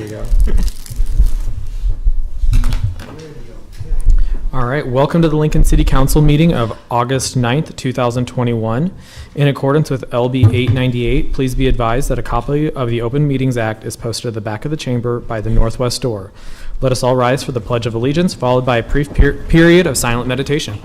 you go. All right, welcome to the Lincoln City Council meeting of August 9th, 2021. In accordance with LB 898, please be advised that a copy of the Open Meetings Act is posted at the back of the chamber by the northwest door. Let us all rise for the Pledge of Allegiance, followed by a brief period of silent meditation.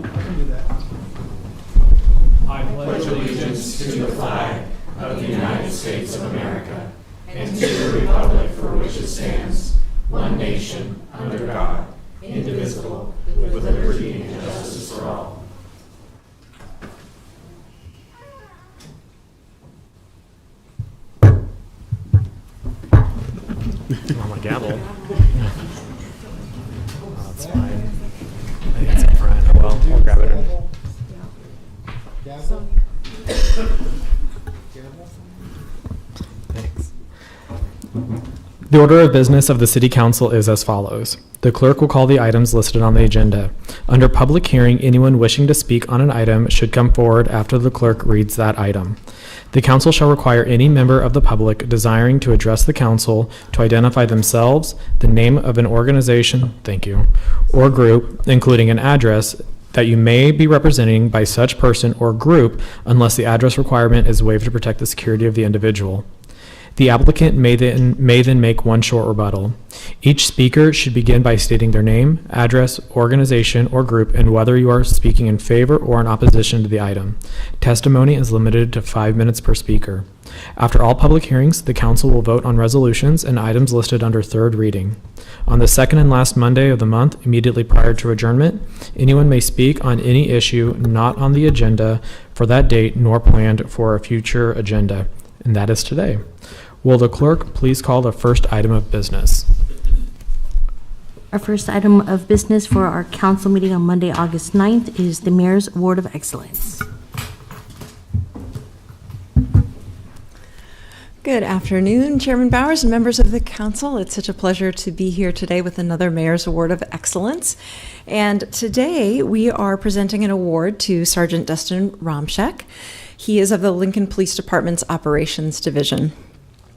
I pledge allegiance to the flag of the United States of America and to the republic for which it stands, one nation, under God, indivisible, with liberty and justice for all. Oh, my gavel. Oh, that's fine. I think it's in front. Oh, well, I'll grab it. Thanks. The order of business of the City Council is as follows. The clerk will call the items listed on the agenda. Under public hearing, anyone wishing to speak on an item should come forward after the clerk reads that item. The council shall require any member of the public desiring to address the council to identify themselves, the name of an organization, or group, including an address that you may be representing by such person or group unless the address requirement is waived to protect the security of the individual. The applicant may then make one short rebuttal. Each speaker should begin by stating their name, address, organization, or group, and whether you are speaking in favor or in opposition to the item. Testimony is limited to 5 minutes per speaker. After all public hearings, the council will vote on resolutions and items listed under third reading. On the second and last Monday of the month, immediately prior to adjournment, anyone may speak on any issue not on the agenda for that date nor planned for a future agenda, and that is today. Will the clerk please call the first item of business? Our first item of business for our council meeting on Monday, August 9th is the Mayor's Award of Excellence. Good afternoon, Chairman Bowers and members of the council. It's such a pleasure to be here today with another Mayor's Award of Excellence. And today we are presenting an award to Sergeant Dustin Romshek. He is of the Lincoln Police Department's Operations Division.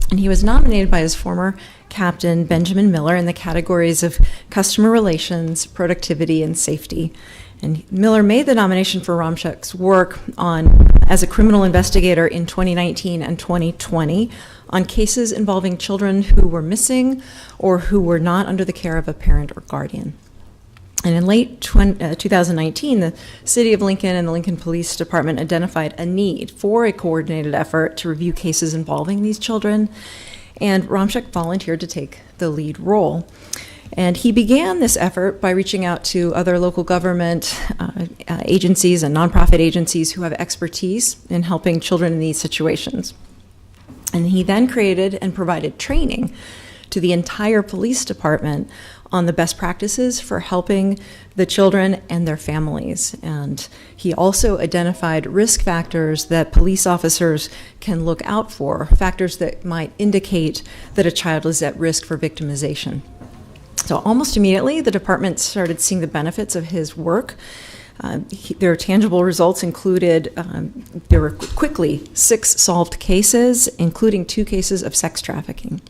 And he was nominated by his former captain, Benjamin Miller, in the categories of customer relations, productivity, and safety. And Miller made the nomination for Romshek's work as a criminal investigator in 2019 and 2020 on cases involving children who were missing or who were not under the care of a parent or guardian. And in late 2019, the City of Lincoln and the Lincoln Police Department identified a need for a coordinated effort to review cases involving these children, and Romshek volunteered to take the lead role. And he began this effort by reaching out to other local government agencies and nonprofit agencies who have expertise in helping children in these situations. And he then created and provided training to the entire police department on the best practices for helping the children and their families. And he also identified risk factors that police officers can look out for, factors that might indicate that a child is at risk for victimization. So almost immediately, the department started seeing the benefits of his work. Their tangible results included, there were quickly 6 solved cases, including 2 cases of sex trafficking.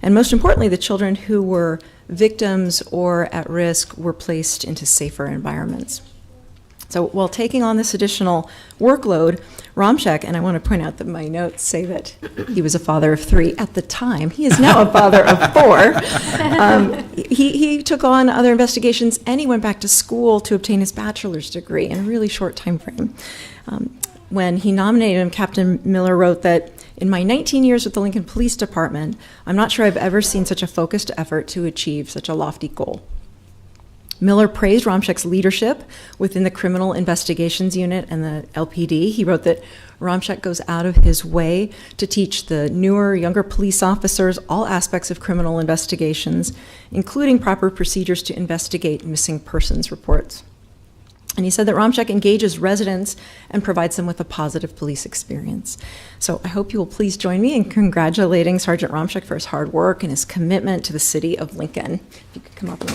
And most importantly, the children who were victims or at risk were placed into safer environments. So while taking on this additional workload, Romshek, and I want to point out that my notes say that he was a father of 3 at the time. He is now a father of 4. He took on other investigations, and he went back to school to obtain his bachelor's degree in a really short time frame. When he nominated him, Captain Miller wrote that, "In my 19 years with the Lincoln Police Department, I'm not sure I've ever seen such a focused effort to achieve such a lofty goal." Miller praised Romshek's leadership within the Criminal Investigations Unit and the LPD. He wrote that Romshek goes out of his way to teach the newer, younger police officers all aspects of criminal investigations, including proper procedures to investigate missing persons reports. And he said that Romshek engages residents and provides them with a positive police experience. So I hope you will please join me in congratulating Sergeant Romshek for his hard work and his commitment to the city of Lincoln. If you could come up and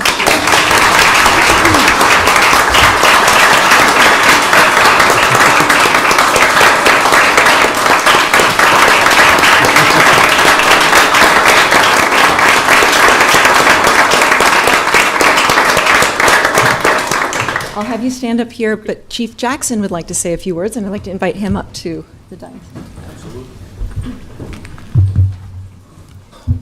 I'll have you stand up here, but Chief Jackson would like to say a few words, and I'd like to invite him up to the dais.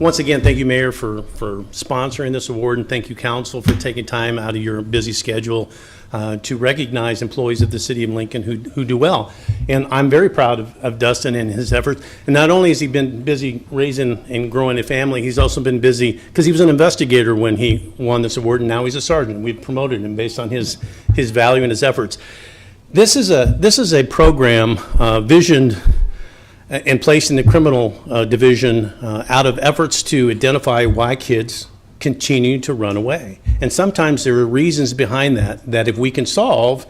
Once again, thank you, Mayor, for sponsoring this award, and thank you, Council, for taking time out of your busy schedule to recognize employees of the City of Lincoln who do well. And I'm very proud of Dustin and his efforts. And not only has he been busy raising and growing a family, he's also been busy because he was an investigator when he won this award, and now he's a sergeant. We've promoted him based on his value and his efforts. This is a program visioned and placed in the criminal division out of efforts to identify why kids continue to run away. And sometimes there are reasons behind that if we can solve,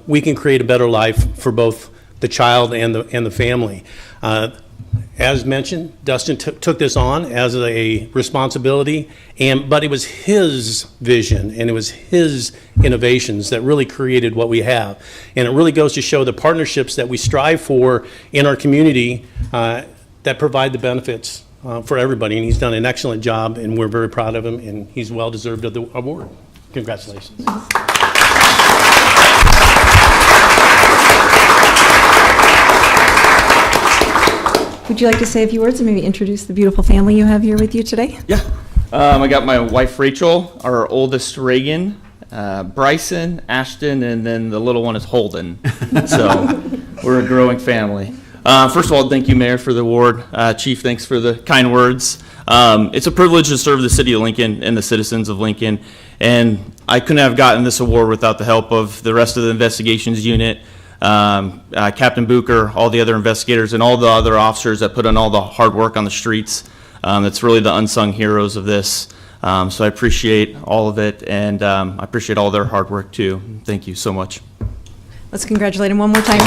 we can create a better life for both the child and the family. As mentioned, Dustin took this on as a responsibility, but it was his vision and it was his innovations that really created what we have. And it really goes to show the partnerships that we strive for in our community that provide the benefits for everybody. And he's done an excellent job, and we're very proud of him, and he's well deserved of the award. Congratulations. Would you like to say a few words and maybe introduce the beautiful family you have here with you today? Yeah. I got my wife, Rachel, our oldest, Reagan, Bryson, Ashton, and then the little one is Holden. So we're a growing family. First of all, thank you, Mayor, for the award. Chief, thanks for the kind words. It's a privilege to serve the City of Lincoln and the citizens of Lincoln. And I couldn't have gotten this award without the help of the rest of the investigations unit, Captain Bucher, all the other investigators, and all the other officers that put in all the hard work on the streets. That's really the unsung heroes of this. So I appreciate all of it, and I appreciate all their hard work too. Thank you so much. Let's congratulate him one more time.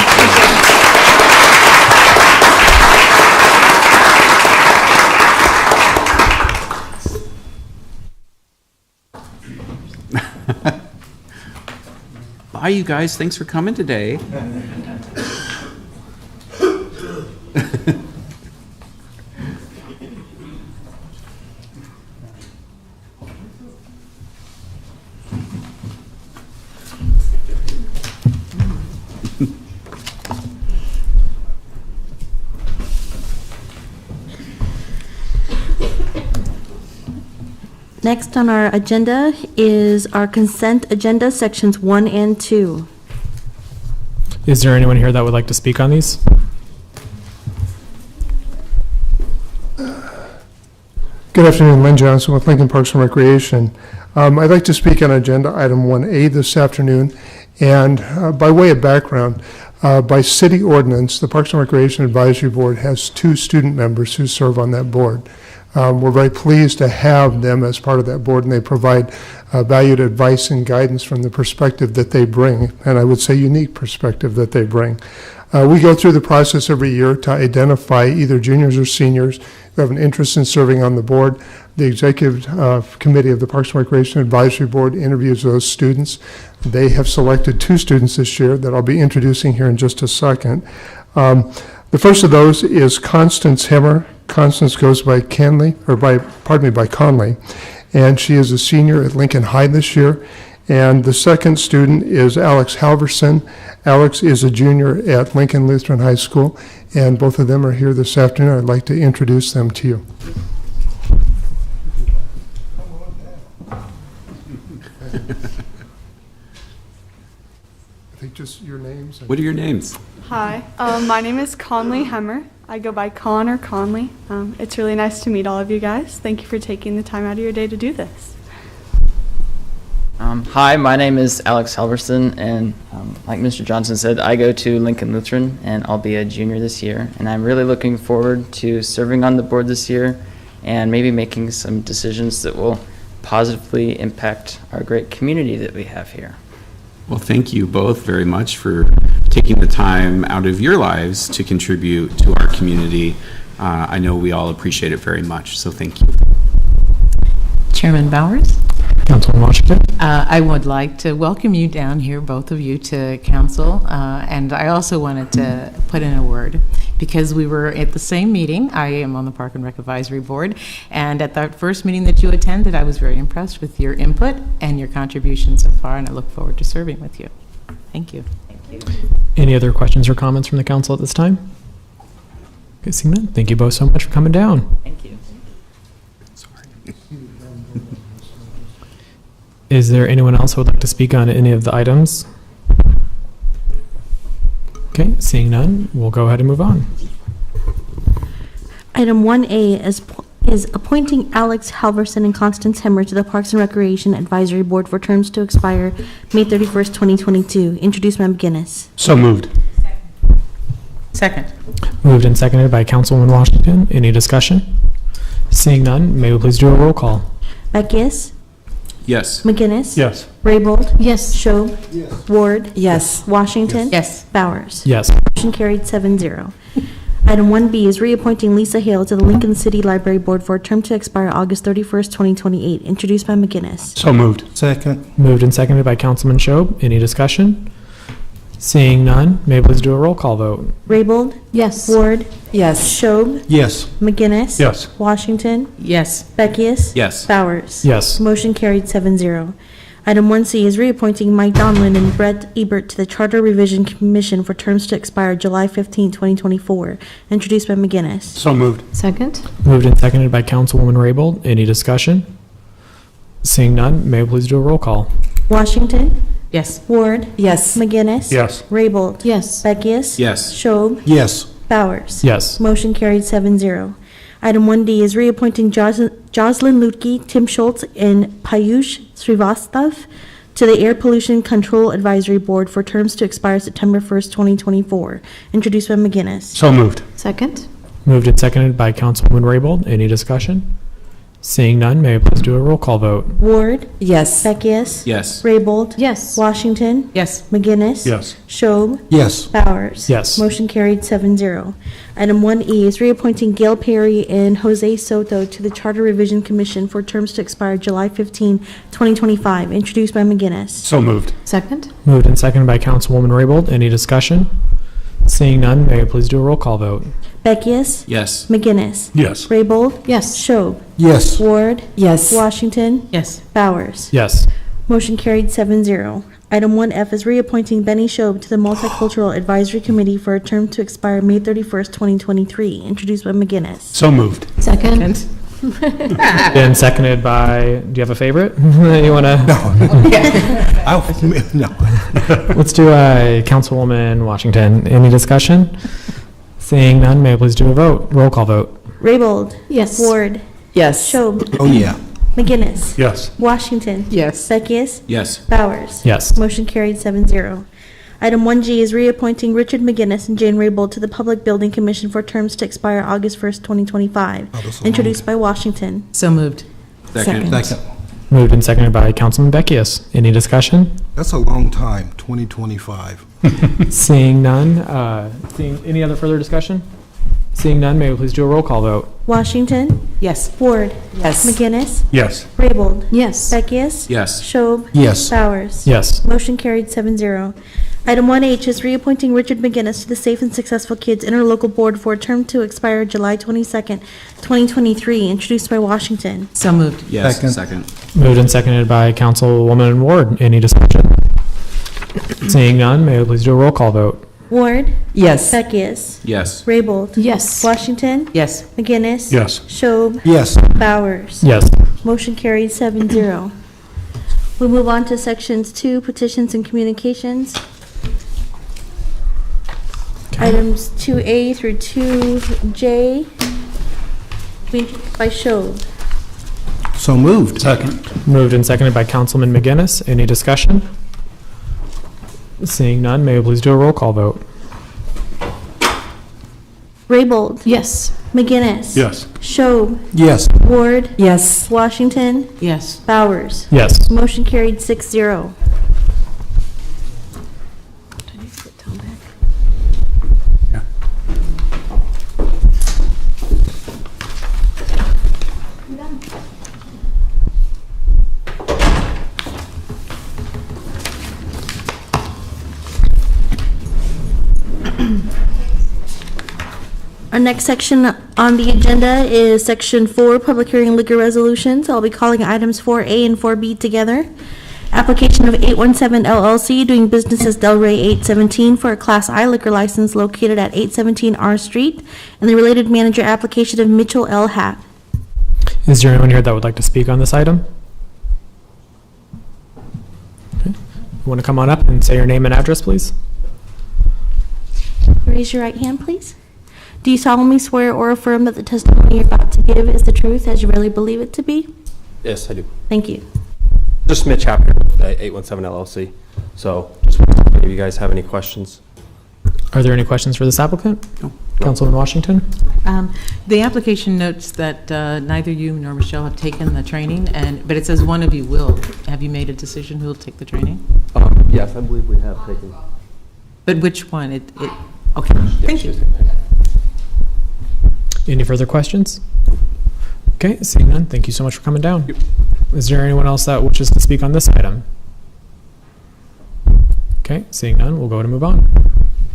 Bye, you guys. Thanks for coming today. Next on our agenda is our consent agenda, sections 1 and 2. Is there anyone here that would like to speak on these? Good afternoon, Lynn Johnson with Lincoln Parks and Recreation. I'd like to speak on agenda item 1A this afternoon. And by way of background, by city ordinance, the Parks and Recreation Advisory Board has 2 student members who serve on that board. We're very pleased to have them as part of that board, and they provide valued advice and guidance from the perspective that they bring, and I would say unique perspective that they bring. We go through the process every year to identify either juniors or seniors who have an interest in serving on the board. The executive committee of the Parks and Recreation Advisory Board interviews those students. They have selected 2 students this year that I'll be introducing here in just a second. The first of those is Constance Hammer. Constance goes by Conley, and she is a senior at Lincoln High this year. And the second student is Alex Halverson. Alex is a junior at Lincoln Lutheran High School, and both of them are here this afternoon. I'd like to introduce them to you. I think just your names. What are your names? Hi, my name is Conley Hammer. I go by Con or Conley. It's really nice to meet all of you guys. Thank you for taking the time out of your day to do this. Hi, my name is Alex Halverson, and like Mr. Johnson said, I go to Lincoln Lutheran, and I'll be a junior this year. And I'm really looking forward to serving on the board this year and maybe making some decisions that will positively impact our great community that we have here. Well, thank you both very much for taking the time out of your lives to contribute to our community. I know we all appreciate it very much, so thank you. Chairman Bowers? Councilman Washington? I would like to welcome you down here, both of you, to council. And I also wanted to put in a word because we were at the same meeting. I am on the Park and Rec Advisory Board, and at that first meeting that you attended, I was very impressed with your input and your contribution so far, and I look forward to serving with you. Thank you. Any other questions or comments from the council at this time? Okay, seeing none, thank you both so much for coming down. Thank you. Is there anyone else who would like to speak on any of the items? Okay, seeing none, we'll go ahead and move on. Item 1A is appointing Alex Halverson and Constance Hammer to the Parks and Recreation Advisory Board for terms to expire May 31st, 2022. Introduced by McGinnis. So moved. Second. Moved and seconded by Councilwoman Washington. Any discussion? Seeing none, may we please do a roll call? Beckius, Yes. McGinnis. Yes. Raybold. Yes. Schob. Ward. Yes. Washington. Yes. Bowers. Yes. Motion carried 7-0. Item 1B is reappointing Lisa Hale to the Lincoln City Library Board for a term to expire August 31st, 2028. Introduced by McGinnis. So moved. Second. Moved and seconded by Councilman Schob. Any discussion? Seeing none, may we please do a roll call vote? Raybold. Yes. Ward. Yes. Schob. Yes. McGinnis. Yes. Washington. Yes. Beckius. Yes. Bowers. Yes. Motion carried 7-0. Item 1C is reappointing Mike Donlin and Brett Ebert to the Charter Revision Commission for terms to expire July 15, 2024. Introduced by McGinnis. So moved. Second. Moved and seconded by Councilwoman Raybold. Any discussion? Seeing none, may we please do a roll call? Washington. Yes. Ward. Yes. McGinnis. Yes. Raybold. Yes. Beckius. Yes. Schob. Yes. Bowers. Yes. Motion carried 7-0. Item 1D is reappointing Jocelyn Lutke, Tim Schultz, and Payush Srivastav to the Air Pollution Control Advisory Board for terms to expire September 1st, 2024. Introduced by McGinnis. So moved. Second. Moved and seconded by Councilwoman Raybold. Any discussion? Seeing none, may we please do a roll call vote? Ward. Yes. Beckius. Yes. Raybold. Yes. Washington. Yes. McGinnis. Yes. Schob. Yes. Bowers. Yes. Motion carried 7-0. Item 1E is reappointing Gail Perry and Jose Soto to the Charter Revision Commission for terms to expire July 15, 2025. Introduced by McGinnis. So moved. Second. Moved and seconded by Councilwoman Raybold. Any discussion? Seeing none, may we please do a roll call vote? Beckius. Yes. McGinnis. Yes. Raybold. Yes. Schob. Yes. Ward. Yes. Washington. Yes. Bowers. Yes. Motion carried 7-0. Item 1F is reappointing Benny Schob to the Multicultural Advisory Committee for a term to expire May 31st, 2023. Introduced by McGinnis. So moved. Second. And seconded by, do you have a favorite? You want to? No. Let's do Councilwoman Washington. Any discussion? Seeing none, may I please do a vote? Roll call vote. Raybold. Yes. Ward. Yes. Schob. Oh, yeah. McGinnis. Yes. Washington. Yes. Beckius. Yes. Bowers. Yes. Motion carried 7-0. Item 1G is reappointing Richard McGinnis and Jane Raybold to the Public Building Commission for terms to expire August 1st, 2025. that's a Introduced by Washington. So moved. Second. Second. Moved and seconded by Councilman Beckius. Any discussion? That's a long time, 2025. Seeing none, seeing any other further discussion? Seeing none, may we please do a roll call vote? Washington. Yes. Ward. Yes. McGinnis. Yes. Raybold. Yes. Beckius. Yes. Schob. Yes. Bowers. Yes. Motion carried 7-0. Item 1H is reappointing Richard McGinnis to the Safe and Successful Kids Interlocal Board for a term to expire July 22nd, 2023. Introduced by Washington. So moved. Yes. Second. Second. Moved and seconded by Councilwoman Ward. Any discussion? Seeing none, may we please do a roll call vote? Ward. Yes. Beckius. Yes. Raybold. Yes. Washington. Yes. McGinnis. Yes. Schob. Yes. Bowers. Yes. Motion carried 7-0. We move on to sections 2, petitions and communications. Items 2A through 2J. By Schob. So moved. Second. Moved and seconded by Councilman McGinnis. Any discussion? Seeing none, may we please do a roll call vote? Raybold. Yes. McGinnis. Yes. Schob. Yes. Ward. Yes. Washington. Yes. Bowers. Yes. Motion carried 6-0. Our next section on the agenda is Section 4, Public Hearing Liquor Resolutions. I'll be calling items 4A and 4B together. Application of 817 LLC doing business as Delray 817 for a Class I liquor license located at 817 R Street, and the related manager application of Mitchell L. Hatt. Is there anyone here that would like to speak on this item? Okay. You want to come on up and say your name and address, please? Raise your right hand, please. Do you solemnly swear or affirm that the testimony you're about to give is the truth as you really believe it to be? Yes, I do. Thank you. Just Mitch Chapter with the 817 LLC. So just wondering if any of you guys have any questions. Are there any questions for this applicant? No. Councilman Washington? The application notes that neither you nor Michelle have taken the training, but it says one of you will. Have you made a decision who will take the training? Yes, I believe we have taken. But which one? Okay, thank you. Any further questions? Okay, seeing none, thank you so much for coming down. Yep. Is there anyone else that wishes to speak on this item? Okay, seeing none, we'll go ahead and move on.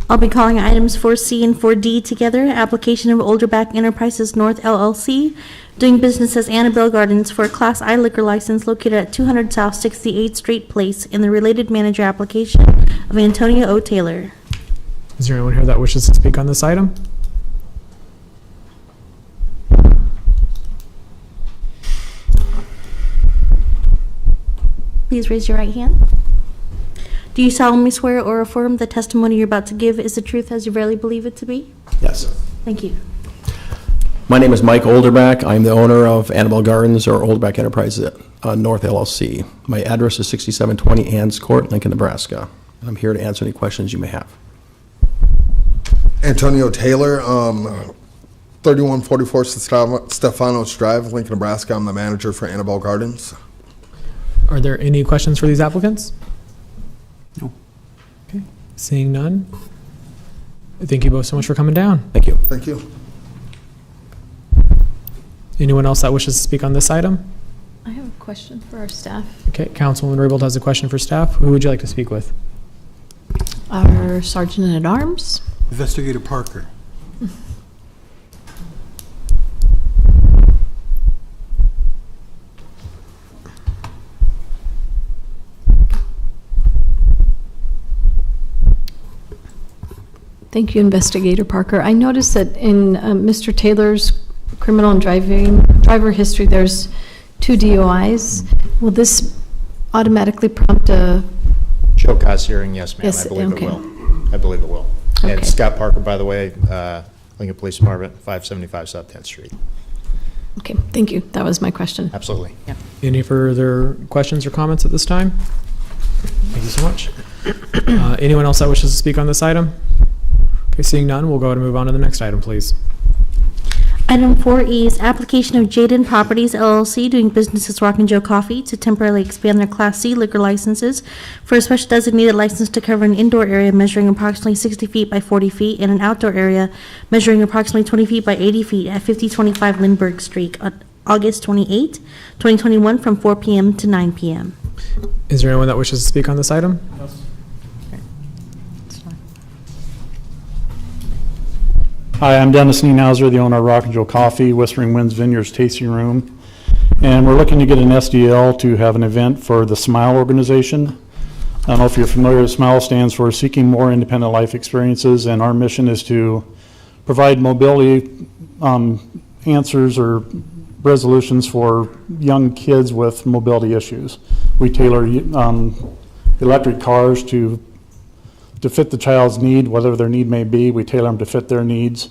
I'll be calling items 4C and 4D together. Application of Olderback Enterprises North LLC, doing business as Annabelle Gardens for a Class I liquor license located at 200 South 68th Street Place, in the related manager application of Antonio O. Taylor. Is there anyone here that wishes to speak on this item? Please raise your right hand. Do you solemnly swear or affirm the testimony you're about to give is the truth as you really believe it to be? Yes. Thank you. My name is Mike Olderback. I'm the owner of Annabelle Gardens, or Olderback Enterprises North LLC. My address is 6720 Ann's Court, Lincoln, Nebraska. I'm here to answer any questions you may have. Antonio Taylor, 3144 Stefanos Drive, Lincoln, Nebraska. I'm the manager for Annabelle Gardens. Are there any questions for these applicants? No. Okay, seeing none. Thank you both so much for coming down. Thank you. Thank you. Anyone else that wishes to speak on this item? I have a question for our staff. Okay, Councilwoman Raybould has a question for staff. Who would you like to speak with? Our Sergeant at Arms. Investigator Parker. Thank you, Investigator Parker. I noticed that in Mr. Taylor's criminal and driver history, there's 2 DUIs. Will this automatically prompt a show cause hearing? Yes, ma'am. Yes, I believe okay. it will. I believe it will. Okay. And Scott Parker, by the way, Lincoln Police Department, 575 South 10th Street. Okay, thank you. That was my question. Absolutely. Yeah. Any further questions or comments at this time? Thank you so much. Anyone else that wishes to speak on this item? Okay, seeing none, we'll go ahead and move on to the next item, please. Item 4E is application of Jaden Properties LLC, doing business as Rock and Joe Coffee, to temporarily expand their Class C liquor licenses for a special designated license to cover an indoor area measuring approximately 60 feet by 40 feet and an outdoor area measuring approximately 20 feet by 80 feet at 5025 Lindbergh Street on August 28, 2021, from 4 p.m. to 9 p.m. Is there anyone that wishes to speak on this item? Yes. That's fine. Hi, I'm Dennis Nienhauser, the owner of Rock and Joe Coffee, Whispering Winds Vineyards Tasting Room. And we're looking to get an SDL to have an event for the SMILE organization. I don't know if you're familiar with SMILE, stands for Seeking More Independent Life Experiences, and our mission is to provide mobility answers or resolutions for young kids with mobility issues. We tailor electric cars to fit the child's need, whatever their need may be. We tailor them to fit their needs.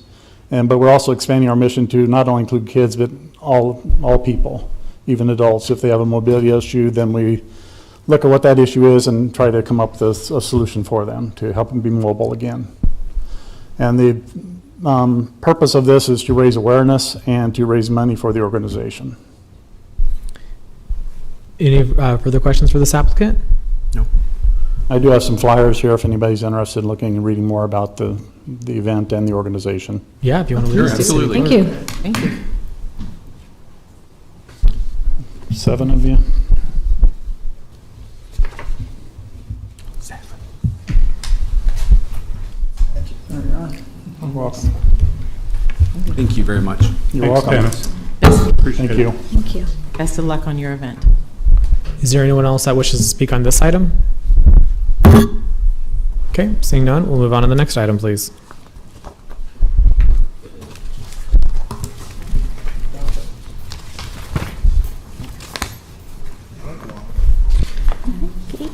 But we're also expanding our mission to not only include kids, but all people, even adults. If they have a mobility issue, then we look at what that issue is and try to come up with a solution for them to help them be mobile again. And the purpose of this is to raise awareness and to raise money for the organization. Any further questions for this applicant? No. I do have some flyers here if anybody's interested in looking and reading more about the event and the organization. Yeah, if you want to leave. Sure, absolutely. Thank you. Thank you. 7 of you. 7. There you are. You're welcome. Thank you very much. You're welcome. Dennis. Thank you. Thank you. Best of luck on your event. Is there anyone else that wishes to speak on this item? Okay, seeing none, we'll move on to the next item, please.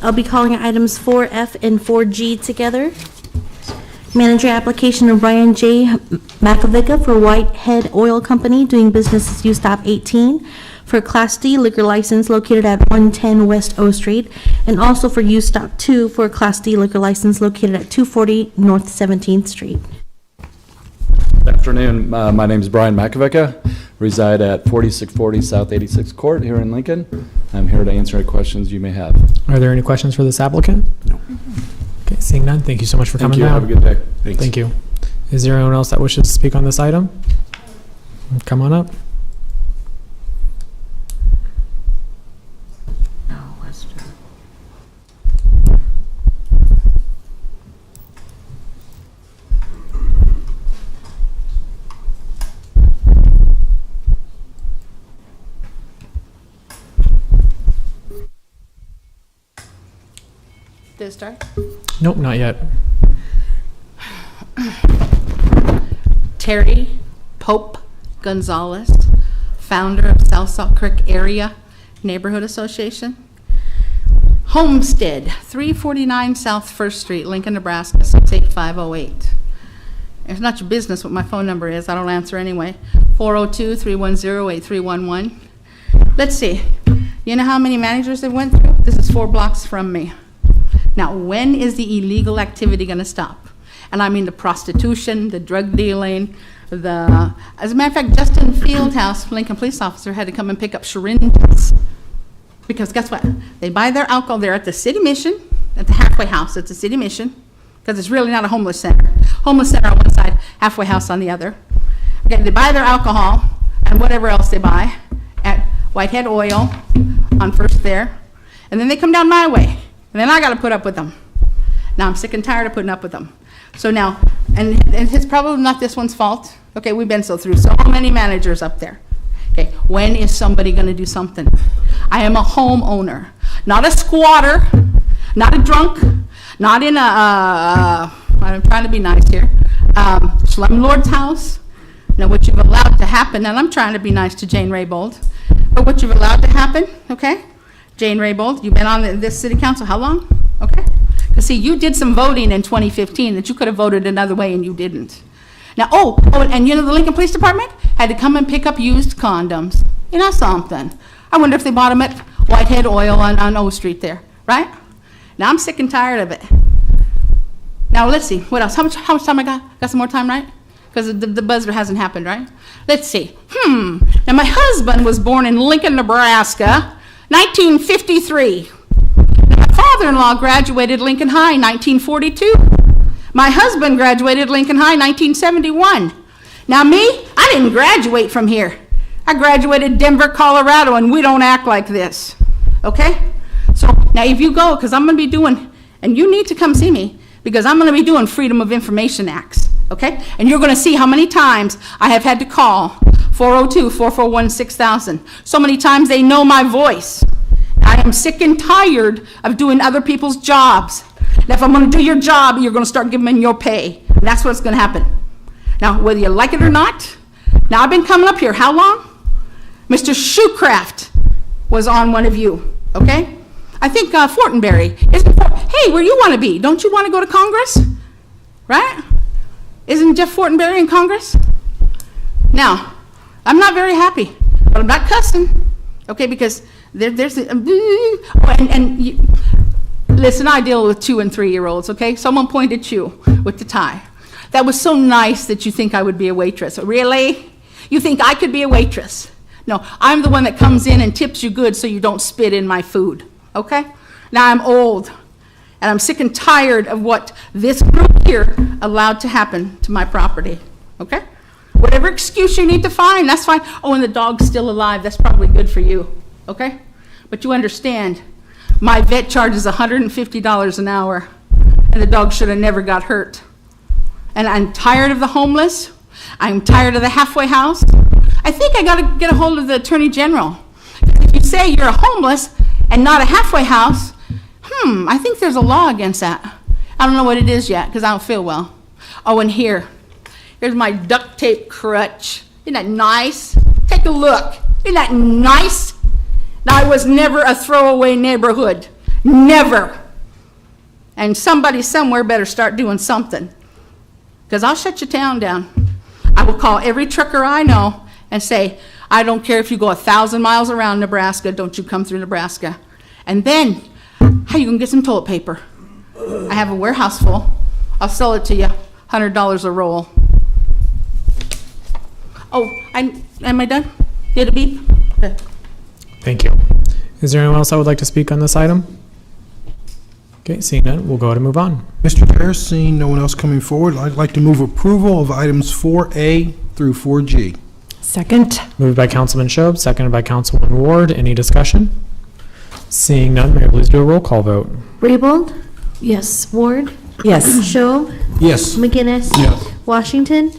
I'll be calling items 4F and 4G together. Manager application of Brian J. Makovica for Whitehead Oil Company doing business as U-Stop 18 for Class D liquor license located at 110 West O Street, and also for U-Stop 2 for Class D liquor license located at 240 North 17th Street. Good afternoon. My name is Brian Makovica. Reside at 4640 South 86th Court here in Lincoln. I'm here to answer any questions you may have. Are there any questions for this applicant? No. Okay, seeing none, thank you so much for coming Thank you. down. Have a good day. Thanks. Thank you. Is there anyone else that wishes to speak on this item? Come on up. Did it start? Nope, not yet. Terry Pope Gonzalez, founder of South Salt Creek Area Neighborhood Association. Homestead, 349 South First Street, Lincoln, Nebraska, 68508. It's not your business what my phone number is. I don't answer anyway. 402-310-8311. Let's see. You know how many managers they went through? This is 4 blocks from me. Now, when is the illegal activity going to stop? And I mean the prostitution, the drug dealing, as a matter of fact, Justin Fieldhouse, Lincoln police officer, had to come and pick up syringes. Because guess what? They buy their alcohol there at the city mission, at the halfway house at the city mission, because it's really not a homeless center. Homeless center on one side, halfway house on the other. Okay, they buy their alcohol and whatever else they buy at Whitehead Oil on First there. And then they come down my way. And then I got to put up with them. Now I'm sick and tired of putting up with them. So now, and it's probably not this one's fault. Okay, we've been through so many managers up there. Okay, when is somebody going to do something? I am a homeowner, not a squatter, not a drunk, not in I'm trying to be nice here, slumlord's house. Now what you've allowed to happen, and I'm trying to be nice to Jane Raybold, but what you've allowed to happen, okay? Jane Raybold, you've been on this city council how long? Okay. Because see, you did some voting in 2015 that you could have voted another way and you didn't. Now, and you know the Lincoln Police Department had to come and pick up used condoms. You know something? I wonder if they bought them at Whitehead Oil on O Street there, right? Now I'm sick and tired of it. Now let's see, what else? How much time I got? Got some more time, right? Because the buzzer hasn't happened, right? Let's see. Now my husband was born in Lincoln, Nebraska, 1953. My father-in-law graduated Lincoln High, 1942. My husband graduated Lincoln High, 1971. Now me, I didn't graduate from here. I graduated Denver, Colorado, and we don't act like this, okay? So now if you go, because I'm going to be doing, and you need to come see me, because I'm going to be doing Freedom of Information Acts, okay? And you're going to see how many times I have had to call 402-441-6000. So many times they know my voice. I am sick and tired of doing other people's jobs. And if I'm going to do your job, you're going to start giving me your pay. And that's what's going to happen. Now, whether you like it or not, now I've been coming up here how long? Mr. Shoecraft was on one of you, okay? I think Fortenberry. Hey, where you want to be? Don't you want to go to Congress? Right? Isn't Jeff Fortenberry in Congress? Now, I'm not very happy, but I'm not cussing, okay? Because there's listen, I deal with 2- and 3-year-olds, okay? Someone pointed at you with the tie. That was so nice that you think I would be a waitress. Really? You think I could be a waitress? No, I'm the one that comes in and tips you good so you don't spit in my food, okay? Now I'm old, and I'm sick and tired of what this group here allowed to happen to my property, okay? Whatever excuse you need to find, that's fine. Oh, and the dog's still alive. That's probably good for you, okay? But you understand, my vet charges $150 an hour, and the dog should have never got hurt. And I'm tired of the homeless. I'm tired of the halfway house. I think I got to get a hold of the Attorney General. If you say you're homeless and not a halfway house, I think there's a law against that. I don't know what it is yet because I don't feel well. Oh, and here's my duct tape crutch. Isn't that nice? Take a look. Isn't that nice? Now, I was never a throwaway neighborhood. Never. And somebody somewhere better start doing something, because I'll shut your town down. I will call every trucker I know and say, I don't care if you go 1,000 miles around Nebraska, don't you come through Nebraska. And then, how you gonna get some toilet paper? I have a warehouse full. I'll sell it to you, $100 a roll. Oh, am I done? Did it beep? Okay. Thank you. Is there anyone else that would like to speak on this item? Okay, seeing none, we'll go ahead and move on. Mr. Chair, seeing no one else coming forward, I'd like to move approval of items 4A through 4G. Second. Moved by Councilman Shob, seconded by Councilwoman Ward. Any discussion? Seeing none, may I please do a roll call vote? Raybold? Yes. Ward? Yes. Shob? Yes. McGinnis? Yes. Washington?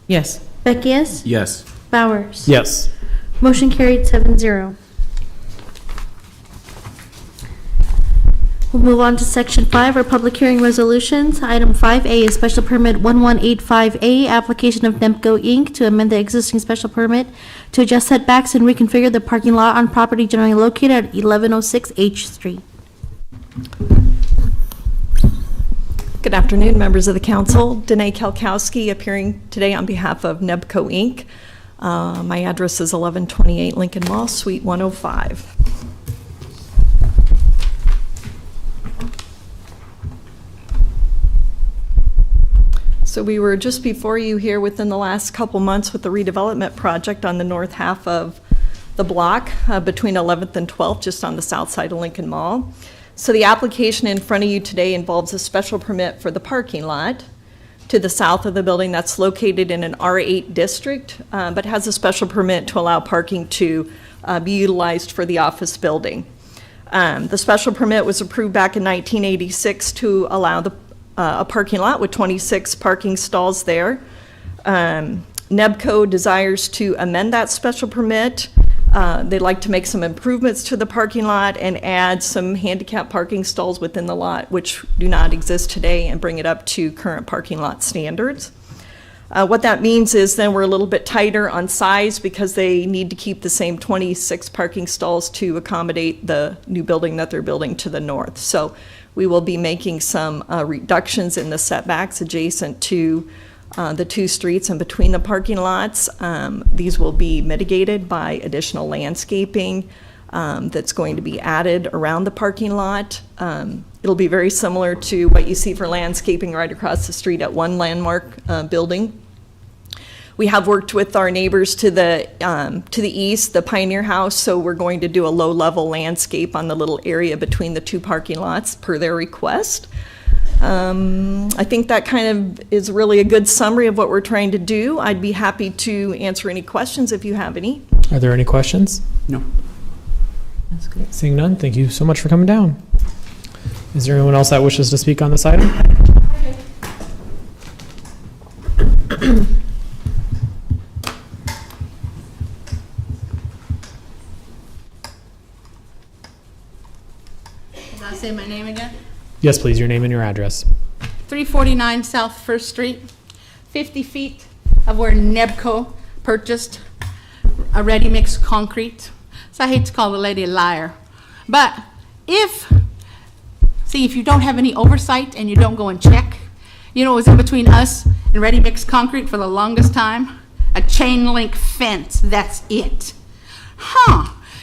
Yes. Beckius? Yes. Bowers? Yes. Motion carried 7-0. We'll move on to section 5, our public hearing resolutions. Item 5A is special permit 1185A, application of Nemco Inc. to amend the existing special permit to adjust setbacks and reconfigure the parking lot on property generally located at 1106 H Street. Good afternoon, members of the council. Danae Kalkowski appearing today on behalf of Nemco Inc. My address is 1128 Lincoln Mall, Suite 105. So we were just before you here within the last couple months with the redevelopment project on the north half of the block between 11th and 12th, just on the south side of Lincoln Mall. So the application in front of you today involves a special permit for the parking lot to the south of the building that's located in an R8 district, but has a special permit to allow parking to be utilized for the office building. The special permit was approved back in 1986 to allow a parking lot with 26 parking stalls there. Nemco desires to amend that special permit. They'd like to make some improvements to the parking lot and add some handicap parking stalls within the lot, which do not exist today, and bring it up to current parking lot standards. What that means is then we're a little bit tighter on size because they need to keep the same 26 parking stalls to accommodate the new building that they're building to the north. So we will be making some reductions in the setbacks adjacent to the two streets and between the parking lots. These will be mitigated by additional landscaping that's going to be added around the parking lot. It'll be very similar to what you see for landscaping right across the street at one landmark building. We have worked with our neighbors to the east, the Pioneer House, so we're going to do a low-level landscape on the little area between the two parking lots per their request. I think that kind of is really a good summary of what we're trying to do. I'd be happy to answer any questions if you have any. Are there any questions? No. That's good. Seeing none, thank you so much for coming down. Is there anyone else that wishes to speak on this item? Can I say my name again? Yes, please, your name and your address. 349 South First Street, 50 feet of where Nemco purchased a ready-mix concrete. So I hate to call the lady a liar, but if you don't have any oversight and you don't go and check, you know what was in between us and ready-mix concrete for the longest time? A chain link fence, that's it.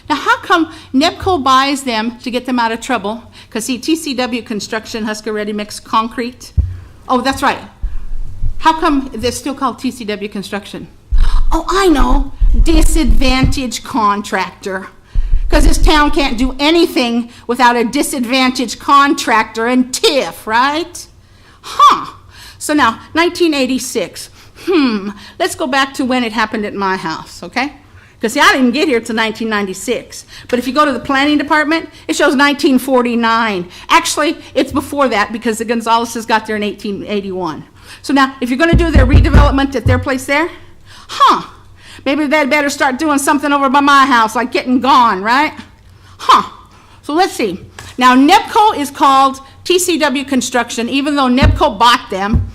Now how come Nemco buys them to get them out of trouble? Because see, TCW Construction, Husker Ready Mix Concrete. Oh, that's right. How come they're still called TCW Construction? Oh, I know. Disadvantaged contractor. Because this town can't do anything without a disadvantaged contractor and TIF, right? So now, 1986. Let's go back to when it happened at my house, okay? Because see, I didn't get here till 1996. But if you go to the planning department, it shows 1949. Actually, it's before that because the Gonzaleses got there in 1881. So now, if you're gonna do their redevelopment at their place there, maybe they'd better start doing something over by my house, like getting gone, right? So let's see. Now, Nemco is called TCW Construction, even though Nemco bought them.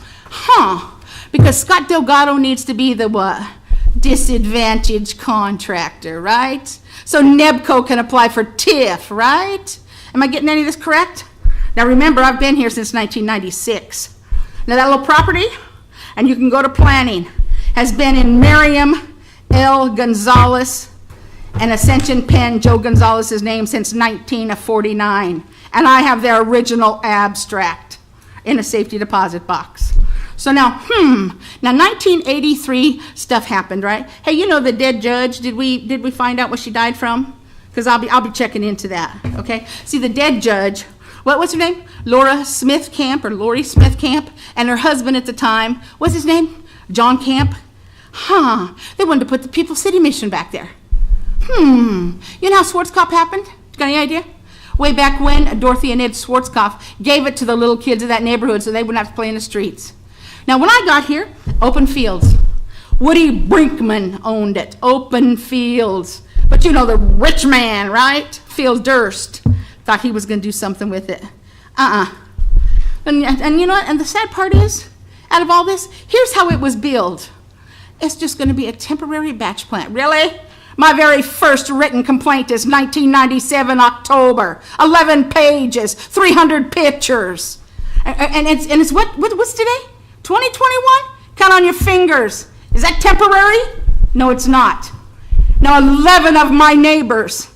Because Scott Delgado needs to be the what? Disadvantaged contractor, right? So Nemco can apply for TIF, right? Am I getting any of this correct? Now remember, I've been here since 1996. Now that little property, and you can go to planning, has been in Miriam L. Gonzalez and Ascension Penn Joe Gonzalez's name since 1949. And I have their original abstract in a safety deposit box. So now, now 1983 stuff happened, right? Hey, you know the dead judge, did we find out what she died from? Because I'll be checking into that, okay? See, the dead judge, what's her name? Lori Smith Camp, and her husband at the time, what's his name? John Camp. They wanted to put the People's City Mission back there. You know how Schwarzkopf happened? Got any idea? Way back when Dorothy and Ed Schwarzkopf gave it to the little kids of that neighborhood so they wouldn't have to play in the streets. Now, when I got here, open fields. Woody Brinkman owned it, open fields. But you know, the rich man, right? Phil Durst thought he was going to do something with it. And you know what? And the sad part is, out of all this, here's how it was billed. It's just going to be a temporary batch plant. Really? My very first written complaint is 1997 October. 11 pages, 300 pictures. And it's what's today? 2021? Count on your fingers. Is that temporary? No, it's not. Now, 11 of my neighbors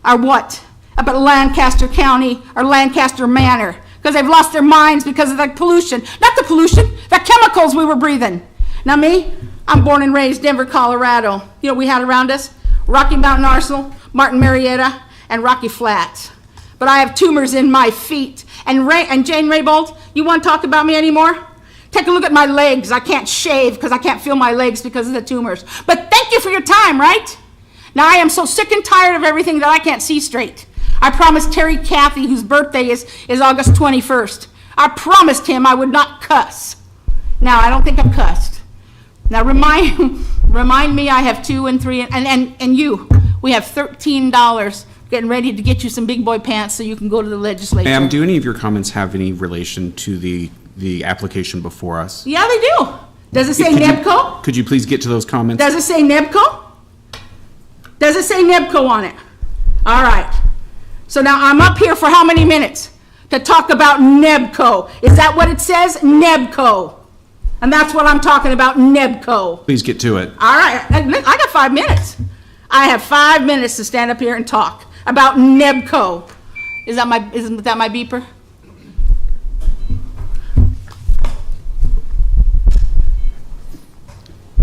are what? Up at Lancaster County or Lancaster Manor, because they've lost their minds because of the pollution. Not the pollution, the chemicals we were breathing. Now me, I'm born and raised Denver, Colorado. You know what we had around us? Rocky Mountain Arsenal, Martin Marietta, and Rocky Flats. But I have tumors in my feet. And Jane Raybold, you want to talk about me anymore? Take a look at my legs. I can't shave because I can't feel my legs because of the tumors. But thank you for your time, right? Now I am so sick and tired of everything that I can't see straight. I promised Terry Cathy, whose birthday is August 21st. I promised him I would not cuss. Now, I don't think I've cussed. Now, remind me I have 2 and 3, and you, we have $13 getting ready to get you some big boy pants so you can go to the legislature. Ma'am, do any of your comments have any relation to the application before us? Yeah, they do. Does it say Nemco? Could you please get to those comments? Does it say Nemco? Does it say Nemco on it? All right. So now I'm up here for how many minutes? To talk about Nemco. Is that what it says? Nemco. And that's what I'm talking about, Nemco. Please get to it. All right. I got 5 minutes. I have 5 minutes to stand up here and talk about Nemco. Is that my beeper?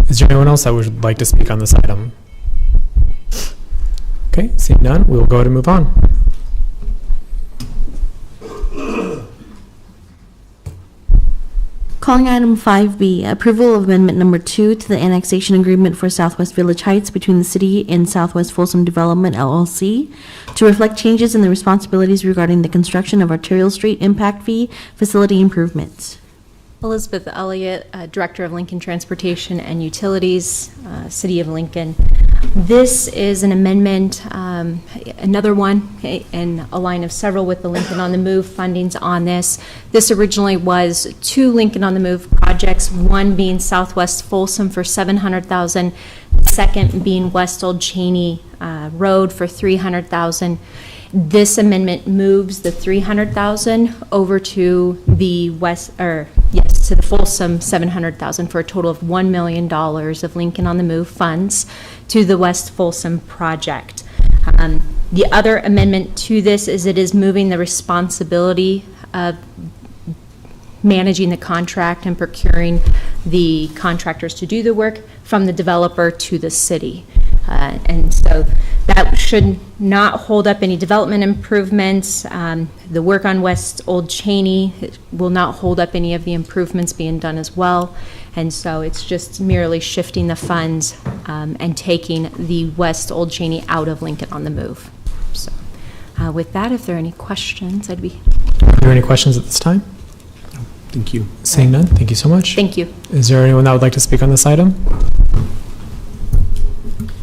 Is there anyone else that would like to speak on this item? Okay, seeing none, we will go ahead and move on. Calling item 5B, approval of amendment number 2 to the annexation agreement for Southwest Village Heights between the city and Southwest Folsom Development LLC to reflect changes in the responsibilities regarding the construction of Arterial Street impact fee facility improvements. Elizabeth Elliott, Director of Lincoln Transportation and Utilities, City of Lincoln. This is an amendment, another one in a line of several with the Lincoln on the Move fundings on this. This originally was 2 Lincoln on the Move projects, one being Southwest Folsom for $700,000, second being West Old Cheney Road for $300,000. This amendment moves the $300,000 over to the to the Folsom $700,000 for a total of $1 million of Lincoln on the Move funds to the West Folsom project. The other amendment to this is it is moving the responsibility of managing the contract and procuring the contractors to do the work from the developer to the city. And so that should not hold up any development improvements. The work on West Old Cheney will not hold up any of the improvements being done as well. And so it's just merely shifting the funds and taking the West Old Cheney out of Lincoln on the Move. So with that, if there are any questions, Are there any questions at this time? Thank you. Seeing none, thank you so much. Thank you. Is there anyone that would like to speak on this item?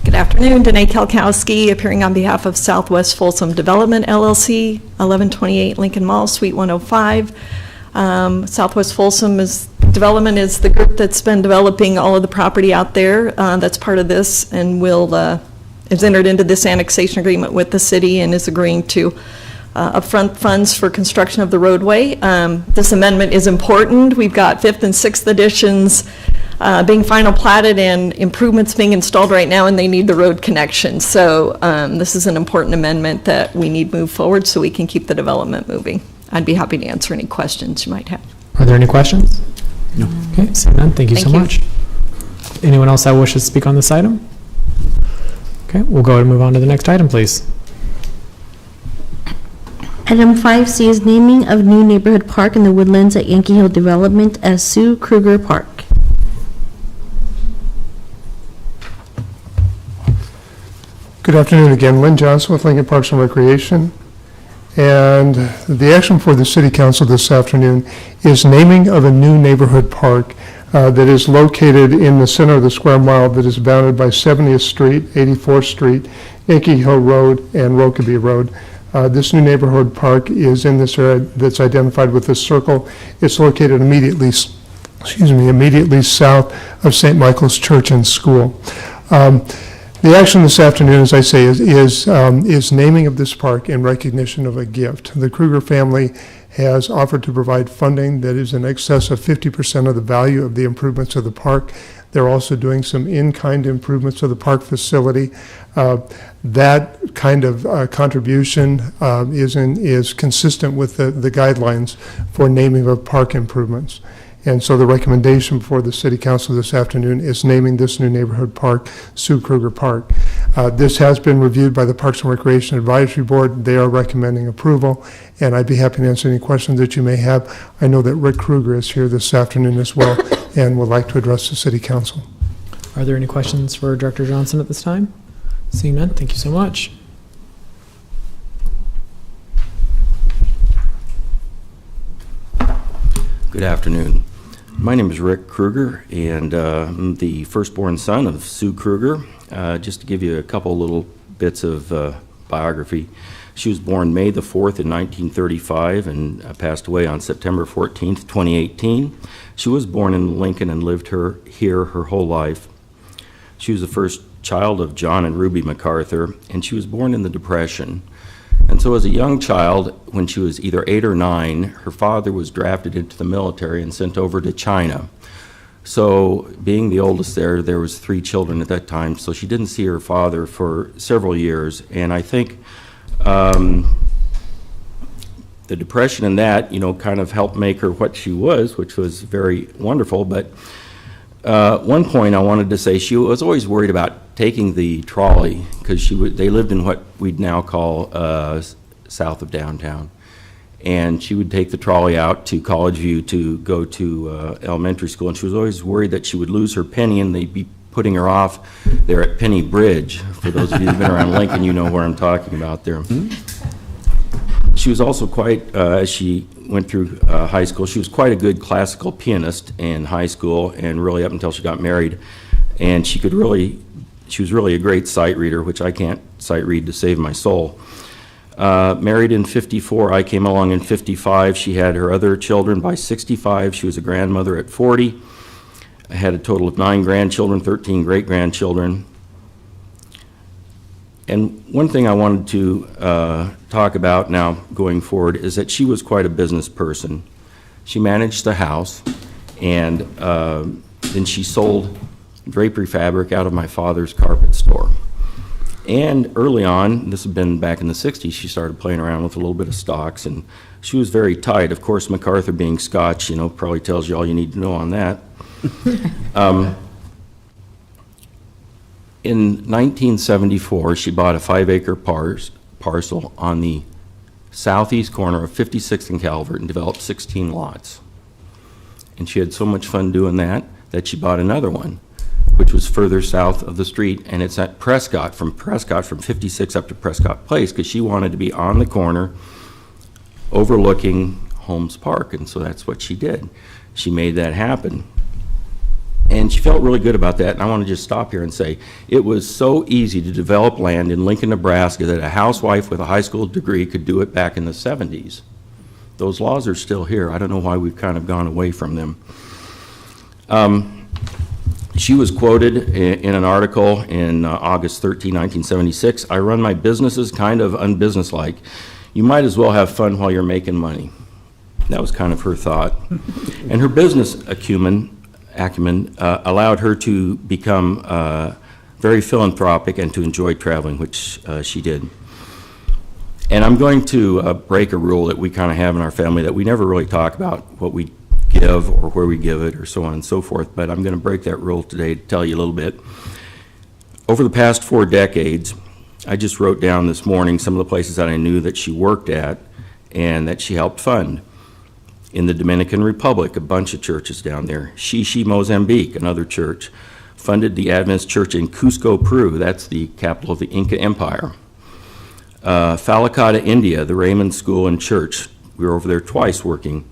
Good afternoon, Danae Kalkowski, appearing on behalf of Southwest Folsom Development LLC, 1128 Lincoln Mall, Suite 105. Southwest Folsom Development is the group that's been developing all of the property out there that's part of this, and has entered into this annexation agreement with the city and is agreeing to upfront funds for construction of the roadway. This amendment is important. We've got 5th and 6th editions being final platted and improvements being installed right now, and they need the road connection. So this is an important amendment that we need to move forward so we can keep the development moving. I'd be happy to answer any questions you might have. Are there any questions? No. Okay, seeing none, thank you so much. Anyone else that wishes to speak on this item? Okay, we'll go ahead and move on to the next item, please. Item 5C is naming of new neighborhood park in the Woodlands at Yankee Hill Development as Sue Kruger Park. Good afternoon again. Lynn Johnson with Lincoln Parks and Recreation. And the action for the City Council this afternoon is naming of a new neighborhood park that is located in the center of the square mile that is bounded by 70th Street, 84th Street, Yankee Hill Road, and Rokeby Road. This new neighborhood park is in this area that's identified with this circle. It's located immediately south of St. Michael's Church and School. The action this afternoon, as I say, is naming of this park in recognition of a gift. The Kruger family has offered to provide funding that is in excess of 50% of the value of the improvements of the park. They're also doing some in-kind improvements of the park facility. That kind of contribution is consistent with the guidelines for naming of park improvements. And so the recommendation for the City Council this afternoon is naming this new neighborhood park Sue Kruger Park. This has been reviewed by the Parks and Recreation Advisory Board. They are recommending approval, and I'd be happy to answer any questions that you may have. I know that Rick Kruger is here this afternoon as well and would like to address the City Council. Are there any questions for Director Johnson at this time? Seeing none, thank you so much. Good afternoon. My name is Rick Kruger, and I'm the firstborn son of Sue Kruger. Just to give you a couple little bits of biography. She was born May the 4th in 1935 and passed away on September 14th, 2018. She was born in Lincoln and lived here her whole life. She was the first child of John and Ruby MacArthur, and she was born in the Depression. And so as a young child, when she was either 8 or 9, her father was drafted into the military and sent over to China. So being the oldest there was 3 children at that time, so she didn't see her father for several years. And I think the Depression and that, kind of helped make her what she was, which was very wonderful. But one point I wanted to say, she was always worried about taking the trolley, because they lived in what we'd now call south of downtown. And she would take the trolley out to College View to go to elementary school, and she was always worried that she would lose her penny and they'd be putting her off there at Penny Bridge. For those of you who've been around Lincoln, you know where I'm talking about there. She was also quite, as she went through high school, she was quite a good classical pianist in high school, and really up until she got married. And she was really a great sight reader, which I can't sight read to save my soul. Married in 54, I came along in 55. She had her other children by 65. She was a grandmother at 40. I had a total of 9 grandchildren, 13 great-grandchildren. And one thing I wanted to talk about now going forward is that she was quite a business person. She managed the house, and then she sold drapery fabric out of my father's carpet store. And early on, this had been back in the 60s, she started playing around with a little bit of stocks, and she was very tight. Of course, MacArthur being Scotch, probably tells you all you need to know on that. In 1974, she bought a 5-acre parcel on the southeast corner of 56th and Calvert and developed 16 lots. And she had so much fun doing that she bought another one, which was further south of the street, and it's at Prescott, from 56 up to Prescott Place, because she wanted to be on the corner overlooking Holmes Park, and so that's what she did. She made that happen. And she felt really good about that, and I want to just stop here and say, it was so easy to develop land in Lincoln, Nebraska that a housewife with a high school degree could do it back in the 70s. Those laws are still here. I don't know why we've kind of gone away from them. She was quoted in an article in August 13, 1976, "I run my businesses kind of unbusinesslike. You might as well have fun while you're making money." That was kind of her thought. And her business acumen allowed her to become very philanthropic and to enjoy traveling, which she did. And I'm going to break a rule that we kind of have in our family, that we never really talk about what we give or where we give it or so on and so forth, but I'm going to break that rule today to tell you a little bit. Over the past 4 decades, I just wrote down this morning some of the places that I knew that she worked at and that she helped fund. In the Dominican Republic, a bunch of churches down there. Xixi, Mozambique, another church. Funded the Adventist church in Cusco, Peru. That's the capital of the Inca Empire. Falicata, India, the Raymond School and Church. We were over there twice working.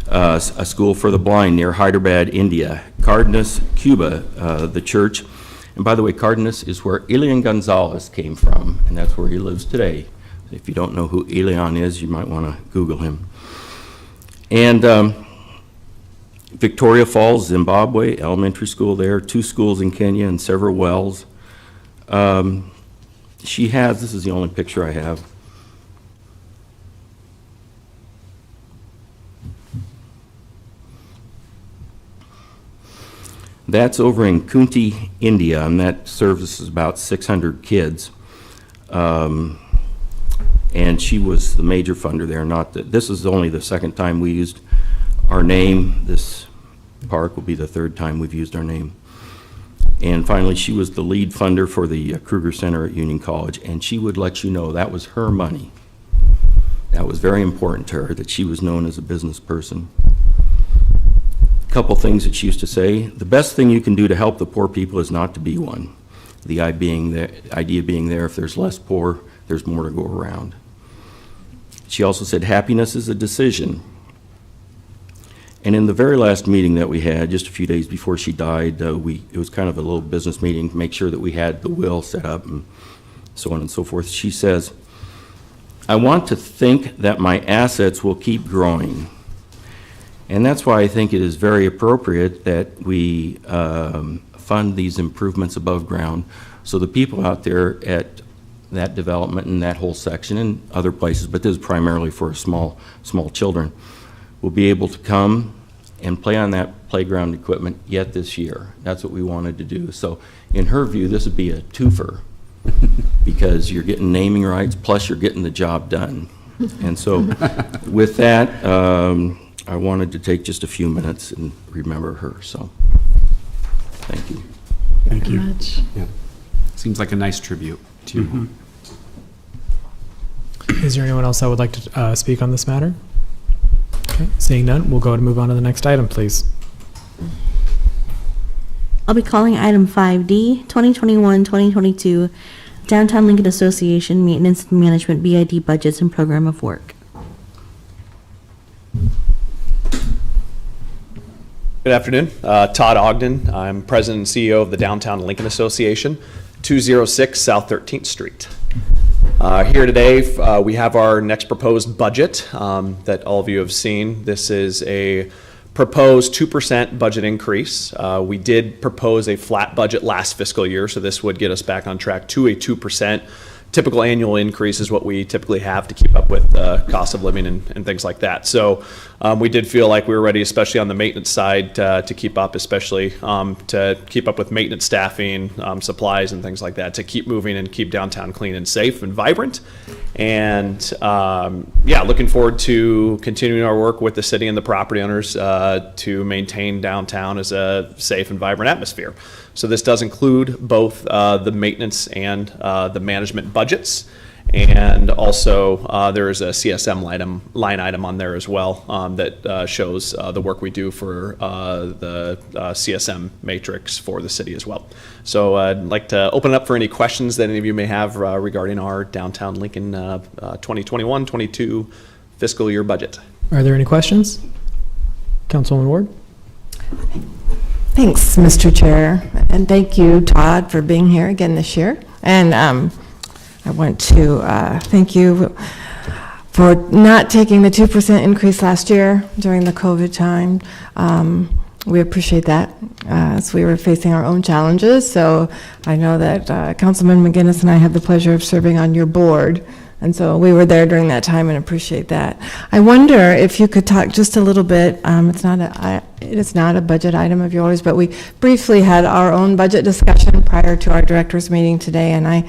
A school for the blind near Hyderabad, India. Cardenas, Cuba, the church. And by the way, Cardenas is where Elian Gonzalez came from, and that's where he lives today. If you don't know who Elian is, you might want to Google him. And Victoria Falls, Zimbabwe, elementary school there, 2 schools in Kenya and several wells. She has, this is the only picture I have. That's over in Kunti, India, and that services about 600 kids. And she was the major funder there. This is only the 2nd time we used our name. This park will be the 3rd time we've used our name. And finally, she was the lead funder for the Kruger Center at Union College, and she would let you know that was her money. That was very important to her, that she was known as a business person. A couple things that she used to say: the best thing you can do to help the poor people is not to be one. The idea being there, if there's less poor, there's more to go around. She also said happiness is a decision. And in the very last meeting that we had, just a few days before she died, it was kind of a little business meeting to make sure that we had the will set up and so on and so forth. She says, "I want to think that my assets will keep growing." And that's why I think it is very appropriate that we fund these improvements above ground, so the people out there at that development and that whole section and other places, but this is primarily for small children, will be able to come and play on that playground equipment yet this year. That's what we wanted to do. So in her view, this would be a twofer because you're getting naming rights, plus you're getting the job done. And so with that, I wanted to take just a few minutes and remember her. So thank you. Thank you. Much. Yeah. Seems like a nice tribute to you. Mm-hmm. Is there anyone else that would like to speak on this matter? Okay, seeing none, we'll go to move on to the next item, please. I'll be calling item 5D, 2021-2022, Downtown Lincoln Association Maintenance and Management BID Budgets and Program of Work. Good afternoon. Todd Ogden. I'm President and CEO of the Downtown Lincoln Association, 206 South 13th Street. Here today, we have our next proposed budget that all of you have seen. This is a proposed 2% budget increase. We did propose a flat budget last fiscal year, so this would get us back on track to a 2%. Typical annual increase is what we typically have to keep up with cost of living and things like that. So we did feel like we were ready, especially on the maintenance side, to keep up, especially to keep up with maintenance staffing, supplies and things like that, to keep moving and keep downtown clean and safe and vibrant. And yeah, looking forward to continuing our work with the city and the property owners to maintain downtown as a safe and vibrant atmosphere. So this does include both the maintenance and the management budgets, and also there is a CSM line item on there as well that shows the work we do for the CSM matrix for the city as well. So I'd like to open it up for any questions that any of you may have regarding our Downtown Lincoln 2021-22 fiscal year budget. Are there any questions? Councilwoman Ward? Thanks, Mr. Chair, and thank you, Todd, for being here again this year. And I want to thank you for not taking the 2% increase last year during the COVID time. We appreciate that as we were facing our own challenges. So I know that Councilman McGinnis and I had the pleasure of serving on your board. And so we were there during that time and appreciate that. I wonder if you could talk just a little bit, it is not a budget item of yours, but we briefly had our own budget discussion prior to our directors meeting today, and I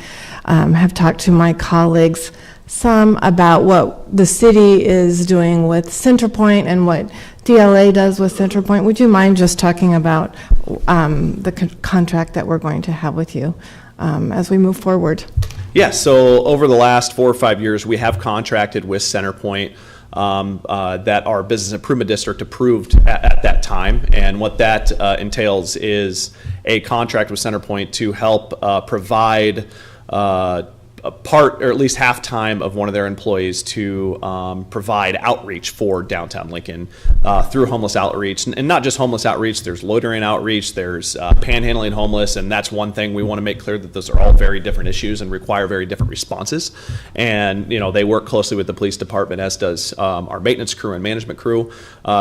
have talked to my colleagues some about what the city is doing with Centerpoint and what DLA does with Centerpoint. Would you mind just talking about the contract that we're going to have with you as we move forward? Yeah, so over the last 4 or 5 years, we have contracted with Centerpoint that our business improvement district approved at that time. And what that entails is a contract with Centerpoint to help provide a part, or at least half time of one of their employees to provide outreach for downtown Lincoln through homeless outreach. And not just homeless outreach, there's loitering outreach, there's panhandling homeless, and that's one thing we want to make clear, that those are all very different issues and require very different responses. And, you know, they work closely with the police department, as does our maintenance crew and management crew.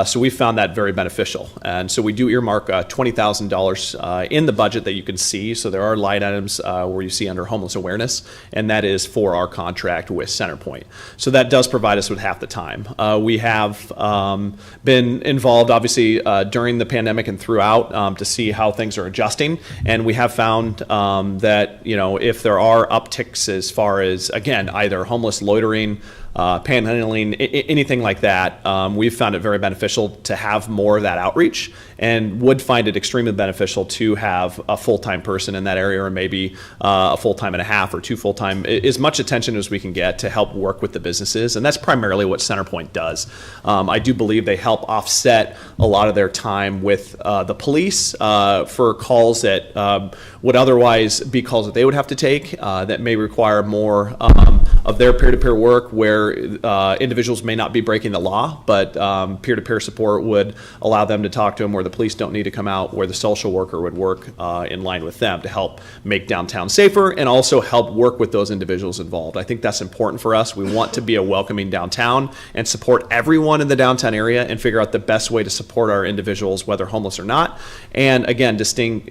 So we found that very beneficial. And so we do earmark $20,000 in the budget that you can see. So there are line items where you see under homeless awareness, and that is for our contract with Centerpoint. So that does provide us with half the time. We have been involved, obviously, during the pandemic and throughout to see how things are adjusting. And we have found that, you know, if there are upticks as far as, again, either homeless loitering, panhandling, anything like that, we've found it very beneficial to have more of that outreach, and would find it extremely beneficial to have a full-time person in that area, or maybe a full-time and a half or 2 full-time, as much attention as we can get to help work with the businesses. And that's primarily what Centerpoint does. I do believe they help offset a lot of their time with the police for calls that would otherwise be calls that they would have to take that may require more of their peer-to-peer work, where individuals may not be breaking the law, but peer-to-peer support would allow them to talk to them, where the police don't need to come out, where the social worker would work in line with them to help make downtown safer and also help work with those individuals involved. I think that's important for us. We want to be a welcoming downtown and support everyone in the downtown area, and figure out the best way to support our individuals, whether homeless or not. And again,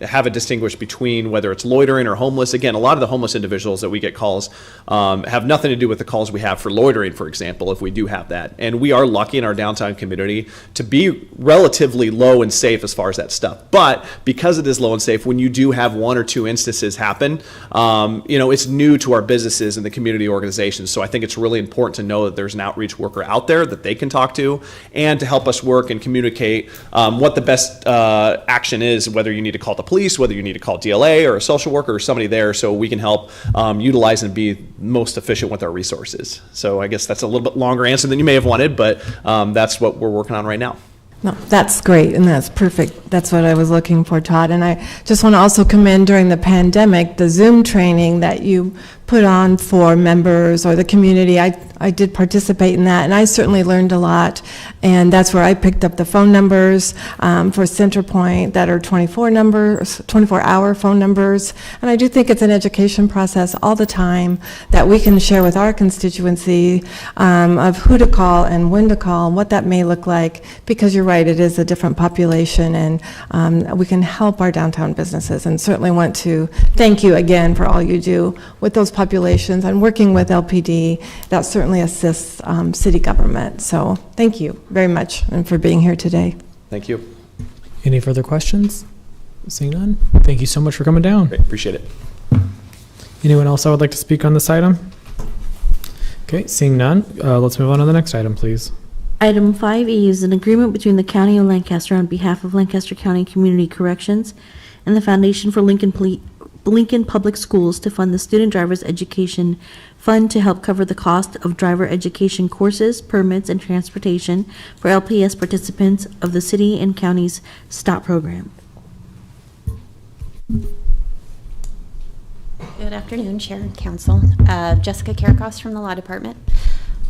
have it distinguished between whether it's loitering or homeless. Again, a lot of the homeless individuals that we get calls have nothing to do with the calls we have for loitering, for example, if we do have that. And we are lucky in our downtown community to be relatively low and safe as far as that stuff. But because it is low and safe, when you do have 1 or 2 instances happen, you know, it's new to our businesses and the community organizations. So I think it's really important to know that there's an outreach worker out there that they can talk to, and to help us work and communicate what the best action is, whether you need to call the police, whether you need to call DLA or a social worker or somebody there, so we can help utilize and be most efficient with our resources. So I guess that's a little bit longer answer than you may have wanted, but that's what we're working on right now. No, that's great, and that's perfect. That's what I was looking for, Todd. And I just want to also commend, during the pandemic, the Zoom training that you put on for members or the community. I did participate in that, and I certainly learned a lot. And that's where I picked up the phone numbers for Centerpoint that are 24-hour phone numbers. And I do think it's an education process all the time that we can share with our constituency of who to call and when to call, and what that may look like. Because you're right, it is a different population, and we can help our downtown businesses. And certainly want to thank you again for all you do with those populations, and working with LPD. That certainly assists city government. So thank you very much, and for being here today. Thank you. Any further questions? Seeing none, thank you so much for coming down. Great, appreciate it. Anyone else that would like to speak on this item? Okay, seeing none, let's move on to the next item, please. Item 5E is an agreement between the County of Lancaster on behalf of Lancaster County Community Corrections and the Foundation for Lincoln Public Schools to fund the Student Driver's Education Fund to help cover the cost of driver education courses, permits, and transportation for LPS participants of the city and county's STOP program. Good afternoon, Chair and Council. Jessica Karakos from the Law Department.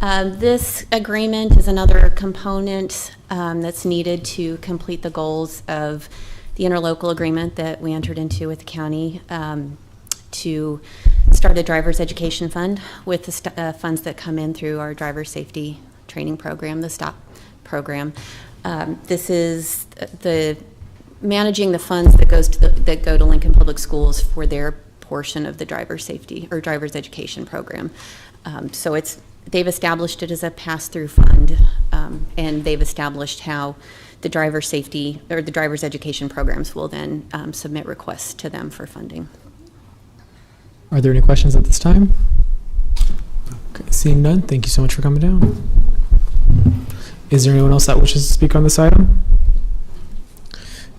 This agreement is another component that's needed to complete the goals of the interlocal agreement that we entered into with the county to start a driver's education fund with the funds that come in through our driver safety training program, the STOP program. This is the managing the funds that go to Lincoln Public Schools for their portion of the driver safety or driver's education program. So they've established it as a pass-through fund, and they've established how the driver safety or the driver's education programs will then submit requests to them for funding. Are there any questions at this time? Okay, seeing none, thank you so much for coming down. Is there anyone else that wishes to speak on this item?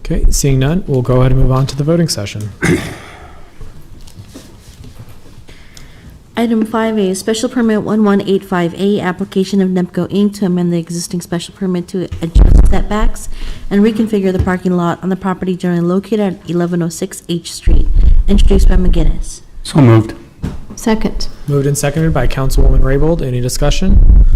Okay, seeing none, we'll go ahead and move on to the voting session. Item 5A, Special Permit 1185A, application of Nemco Inc. to amend the existing special permit to adjust setbacks and reconfigure the parking lot on the property generally located at 1106 H Street, introduced by McGinnis. So moved. Second. Moved and seconded by Councilwoman Raybold. Any discussion?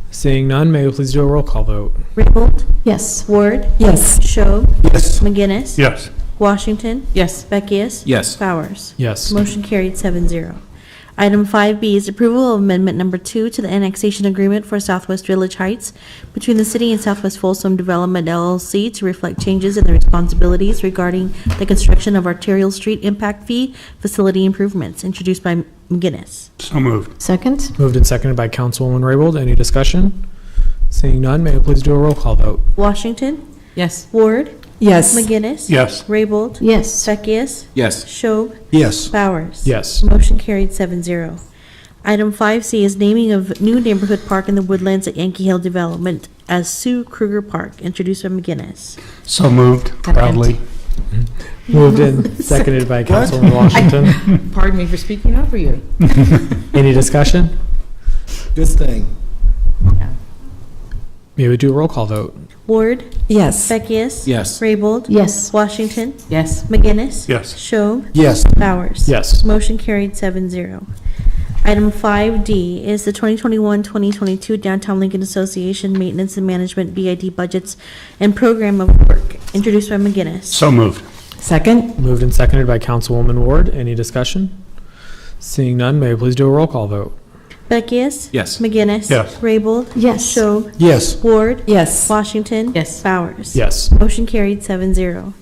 Seeing none, may we please do a roll call vote? Raybold? Yes. Ward? Yes. Schob? Yes. McGinnis? Yes. Washington? Yes. Beckius? Yes. Bowers? Yes. Motion carried 7-0. Item 5B is approval of amendment number 2 to the annexation agreement for Southwest Village Heights between the city and Southwest Folsom Development LLC to reflect changes in the responsibilities regarding the construction of Arterial Street impact fee facility improvements, introduced by McGinnis. So moved. Second. Moved and seconded by Councilwoman Raybold. Any discussion? Seeing none, may we please do a roll call vote? Washington? Yes. Ward? Yes. McGinnis? Yes. Raybold? Yes. Beckius? Yes. Schob? Yes. Bowers? Yes. Motion carried 7-0. Item 5C is naming of new neighborhood park in the Woodlands at Yankee Hill Development as Sue Kruger Park, introduced by McGinnis. So moved, proudly. Moved and seconded by Councilwoman Washington. Pardon me for speaking over you. Any discussion? Good thing. May we do a roll call vote? Ward? Yes. Beckius? Yes. Raybold? Yes. Washington? Yes. McGinnis? Yes. Schob? Yes. Bowers? Yes. Motion carried 7-0. Item 5D is the 2021-2022 Downtown Lincoln Association Maintenance and Management BID budgets and program of work, introduced by McGinnis. So moved. Second? Moved and seconded by Councilwoman Ward. Any discussion? Seeing none, may we please do a roll call vote? Beckius? Yes. McGinnis? Yes. Raybold? Yes. Schob? Yes. Ward? Yes. Washington? Yes. Bowers? Yes. Motion carried 7-0.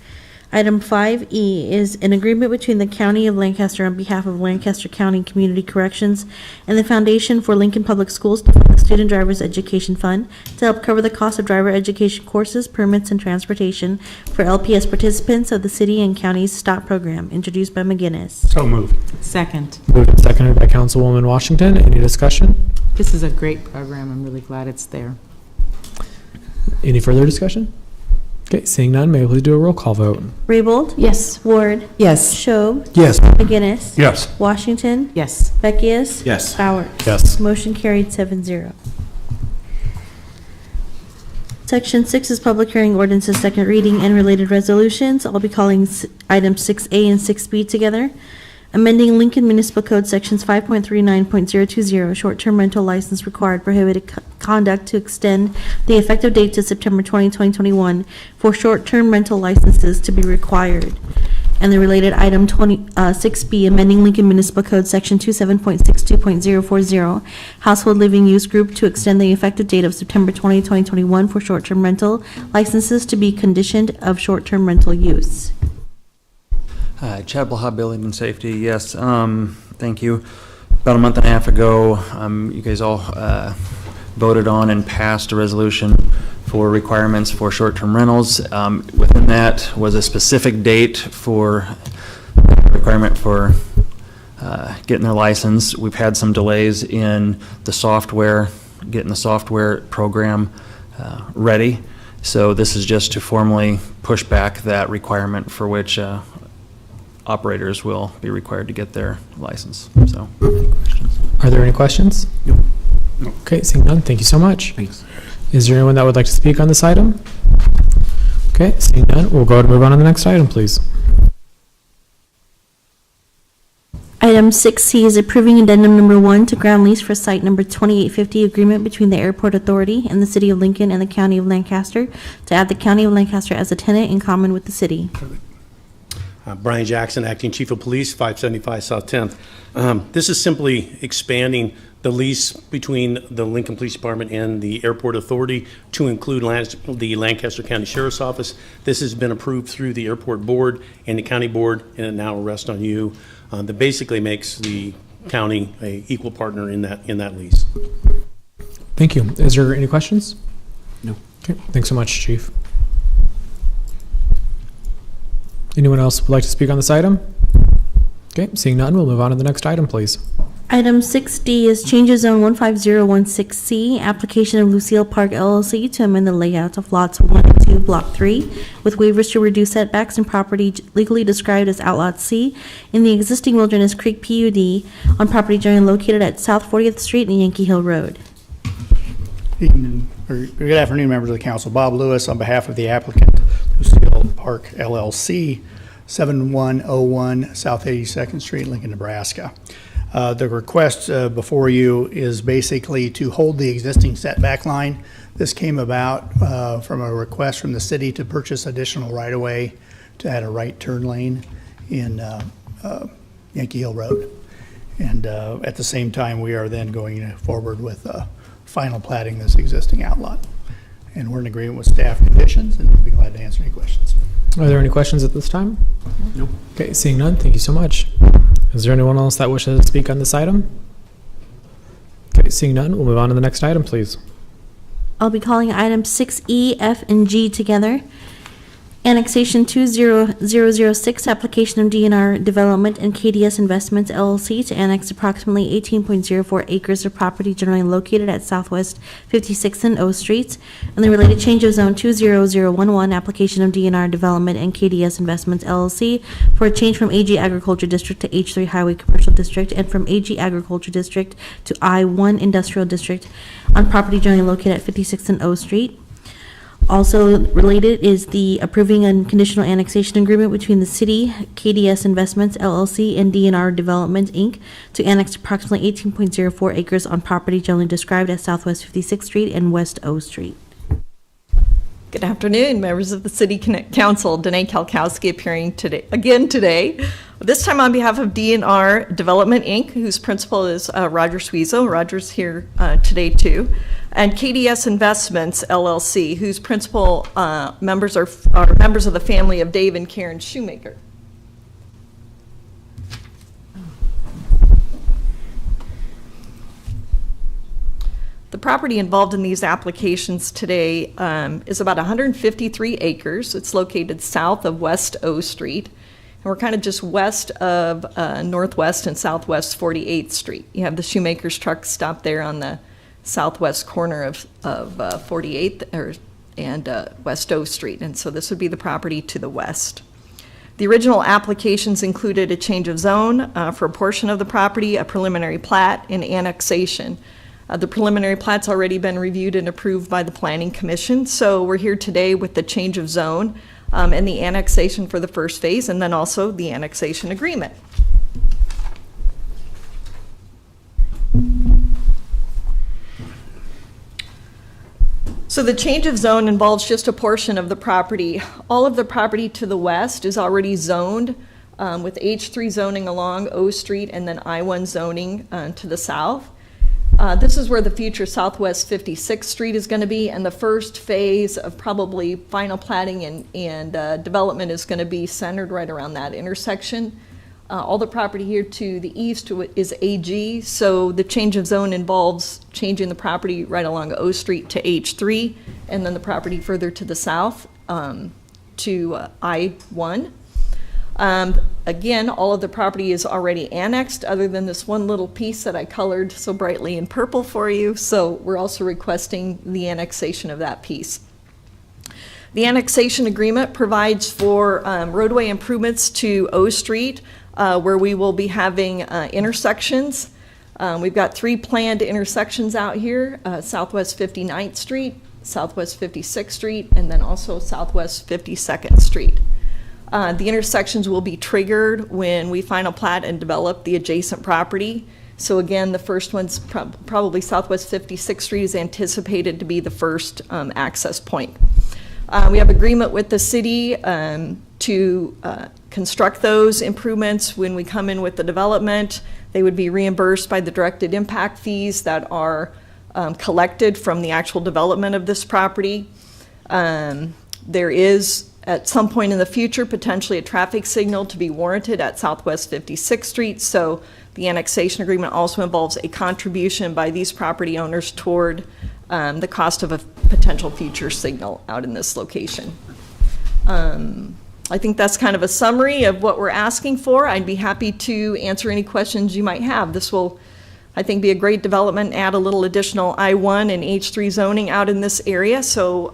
Item 5E is an agreement between the County of Lancaster on behalf of Lancaster County Community Corrections and the Foundation for Lincoln Public Schools to fund the Student Drivers Education Fund to help cover the cost of driver education courses, permits, and transportation for LPS participants of the city and county's STOP program, introduced by McGinnis. So moved. Second. Moved and seconded by Councilwoman Washington. Any discussion? This is a great program. I'm really glad it's there. Any further discussion? Okay, seeing none, may we please do a roll call vote? Raybold? Yes. Ward? Yes. Schob? Yes. McGinnis? Yes. Washington? Yes. Beckius? Yes. Bowers? Yes. Motion carried 7-0. Section 6 is public hearing ordinances, second reading, and related resolutions. I'll be calling items 6A and 6B together. Amending Lincoln Municipal Code Sections 5.39.020, short-term rental license required prohibited conduct to extend the effective date to September 20, 2021 for short-term rental licenses to be required. And the related item 6B, amending Lincoln Municipal Code Section 27.62.040, household living use group to extend the effective date of September 20, 2021 for short-term rental licenses to be conditioned of short-term rental use. Hi, Chad Blaha, Building and Safety. Yes, thank you. About a month and a half ago, you guys all voted on and passed a resolution for requirements for short-term rentals. Within that was a specific date for requirement for getting their license. We've had some delays in the software, getting the software program ready. So this is just to formally push back that requirement for which operators will be required to get their license. So, any questions? Are there any questions? Nope. Okay, seeing none, thank you so much. Thanks. Is there anyone that would like to speak on this item? Okay, seeing none, we'll go ahead and move on to the next item, please. Item Item 6C is approving addendum number 1 to ground lease for site number 2850 agreement between the Airport Authority and the City of Lincoln and the County of Lancaster to add the County of Lancaster as a tenant in common with the city. Brian Jackson, Acting Chief of Police, 575 South 10th. This is simply expanding the lease between the Lincoln Police Department and the Airport Authority to include the Lancaster County Sheriff's Office. This has been approved through the Airport Board and the County Board, and it now rests on you. That basically makes the county a equal partner in that lease. Thank you. Is there any questions? No. Okay, thanks so much, Chief. Anyone else would like to speak on this item? Okay, seeing none, we'll move on to the next item, please. Item 6D is change of zone 15016C, application of Lucille Park LLC to amend the layout of lots 1 and 2, block 3, with waivers to reduce setbacks and property legally described as Outlot C in the existing Wilderness Creek PUD on property generally located at South 40th Street and Yankee Hill Road. Good afternoon, members of the council. Bob Lewis on behalf of the applicant, Lucille Park LLC, 7101 South 82nd Street, Lincoln, Nebraska. The request before you is basically to hold the existing setback line. This came about from a request from the city to purchase additional right-of-way to add a right turn lane in Yankee Hill Road. And at the same time, we are then going forward with final platting this existing outlot. And we're in agreement with staff conditions, and we'll be glad to answer any questions. Are there any questions at this time? No. Okay, seeing none, thank you so much. Is there anyone else that wishes to speak on this item? Okay, seeing none, we'll move on to the next item, please. I'll be calling item 6E, F, and G together. Annexation 20006, application of DNR Development and KDS Investments LLC to annex approximately 18.04 acres of property generally located at Southwest 56th and O Streets, and the related change of zone 20011, application of DNR Development and KDS Investments LLC for a change from AG Agriculture District to H3 Highway Commercial District and from AG Agriculture District to I1 Industrial District on property generally located at 56th and O Street. Also related is the approving unconditional annexation agreement between the city, KDS Investments LLC, and DNR Development Inc. to annex approximately 18.04 acres on property generally described as Southwest 56th Street and West O Street. Good afternoon, members of the City Council. Danae Kalkowski appearing today, this time on behalf of DNR Development Inc., whose principal is Roger Suizo. Roger's here today too. And KDS Investments LLC, whose principal members are members of the family of Dave and Karen Shoemaker. The property involved in these applications today is about 153 acres. It's located south of West O Street. And we're kind of just west of Northwest and Southwest 48th Street. You have the Shoemaker's truck stop there on the southwest corner of 48th and West O Street. And so this would be the property to the west. The original applications included a change of zone for a portion of the property, a preliminary plat, and annexation. The preliminary plat's already been reviewed and approved by the Planning Commission, so we're here today with the change of zone and the annexation for the first phase, and then also the annexation agreement. So the change of zone involves just a portion of the property. All of the property to the west is already zoned with H3 zoning along O Street and then I1 zoning to the south. This is where the future Southwest 56th Street is going to be, and the first phase of probably final platting and development is going to be centered right around that intersection. All the property here to the east is AG, so the change of zone involves changing the property right along O Street to H3, and then the property further to the south to I1. Again, all of the property is already annexed other than this one little piece that I colored so brightly in purple for you. So we're also requesting the annexation of that piece. The annexation agreement provides for roadway improvements to O Street where we will be having intersections. We've got 3 planned intersections out here, Southwest 59th Street, Southwest 56th Street, and then also Southwest 52nd Street. The intersections will be triggered when we final plat and develop the adjacent property. So again, the first one's probably Southwest 56th Street is anticipated to be the first access point. We have agreement with the city to construct those improvements. When we come in with the development, they would be reimbursed by the directed impact fees that are collected from the actual development of this property. There is, at some point in the future, potentially a traffic signal to be warranted at Southwest 56th Street. So the annexation agreement also involves a contribution by these property owners toward the cost of a potential future signal out in this location. I think that's kind of a summary of what we're asking for. I'd be happy to answer any questions you might have. This will, I think, be a great development, add a little additional I-1 and H3 zoning out in this area. So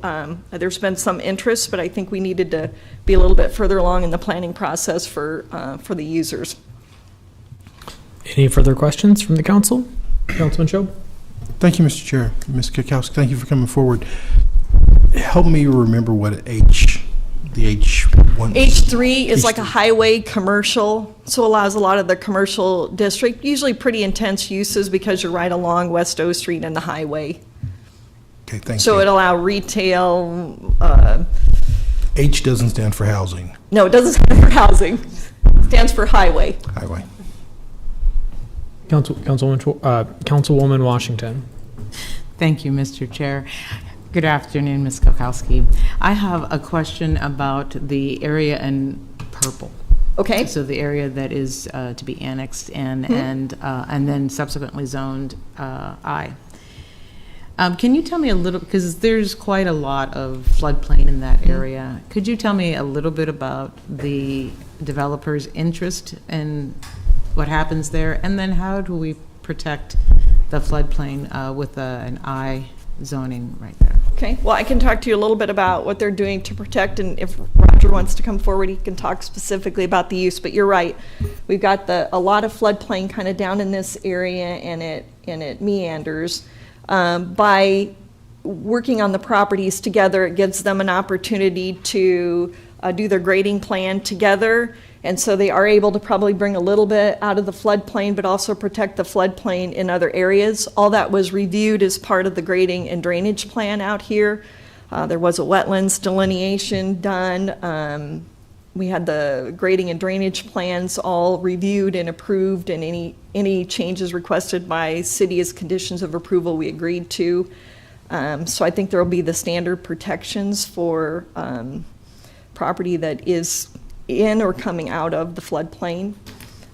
there's been some interest, but I think we needed to be a little bit further along in the planning process for the users. Any further questions from the council? Councilman Shob? Thank you, Mr. Chair. Ms. Kukowski, thank you for coming forward. Help me remember what the H1. H3 is like a highway commercial, so allows a lot of the commercial district, usually pretty intense uses because you're right along West O Street and the highway. Okay, thank you. So it allow retail. H doesn't stand for housing. No, it doesn't stand for housing. It stands for highway. Highway. Councilwoman Washington. Thank you, Mr. Chair. Good afternoon, Ms. Kukowski. I have a question about the area in purple. Okay. So the area that is to be annexed in and then subsequently zoned I. Can you tell me a little, because there's quite a lot of floodplain in that area. Could you tell me a little bit about the developer's interest in what happens there? And then how do we protect the floodplain with an I zoning right there? Okay, well, I can talk to you a little bit about what they're doing to protect, and if Roger wants to come forward, he can talk specifically about the use. But you're right, we've got a lot of floodplain kind of down in this area, and it meanders. By working on the properties together, it gives them an opportunity to do their grading plan together, and so they are able to probably bring a little bit out of the floodplain, but also protect the floodplain in other areas. All that was reviewed as part of the grading and drainage plan out here. There was a wetlands delineation done. We had the grading and drainage plans all reviewed and approved, and any changes requested by city as conditions of approval we agreed to. So I think there will be the standard protections for property that is in or coming out of the floodplain.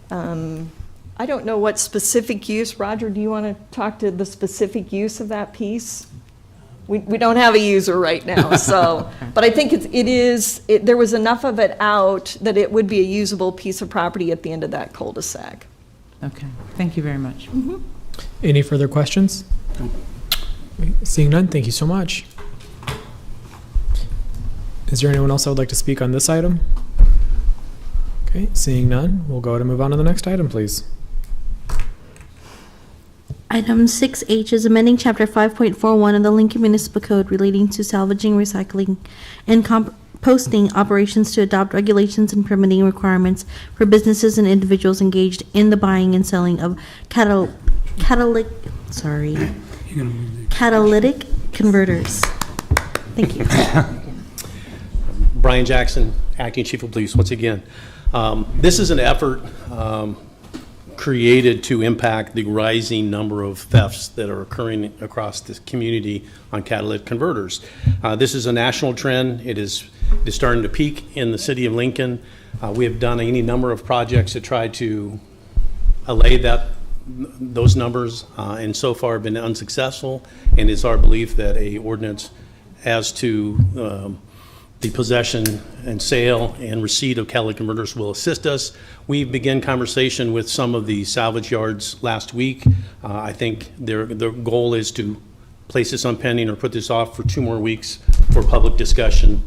I don't know what specific use. Roger, do you want to talk to the specific use of that piece? We don't have a user right now, so, but I think there was enough of it out that it would be a usable piece of property at the end of that cul-de-sac. Okay, thank you very much. Any further questions? Seeing none, thank you so much. Is there anyone else that would like to speak on this item? Okay, seeing none, we'll go ahead and move on to the next item, please. Item 6H is amending Chapter 5.41 of the Lincoln Municipal Code relating to salvaging, recycling, and composting operations to adopt regulations and permitting requirements for businesses and individuals engaged in the buying and selling of catalytic converters. Thank you. Brian Jackson, Acting Chief of Police, once again. This is an effort created to impact the rising number of thefts that are occurring across this community on catalytic converters. This is a national trend. It is starting to peak in the city of Lincoln. We have done any number of projects to try to allay those numbers, and so far have been unsuccessful. And it's our belief that a ordinance as to the possession and sale and receipt of catalytic converters will assist us. We began conversation with some of the salvage yards last week. I think their goal is to place this on pending or put this off for 2 more weeks for public discussion,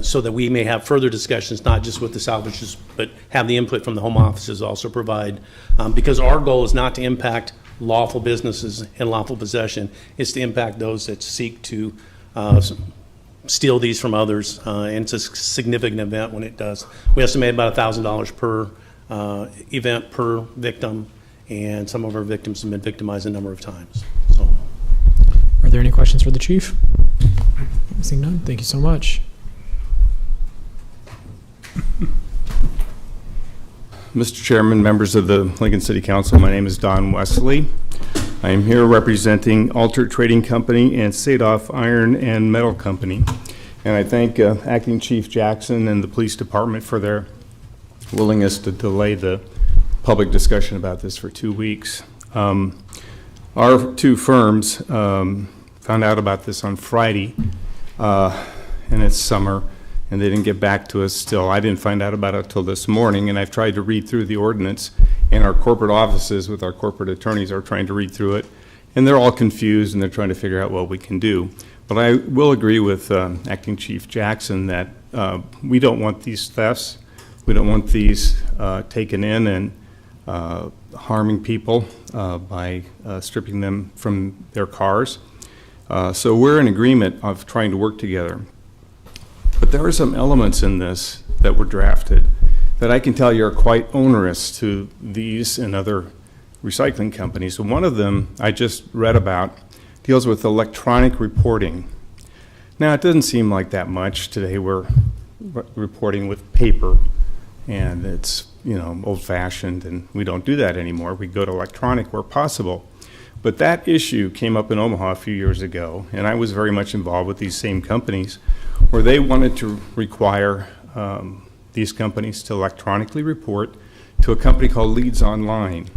so that we may have further discussions, not just with the salvages, but have the input from the home offices also provide. Because our goal is not to impact lawful businesses and lawful possession. It's to impact those that seek to steal these from others, and it's a significant event when it does. We estimate about $1,000 per event per victim, and some of our victims have been victimized a number of times. So, Are there any questions for the chief? Seeing none, thank you so much. Mr. Chairman, members of the Lincoln City Council, my name is Don Wesley. I am here representing Alter Trading Company and Sadoff Iron and Metal Company. And I thank Acting Chief Jackson and the Police Department for their willingness to delay the public discussion about this for 2 weeks. Our two firms found out about this on Friday, and it's summer, and they didn't get back to us still. I didn't find out about it till this morning, and I've tried to read through the ordinance, and our corporate offices with our corporate attorneys are trying to read through it, and they're all confused, and they're trying to figure out what we can do. But I will agree with Acting Chief Jackson that we don't want these thefts. We don't want these taken in and harming people by stripping them from their cars. So we're in agreement of trying to work together. But there are some elements in this that were drafted that I can tell you are quite onerous to these and other recycling companies. And one of them I just read about deals with electronic reporting. Now, it doesn't seem like that much. Today we're reporting with paper, and it's, old-fashioned, and we don't do that anymore. We go to electronic where possible. But that issue came up in Omaha a few years ago, and I was very much involved with these same companies, where they wanted to require these companies to electronically report to a company called Leads Online.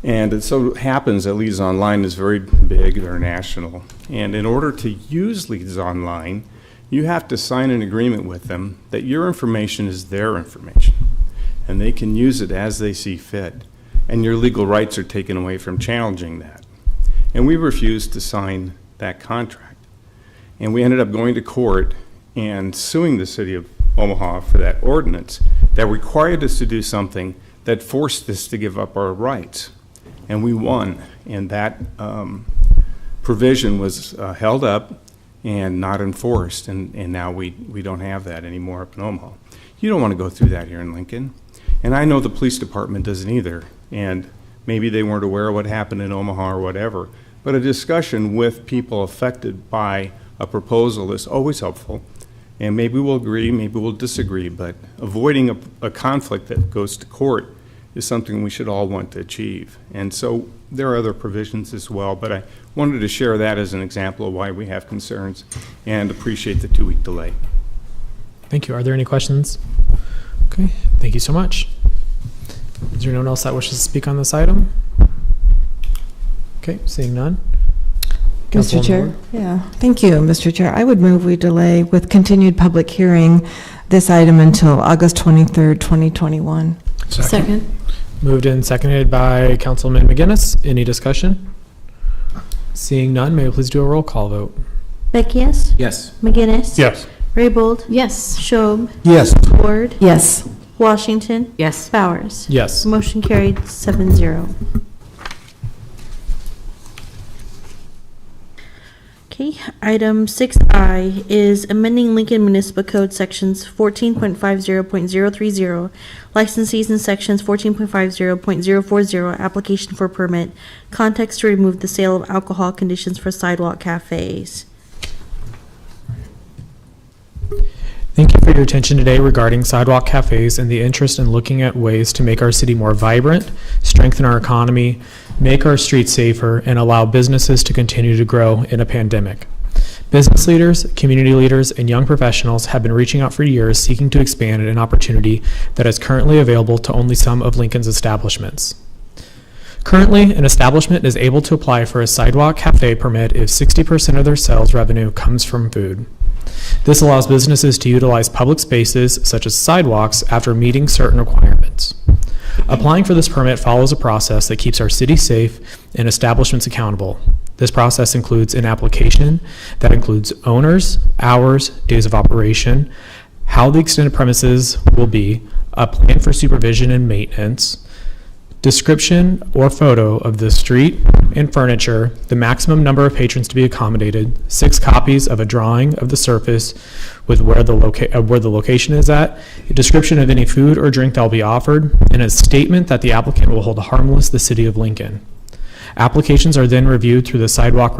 And it so happens that Leads Online is very big, they're national. And in order to use Leads Online, you have to sign an agreement with them that your information is their information, and they can use it as they see fit. And your legal rights are taken away from challenging that. And we refused to sign that contract. And we ended up going to court and suing the city of Omaha for that ordinance that required us to do something that forced us to give up our rights. And we won. And that provision was held up and not enforced. And now we don't have that anymore up in Omaha. You don't want to go through that here in Lincoln. And I know the police department doesn't either. And maybe they weren't aware of what happened in Omaha or whatever. But a discussion with people affected by a proposal is always helpful. And maybe we'll agree, maybe we'll disagree, but avoiding a conflict that goes to court is something we should all want to achieve. And so there are other provisions as well, but I wanted to share that as an example of why we have concerns and appreciate the 2-week delay. Thank you. Are there any questions? Okay, thank you so much. Is there anyone else that wishes to speak on this item? Okay, seeing none. Mr. Chair, thank you, Mr. Chair. I would move we delay with continued public hearing this item until August 23rd, 2021. Second. Moved and seconded by Councilman McGinnis. Any discussion? Seeing none, may we please do a roll call vote? Beckius? Yes. McGinnis? Yes. Raybold? Yes. Schob? Yes. Ward? Yes. Washington? Yes. Bowers? Yes. Motion carried 7-0. Okay, item 6I is amending Lincoln Municipal Code sections 14.50.030, licensees and sections 14.50.040, application for permit, context to remove the sale of alcohol conditions for sidewalk cafes. Thank you for your attention today regarding sidewalk cafes and the interest in looking at ways to make our city more vibrant, strengthen our economy, make our streets safer, and allow businesses to continue to grow in a pandemic. Business leaders, community leaders, and young professionals have been reaching out for years seeking to expand an opportunity that is currently available to only some of Lincoln's establishments. Currently, an establishment is able to apply for a sidewalk cafe permit if 60% of their sales revenue comes from food. This allows businesses to utilize public spaces such as sidewalks after meeting certain requirements. Applying for this permit follows a process that keeps our city safe and establishments accountable. This process includes an application that includes owners, hours, days of operation, how the extended premises will be, a plan for supervision and maintenance, description or photo of the street and furniture, the maximum number of patrons to be accommodated, 6 copies of a drawing of the surface with where the location is at, a description of any food or drink that will be offered, and a statement that the applicant will hold harmless the city of Lincoln. Applications are then reviewed through the Sidewalk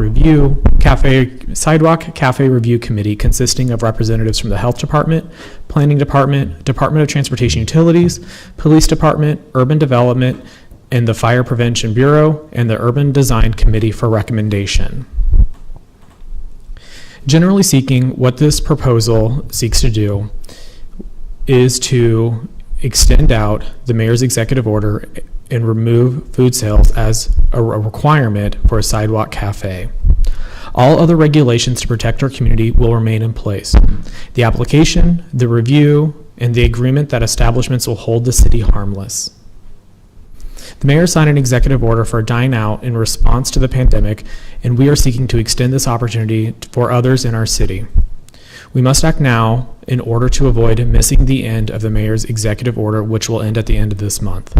Cafe Review Committee, consisting of representatives from the Health Department, Planning Department, Department of Transportation Utilities, Police Department, Urban Development, and the Fire Prevention Bureau, and the Urban Design Committee for recommendation. Generally speaking, what this proposal seeks to do is to extend out the mayor's executive order and remove food sales as a requirement for a sidewalk cafe. All other regulations to protect our community will remain in place. The application, the review, and the agreement that establishments will hold the city harmless. The mayor signed an executive order for dine out in response to the pandemic, and we are seeking to extend this opportunity for others in our city. We must act now in order to avoid missing the end of the mayor's executive order, which will end at the end of this month.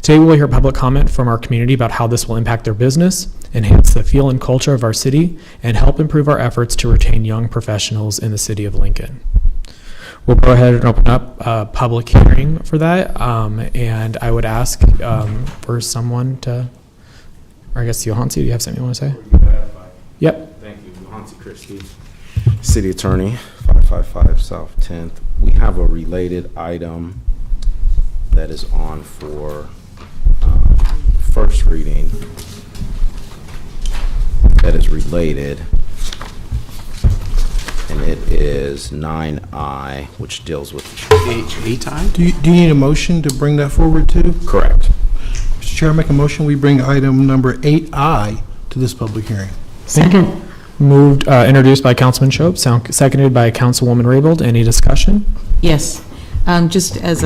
Today we will hear public comment from our community about how this will impact their business, enhance the feel and culture of our city, and help improve our efforts to retain young professionals in the city of Lincoln. We'll go ahead and open up a public hearing for that, and I would ask for someone to, or I guess Johansi, do you have something you want to say? Yep. Thank you. Johansi Christie, City Attorney, 555 South 10th. We have a related item that is on for first reading that is related, and it is 9I, which deals with 8I? Do you need a motion to bring that forward too? Correct. Mr. Chair, I make a motion we bring item number 8I to this public hearing. Second. Moved, introduced by Councilman Shope, seconded by Councilwoman Raybold. Any discussion? Yes. Just as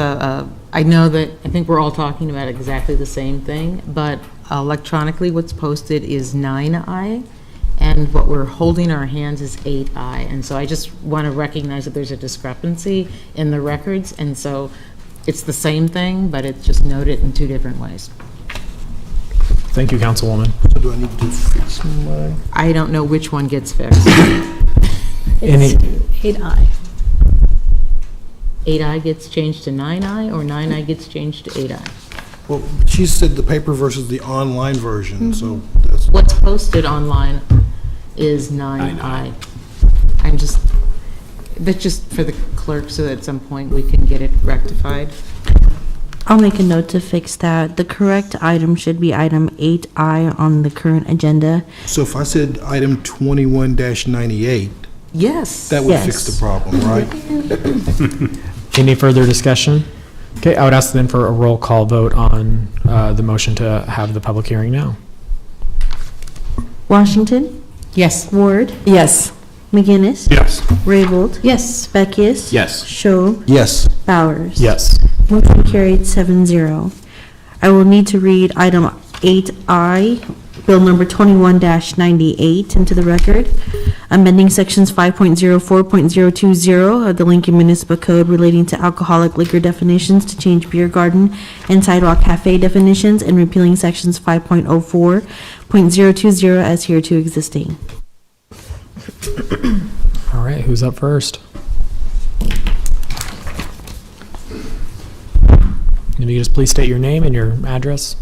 I know that, I think we're all talking about exactly the same thing, but electronically what's posted is 9I, and what we're holding in our hands is 8I. And so I just want to recognize that there's a discrepancy in the records, and so it's the same thing, but it's just noted in 2 different ways. Thank you, Councilwoman. So do I need to fix mine? I don't know which one gets fixed. It's 8I. 8I gets changed to 9I, or 9I gets changed to 8I? Well, she said the paper versus the online version, so that's... What's posted online is 9I. That's just for the clerk, so that at some point we can get it rectified. I'll make a note to fix that. The correct item should be item 8I on the current agenda. So if I said item 21-98, yes, that would fix the problem, right? Any further discussion? Okay, I would ask then for a roll call vote on the motion to have the public hearing now. Washington? Yes. Ward? Yes. McGinnis? Yes. Raybold? Yes. Beckius? Yes. Show? Yes. Bowers? Yes. Motion carried 7-0. I will need to read item 8I, bill number 21-98 into the record, amending sections 5.04.020 of the Lincoln Municipal Code relating to alcoholic liquor definitions to change beer garden and sidewalk cafe definitions, and repealing sections 5.04.020 as hereto existing. All right, who's up first? If you just please state your name and your address.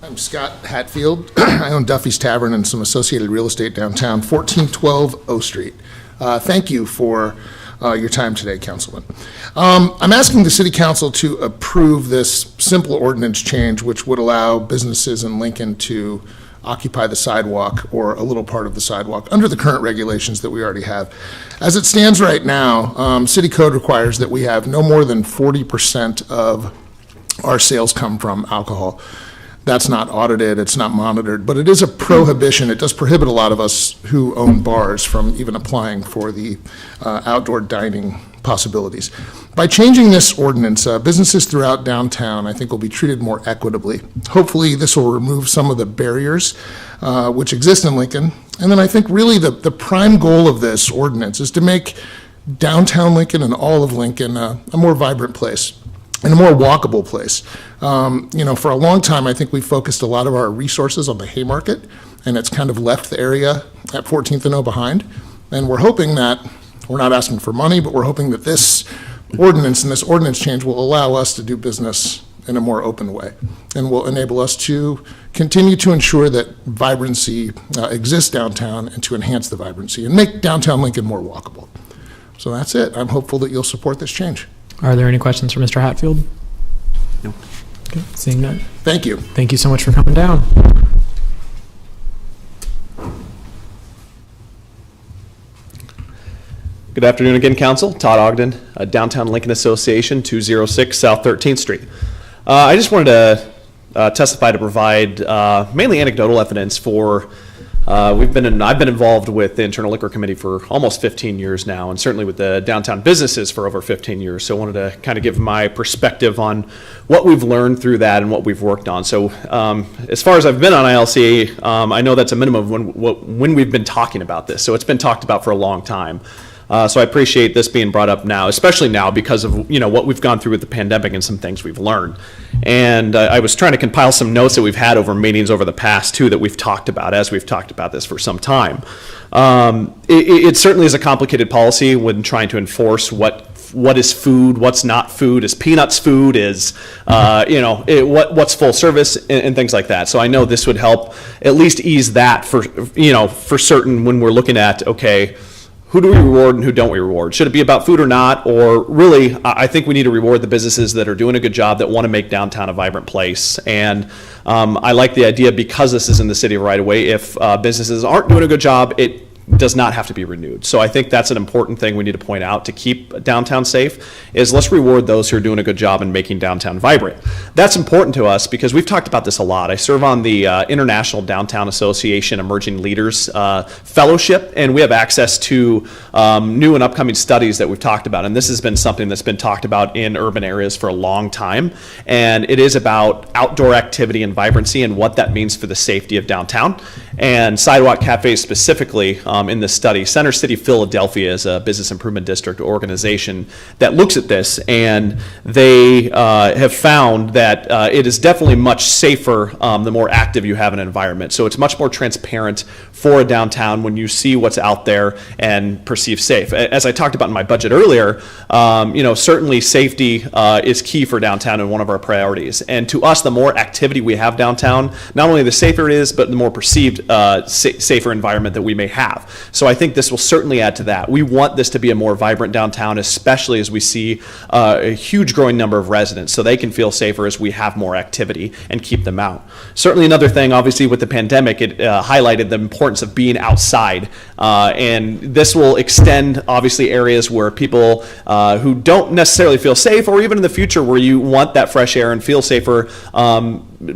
I'm Scott Hatfield. I own Duffy's Tavern and some associated real estate downtown, 1412 O Street. Thank you for your time today, Councilman. I'm asking the City Council to approve this simple ordinance change, which would allow businesses in Lincoln to occupy the sidewalk or a little part of the sidewalk under the current regulations that we already have. As it stands right now, City Code requires that we have no more than 40% of our sales come from alcohol. That's not audited, it's not monitored, but it is a prohibition. It does prohibit a lot of us who own bars from even applying for the outdoor dining possibilities. By changing this ordinance, businesses throughout downtown, I think, will be treated more equitably. Hopefully, this will remove some of the barriers which exist in Lincoln. And then I think really the prime goal of this ordinance is to make downtown Lincoln and all of Lincoln a more vibrant place. and a more walkable place. For a long time, I think we focused a lot of our resources on the Haymarket, and it's kind of left the area at 14th and O behind. And we're hoping that, we're not asking for money, but we're hoping that this ordinance and this ordinance change will allow us to do business in a more open way and will enable us to continue to ensure that vibrancy exists downtown and to enhance the vibrancy and make downtown Lincoln more walkable. So that's it. I'm hopeful that you'll support this change. Are there any questions for Mr. Hatfield? No. Okay, seeing none. Thank you. Thank you so much for coming down. Good afternoon again, Council. Todd Ogden, Downtown Lincoln Association, 206 South 13th Street. I just wanted to testify to provide mainly anecdotal evidence for I've been involved with the Internal Liquor Committee for almost 15 years now, and certainly with the downtown businesses for over 15 years. So I wanted to kind of give my perspective on what we've learned through that and what we've worked on. So as far as I've been on ILC, I know that's a minimum of when we've been talking about this. So it's been talked about for a long time. So I appreciate this being brought up now, especially now because of what we've gone through with the pandemic and some things we've learned. And I was trying to compile some notes that we've had over meetings over the past too that we've talked about as we've talked about this for some time. It certainly is a complicated policy when trying to enforce what is food, what's not food, is peanuts food, is what's full service and things like that. So I know this would help at least ease that for certain when we're looking at who do we reward and who don't we reward? Should it be about food or not? Or really, I think we need to reward the businesses that are doing a good job, that want to make downtown a vibrant place. And I like the idea, because this is in the city right away, if businesses aren't doing a good job, it does not have to be renewed. So I think that's an important thing we need to point out to keep downtown safe, is let's reward those who are doing a good job in making downtown vibrant. That's important to us because we've talked about this a lot. I serve on the International Downtown Association Emerging Leaders Fellowship, and we have access to new and upcoming studies that we've talked about. And this has been something that's been talked about in urban areas for a long time. And it is about outdoor activity and vibrancy and what that means for the safety of downtown. And sidewalk cafes specifically, in this study, Center City Philadelphia is a business improvement district organization that looks at this, and they have found that it is definitely much safer the more active you have an environment. So it's much more transparent for a downtown when you see what's out there and perceive safe. As I talked about in my budget earlier, certainly safety is key for downtown and one of our priorities. And to us, the more activity we have downtown, not only the safer it is, but the more perceived safer environment that we may have. So I think this will certainly add to that. We want this to be a more vibrant downtown, especially as we see a huge growing number of residents, so they can feel safer as we have more activity and keep them out. Certainly another thing, obviously with the pandemic, it highlighted the importance of being outside. And this will extend, obviously, areas where people who don't necessarily feel safe, or even in the future where you want that fresh air and feel safer,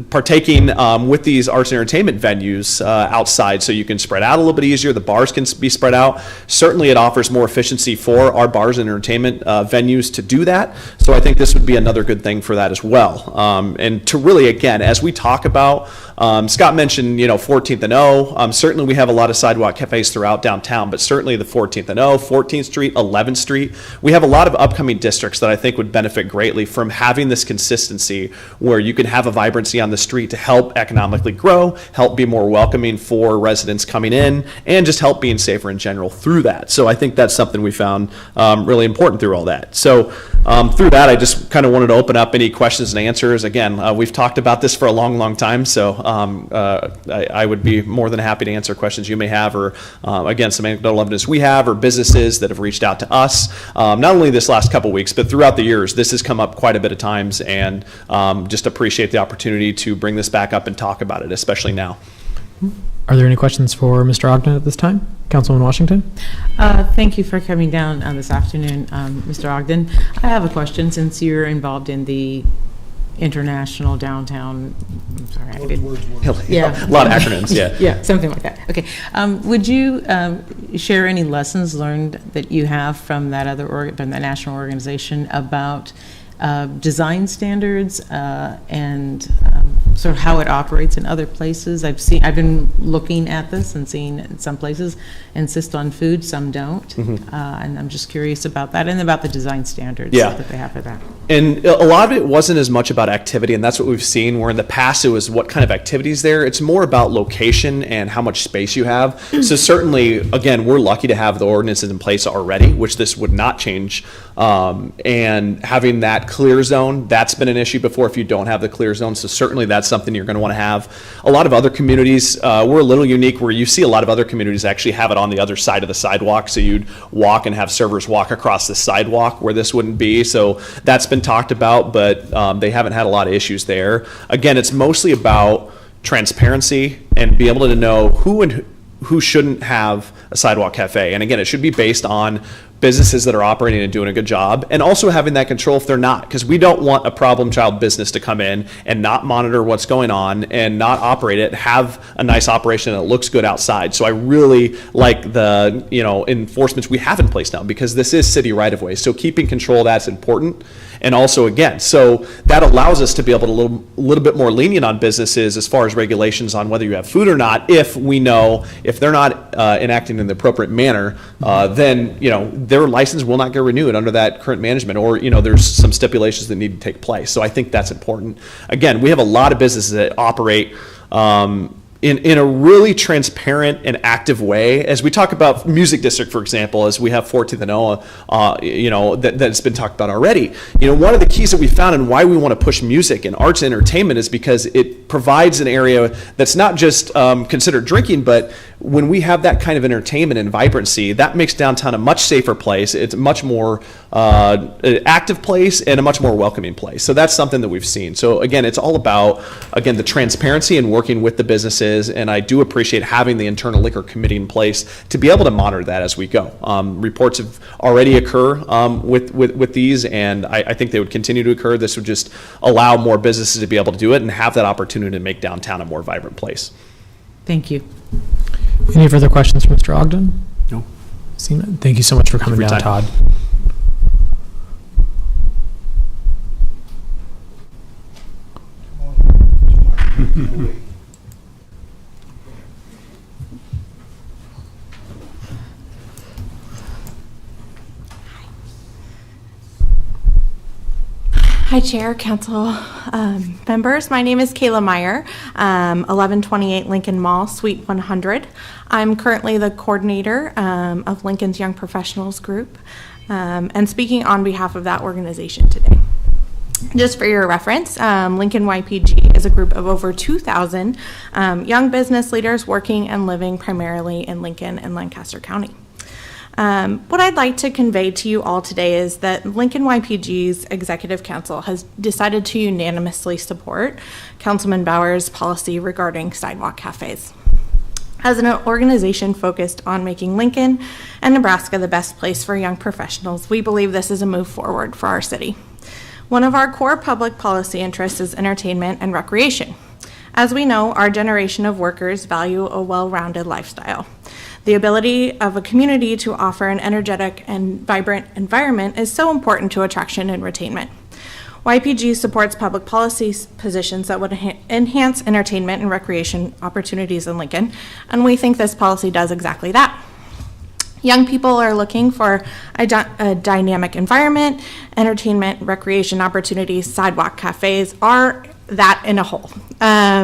partaking with these arts and entertainment venues outside, so you can spread out a little bit easier. The bars can be spread out. Certainly it offers more efficiency for our bars and entertainment venues to do that. So I think this would be another good thing for that as well. And to really, again, as we talk about, Scott mentioned, 14th and O. Certainly we have a lot of sidewalk cafes throughout downtown, but certainly the 14th and O, 14th Street, 11th Street. We have a lot of upcoming districts that I think would benefit greatly from having this consistency where you can have a vibrancy on the street to help economically grow, help be more welcoming for residents coming in, and just help being safer in general through that. So I think that's something we found really important through all that. So through that, I just kind of wanted to open up any questions and answers. Again, we've talked about this for a long, long time, so I would be more than happy to answer questions you may have, or again, some anecdotal evidence we have, or businesses that have reached out to us. Not only this last couple weeks, but throughout the years, this has come up quite a bit of times, and just appreciate the opportunity to bring this back up and talk about it, especially now. Are there any questions for Mr. Ogden at this time? Councilman Washington? Thank you for coming down this afternoon, Mr. Ogden. I have a question, since you're involved in the International Downtown, I'm sorry, I didn't. Yeah, a lot of acronyms, yeah. Yeah, something like that. Okay. Would you share any lessons learned that you have from that other from the national organization about design standards and sort of how it operates in other places. I've been looking at this and seeing some places insist on food, some don't. And I'm just curious about that and about the design standards that they have for that. And a lot of it wasn't as much about activity, and that's what we've seen, where in the past it was what kind of activities there. It's more about location and how much space you have. So certainly, again, we're lucky to have the ordinances in place already, which this would not change. And having that clear zone, that's been an issue before if you don't have the clear zone. So certainly that's something you're going to want to have. A lot of other communities, we're a little unique where you see a lot of other communities actually have it on the other side of the sidewalk. So you'd walk and have servers walk across the sidewalk where this wouldn't be. So that's been talked about, but they haven't had a lot of issues there. Again, it's mostly about transparency and be able to know who shouldn't have a sidewalk cafe. And again, it should be based on businesses that are operating and doing a good job, and also having that control if they're not, because we don't want a problem child business to come in and not monitor what's going on and not operate it, have a nice operation that looks good outside. So I really like the enforcements we have in place now, because this is city right of way. So keeping control of that's important. And also, again, so that allows us to be able to a little bit more lenient on businesses as far as regulations on whether you have food or not. If we know if they're not enacting in the appropriate manner, then their license will not get renewed under that current management, or there's some stipulations that need to take place. So I think that's important. Again, we have a lot of businesses that operate in a really transparent and active way. As we talk about music district, for example, as we have 14th and Oa, that's been talked about already. One of the keys that we found and why we want to push music and arts and entertainment is because it provides an area that's not just considered drinking, but when we have that kind of entertainment and vibrancy, that makes downtown a much safer place. It's a much more active place and a much more welcoming place. So that's something that we've seen. So again, it's all about, the transparency and working with the businesses. And I do appreciate having the internal liquor committee in place to be able to monitor that as we go. Reports have already occur with these, and I think they would continue to occur. This would just allow more businesses to be able to do it and have that opportunity to make downtown a more vibrant place. Thank you. Any further questions for Mr. Ogden? No. Seeing none. Thank you so much for coming down, Todd. Hi, Chair, Council members. My name is Kayla Meyer, 1128 Lincoln Mall, Suite 100. I'm currently the coordinator of Lincoln's Young Professionals Group and speaking on behalf of that organization today. Just for your reference, Lincoln YPG is a group of over 2,000 young business leaders working and living primarily in Lincoln and Lancaster County. What I'd like to convey to you all today is that Lincoln YPG's Executive Council has decided to unanimously support Councilman Bauer's policy regarding sidewalk cafes. As an organization focused on making Lincoln and Nebraska the best place for young professionals, we believe this is a move forward for our city. One of our core public policy interests is entertainment and recreation. As we know, our generation of workers value a well-rounded lifestyle. The ability of a community to offer an energetic and vibrant environment is so important to attraction and retainment. YPG supports public policy positions that would enhance entertainment and recreation opportunities in Lincoln, and we think this policy does exactly that. Young people are looking for a dynamic environment, entertainment, recreation opportunities. Sidewalk cafes are that in a whole.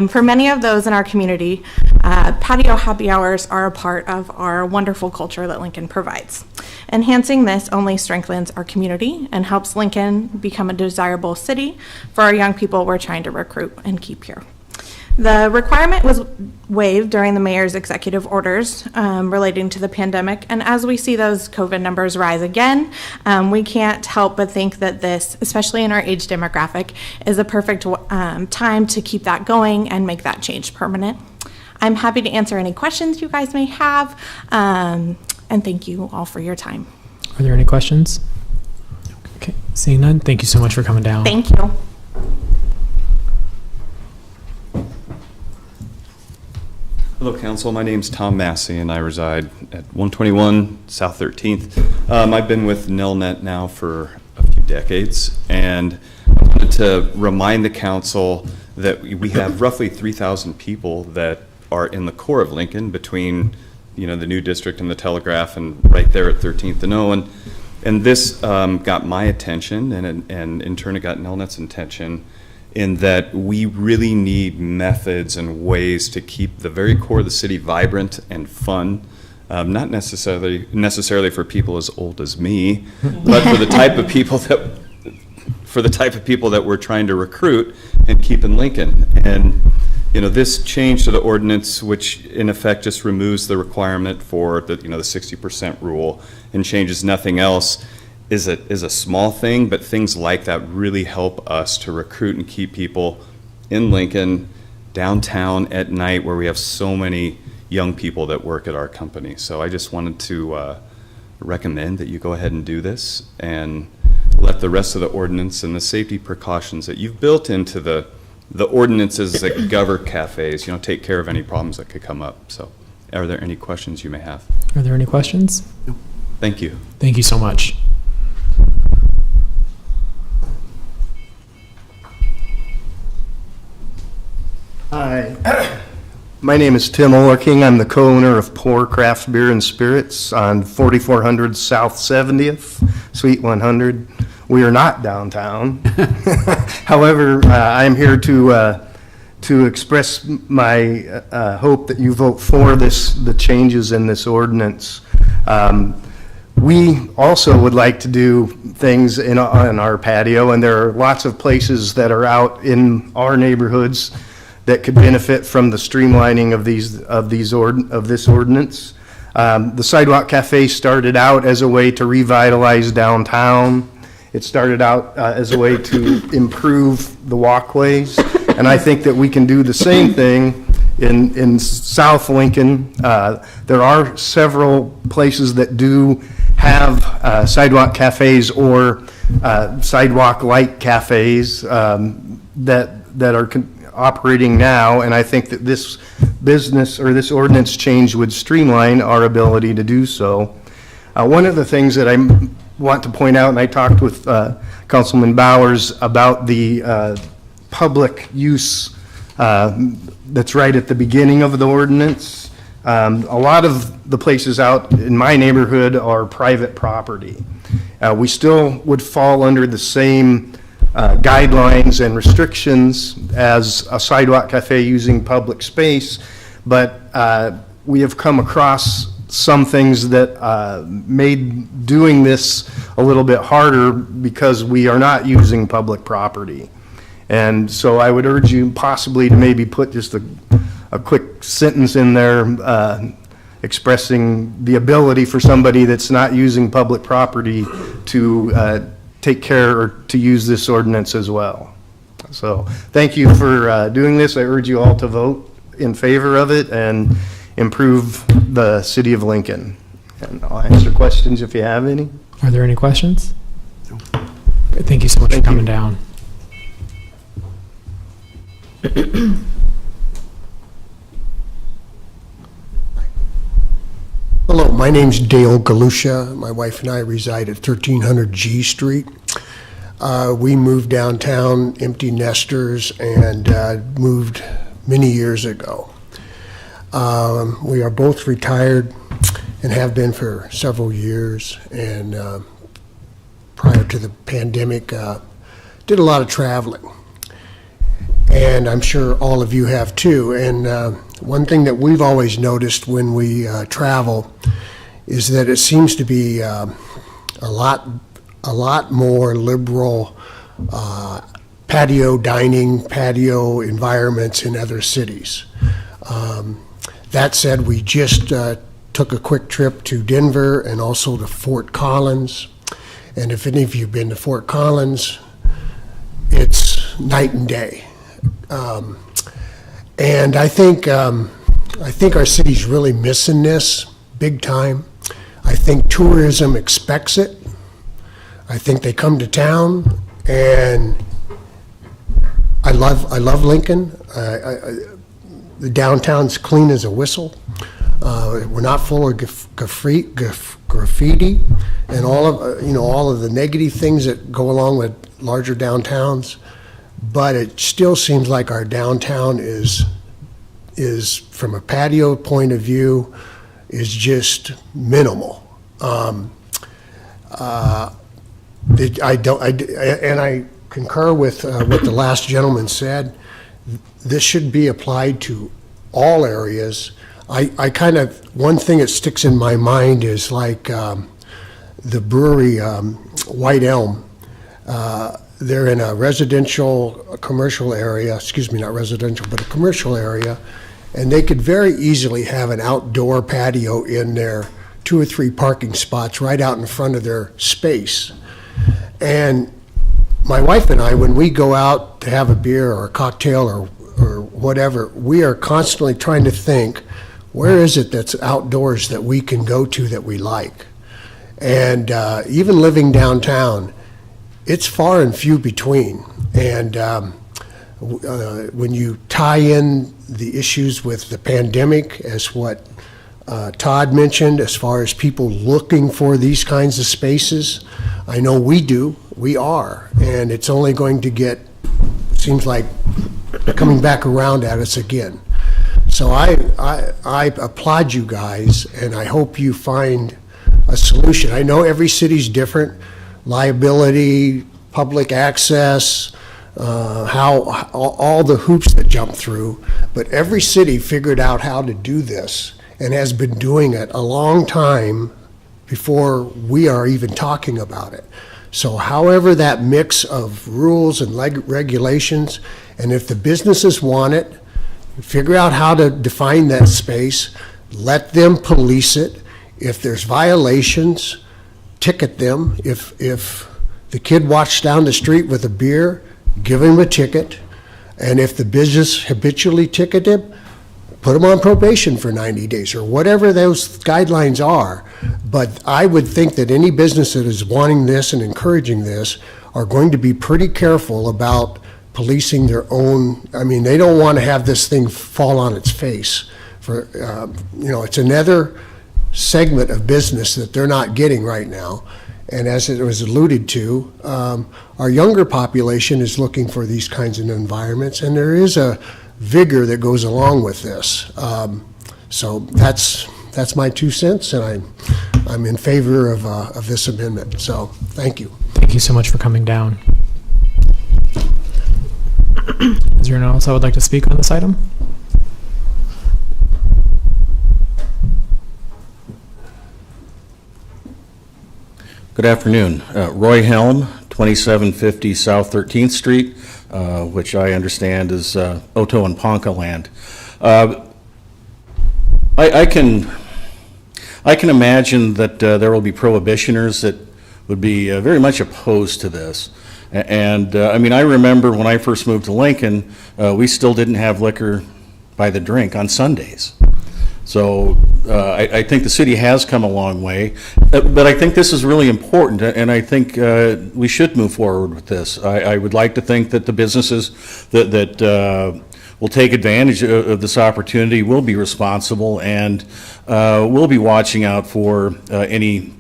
For many of those in our community, patio happy hours are a part of our wonderful culture that Lincoln provides. Enhancing this only strengthens our community and helps Lincoln become a desirable city for our young people we're trying to recruit and keep here. The requirement was waived during the mayor's executive orders relating to the pandemic, and as we see those COVID numbers rise again, we can't help but think that this, especially in our age demographic, is a perfect time to keep that going and make that change permanent. I'm happy to answer any questions you guys may have, and thank you all for your time. Are there any questions? Okay, seeing none, thank you so much for coming down. Thank you. Hello, Council. My name's Tom Massey, and I reside at 121 South 13th. I've been with Nelnet now for a few decades. And I wanted to remind the council that we have roughly 3,000 people that are in the core of Lincoln between, you know, the new district and the Telegraph and right there at 13th and O. And this got my attention, and in turn it got Nelnet's attention, in that we really need methods and ways to keep the very core of the city vibrant and fun. Not necessarily for people as old as me, but for the type of people that we're trying to recruit and keep in Lincoln. And you know, this change to the ordinance, which in effect just removes the requirement for the 60% rule and changes nothing else, is a small thing, but things like that really help us to recruit and keep people in Lincoln, downtown at night, where we have so many young people that work at our company. So I just wanted to recommend that you go ahead and do this and let the rest of the ordinance and the safety precautions that you've built into the ordinances that govern cafes, take care of any problems that could come up. So are there any questions you may have? Are there any questions? No. Thank you. Thank you so much. Hi, my name is Tim Olerking. I'm the co-owner of Pour Craft Beer and Spirits on 4400 South 70th, Suite 100. We are not downtown. However, I'm here to express my hope that you vote for the changes in this ordinance. We also would like to do things on our patio, and there are lots of places that are out in our neighborhoods that could benefit from the streamlining of this ordinance. The Sidewalk Cafe started out as a way to revitalize downtown. It started out as a way to improve the walkways, and I think that we can do the same thing in South Lincoln. There are several places that do have sidewalk cafes or sidewalk-like cafes that are operating now, and I think that this business or this ordinance change would streamline our ability to do so. One of the things that I want to point out, and I talked with Councilman Bowers about the public use that's right at the beginning of the ordinance. A lot of the places out in my neighborhood are private property. We still would fall under the same guidelines and restrictions as a sidewalk cafe using public space, but we have come across some things that made doing this a little bit harder because we are not using public property. And so I would urge you possibly to maybe put just a quick sentence in there expressing the ability for somebody that's not using public property to take care or to use this ordinance as well. So thank you for doing this. I urge you all to vote in favor of it and improve the city of Lincoln. And I'll answer questions if you have any. Are there any questions? No. Thank you so much for coming down. Hello, my name's Dale Galusha. My wife and I reside at 1300 G Street. We moved downtown, empty nesters, and moved many years ago. We are both retired and have been for several years, and prior to the pandemic, did a lot of traveling. And I'm sure all of you have too. And one thing that we've always noticed when we travel is that it seems to be a lot more liberal patio dining, patio environments in other cities. That said, we just took a quick trip to Denver and also to Fort Collins. And if any of you have been to Fort Collins, it's night and day. And I think our city's really missing this big time. I think tourism expects it. I think they come to town, and I love Lincoln. The downtown's clean as a whistle. We're not full of graffiti and all of the negative things that go along with larger downtowns, but it still seems like our downtown is from a patio point of view, is just minimal. I concur with what the last gentleman said. This should be applied to all areas. One thing that sticks in my mind is like the brewery, White Elm. They're in a commercial area, excuse me, not residential, but a commercial area, and they could very easily have an outdoor patio in their 2 or 3 parking spots right out in front of their space. And my wife and I, when we go out to have a beer or a cocktail or whatever, we are constantly trying to think, where is it that's outdoors that we can go to that we like? And even living downtown, it's far and few between. And when you tie in the issues with the pandemic, as what Todd mentioned, as far as people looking for these kinds of spaces, I know we are, and it's only going to seems like coming back around at us again. So I applaud you guys, and I hope you find a solution. I know every city's different, liability, public access, how all the hoops that jump through, but every city figured out how to do this and has been doing it a long time before we are even talking about it. So however that mix of rules and regulations, and if the businesses want it, figure out how to define that space, let them police it. If there's violations, ticket them. If the kid walks down the street with a beer, give him a ticket. And if the business habitually ticket him, put them on probation for 90 days or whatever those guidelines are. But I would think that any business that is wanting this and encouraging this are going to be pretty careful about policing their own. I mean, they don't want to have this thing fall on its face. It's another segment of business that they're not getting right now. And as it was alluded to, our younger population is looking for these kinds of environments, and there is a vigor that goes along with this. So that's my 2 cents, and I'm in favor of this amendment. So thank you. Thank you so much for coming down. Is there anyone else I would like to speak on this item? Good afternoon. Roy Helm, 2750 South 13th Street, which I understand is Oto and Ponca land. I can imagine that there will be prohibitioners that would be very much opposed to this. And I mean, I remember when I first moved to Lincoln, we still didn't have liquor by the drink on Sundays. So I think the city has come a long way, but I think this is really important, and I think we should move forward with this. I would like to think that the businesses that will take advantage of this opportunity will be responsible and will be watching out for any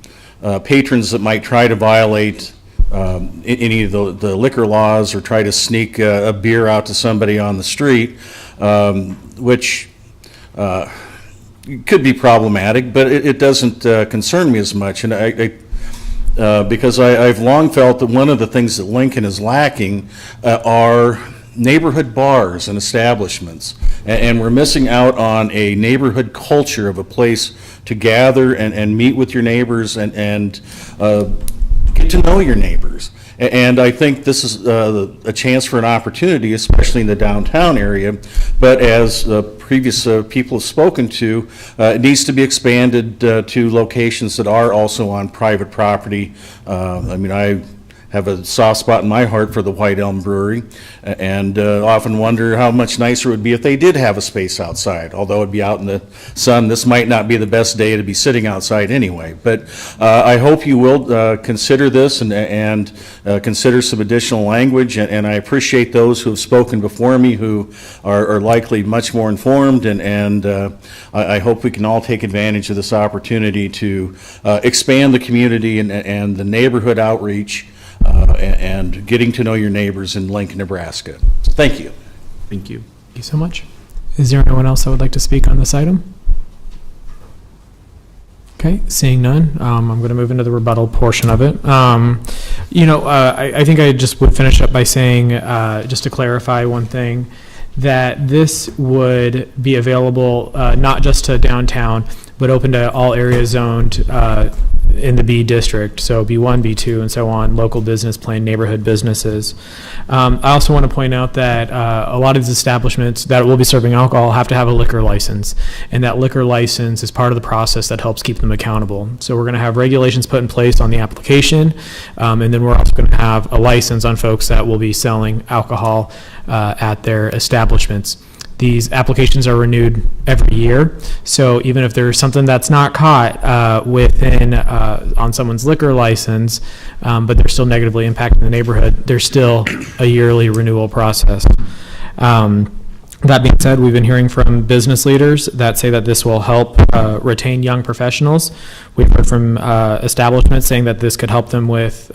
patrons that might try to violate any of the liquor laws or try to sneak a beer out to somebody on the street, which could be problematic, but it doesn't concern me as much. And because I've long felt that one of the things that Lincoln is lacking are neighborhood bars and establishments. And we're missing out on a neighborhood culture of a place to gather and meet with your neighbors and get to know your neighbors. And I think this is a chance for an opportunity, especially in the downtown area. But as previous people have spoken to, it needs to be expanded to locations that are also on private property. I mean, I have a soft spot in my heart for the White Elm Brewery, and often wonder how much nicer it would be if they did have a space outside. Although it'd be out in the sun, this might not be the best day to be sitting outside anyway. But I hope you will consider this and consider some additional language, and I appreciate those who have spoken before me who are likely much more informed, and I hope we can all take advantage of this opportunity to expand the community and the neighborhood outreach and getting to know your neighbors in Lincoln, Nebraska. Thank you. Thank you. Thank you so much. Is there anyone else that would like to speak on this item? Okay, seeing none, I'm going to move into the rebuttal portion of it. I think I just would finish up by saying, just to clarify one thing, that this would be available not just to downtown, but open to all areas zoned in the B district, so B1, B2, and so on, local business plan, neighborhood businesses. I also want to point out that a lot of these establishments that will be serving alcohol have to have a liquor license, and that liquor license is part of the process that helps keep them accountable. So we're going to have regulations put in place on the application, and then we're also going to have a license on folks that will be selling alcohol at their establishments. These applications are renewed every year, so even if there's something that's not caught within on someone's liquor license, but they're still negatively impacting the neighborhood, there's still a yearly renewal process. That being said, we've been hearing from business leaders that say that this will help retain young professionals. We've heard from establishments saying that this could help them with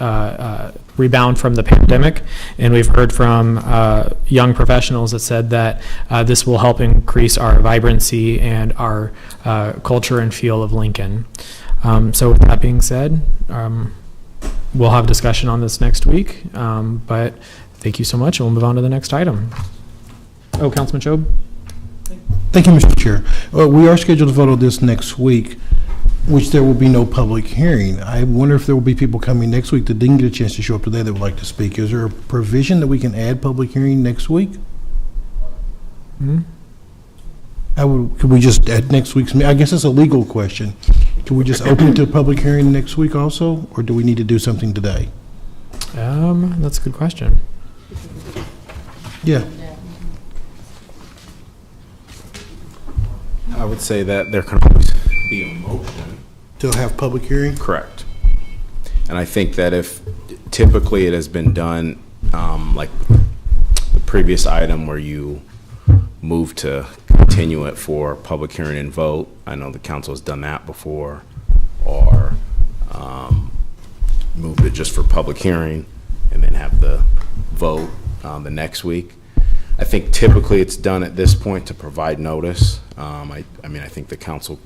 rebound from the pandemic, and we've heard from young professionals that said that this will help increase our vibrancy and our culture and feel of Lincoln. So with that being said, we'll have discussion on this next week, but thank you so much, and we'll move on to the next item. Oh, Councilman Shob? Thank you, Mr. Chair. We are scheduled to vote on this next week, which there will be no public hearing. I wonder if there will be people coming next week that didn't get a chance to show up today that would like to speak. Is there a provision that we can add public hearing next week? Could we just, at next week's meeting, I guess it's a legal question. Can we just open it to a public hearing next week also, or do we need to do something today? That's a good question. Yeah. I would say that there can always be a motion. To have public hearing? Correct. And I think that if typically it has been done, like the previous item where you move to continue it for public hearing and vote, I know the council has done that before, or moved it just for public hearing and then have the vote the next week. I think typically it's done at this point to provide notice. I mean, I think the council,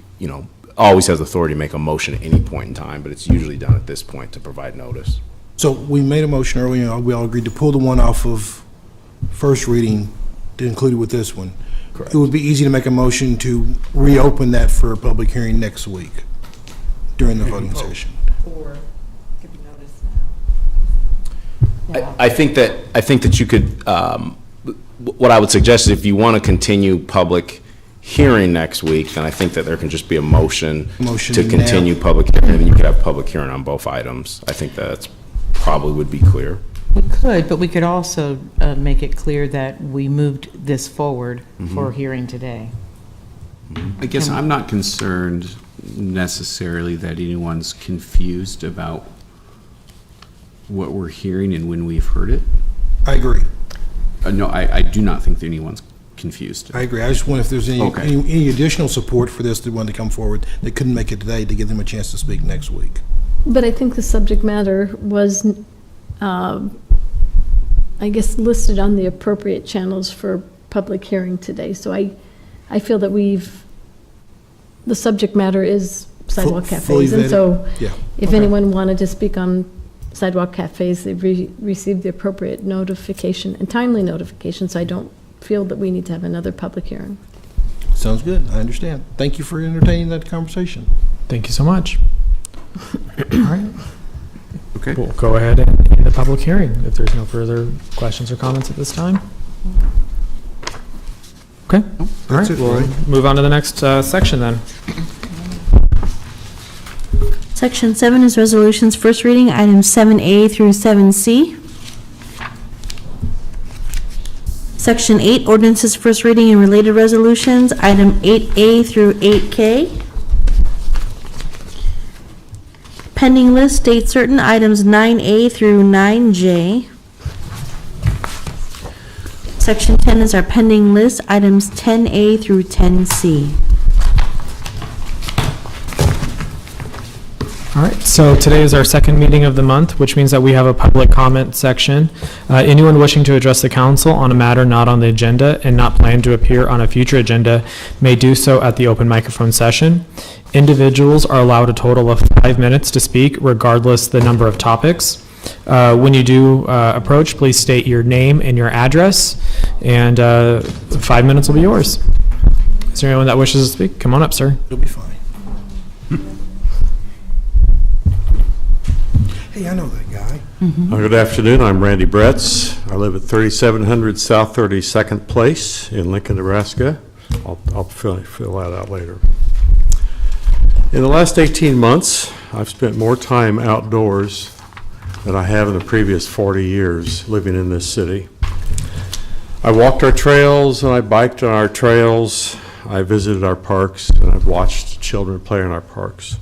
always has authority to make a motion at any point in time, but it's usually done at this point to provide notice. So we made a motion earlier, we all agreed to pull the one off of first reading to include it with this one. Correct. It would be easy to make a motion to reopen that for a public hearing next week during the voting session. Or give notice now. I think that you could, what I would suggest is if you want to continue public hearing next week, then I think that there can just be a motion to continue public hearing, and then you could have public hearing on both items. I think that's probably would be clear. We could, but we could also make it clear that we moved this forward for hearing today. I guess I'm not concerned necessarily that anyone's confused about what we're hearing and when we've heard it. I agree. No, I do not think that anyone's confused. I agree. I just wonder if there's any additional support for this that wanted to come forward that couldn't make it today to give them a chance to speak next week. But I think the subject matter was, I guess, listed on the appropriate channels for public hearing today. So I feel that the subject matter is sidewalk cafes. And so if anyone wanted to speak on sidewalk cafes, they've received the appropriate notification and timely notification, so I don't feel that we need to have another public hearing. Sounds good. I understand. Thank you for entertaining that conversation. Thank you so much. All right. Okay. We'll go ahead and end the public hearing if there's no further questions or comments at this time. Okay. All right. We'll move on to the next section then. Section 7 is resolutions, first reading, items 7A through 7C. Section 8, ordinances, first reading and related resolutions, item 8A through 8K. Pending list, date certain, items 9A through 9J. Section 10 is our pending list, items 10A through 10C. All right, so today is our second meeting of the month, which means that we have a public comment section. Anyone wishing to address the council on a matter not on the agenda and not planned to appear on a future agenda may do so at the open microphone session. Individuals are allowed a total of 5 minutes to speak, regardless the number of topics. When you do approach, please state your name and your address, and 5 minutes will be yours. Is there anyone that wishes to speak? Come on up, sir. You'll be fine. Hey, I know that guy. Good afternoon. I'm Randy Bretz. I live at 3700 South 32nd Place in Lincoln, Nebraska. I'll fill that out later. In the last 18 months, I've spent more time outdoors than I have in the previous 40 years living in this city. I walked our trails and I biked on our trails. I visited our parks and I've watched children play in our parks.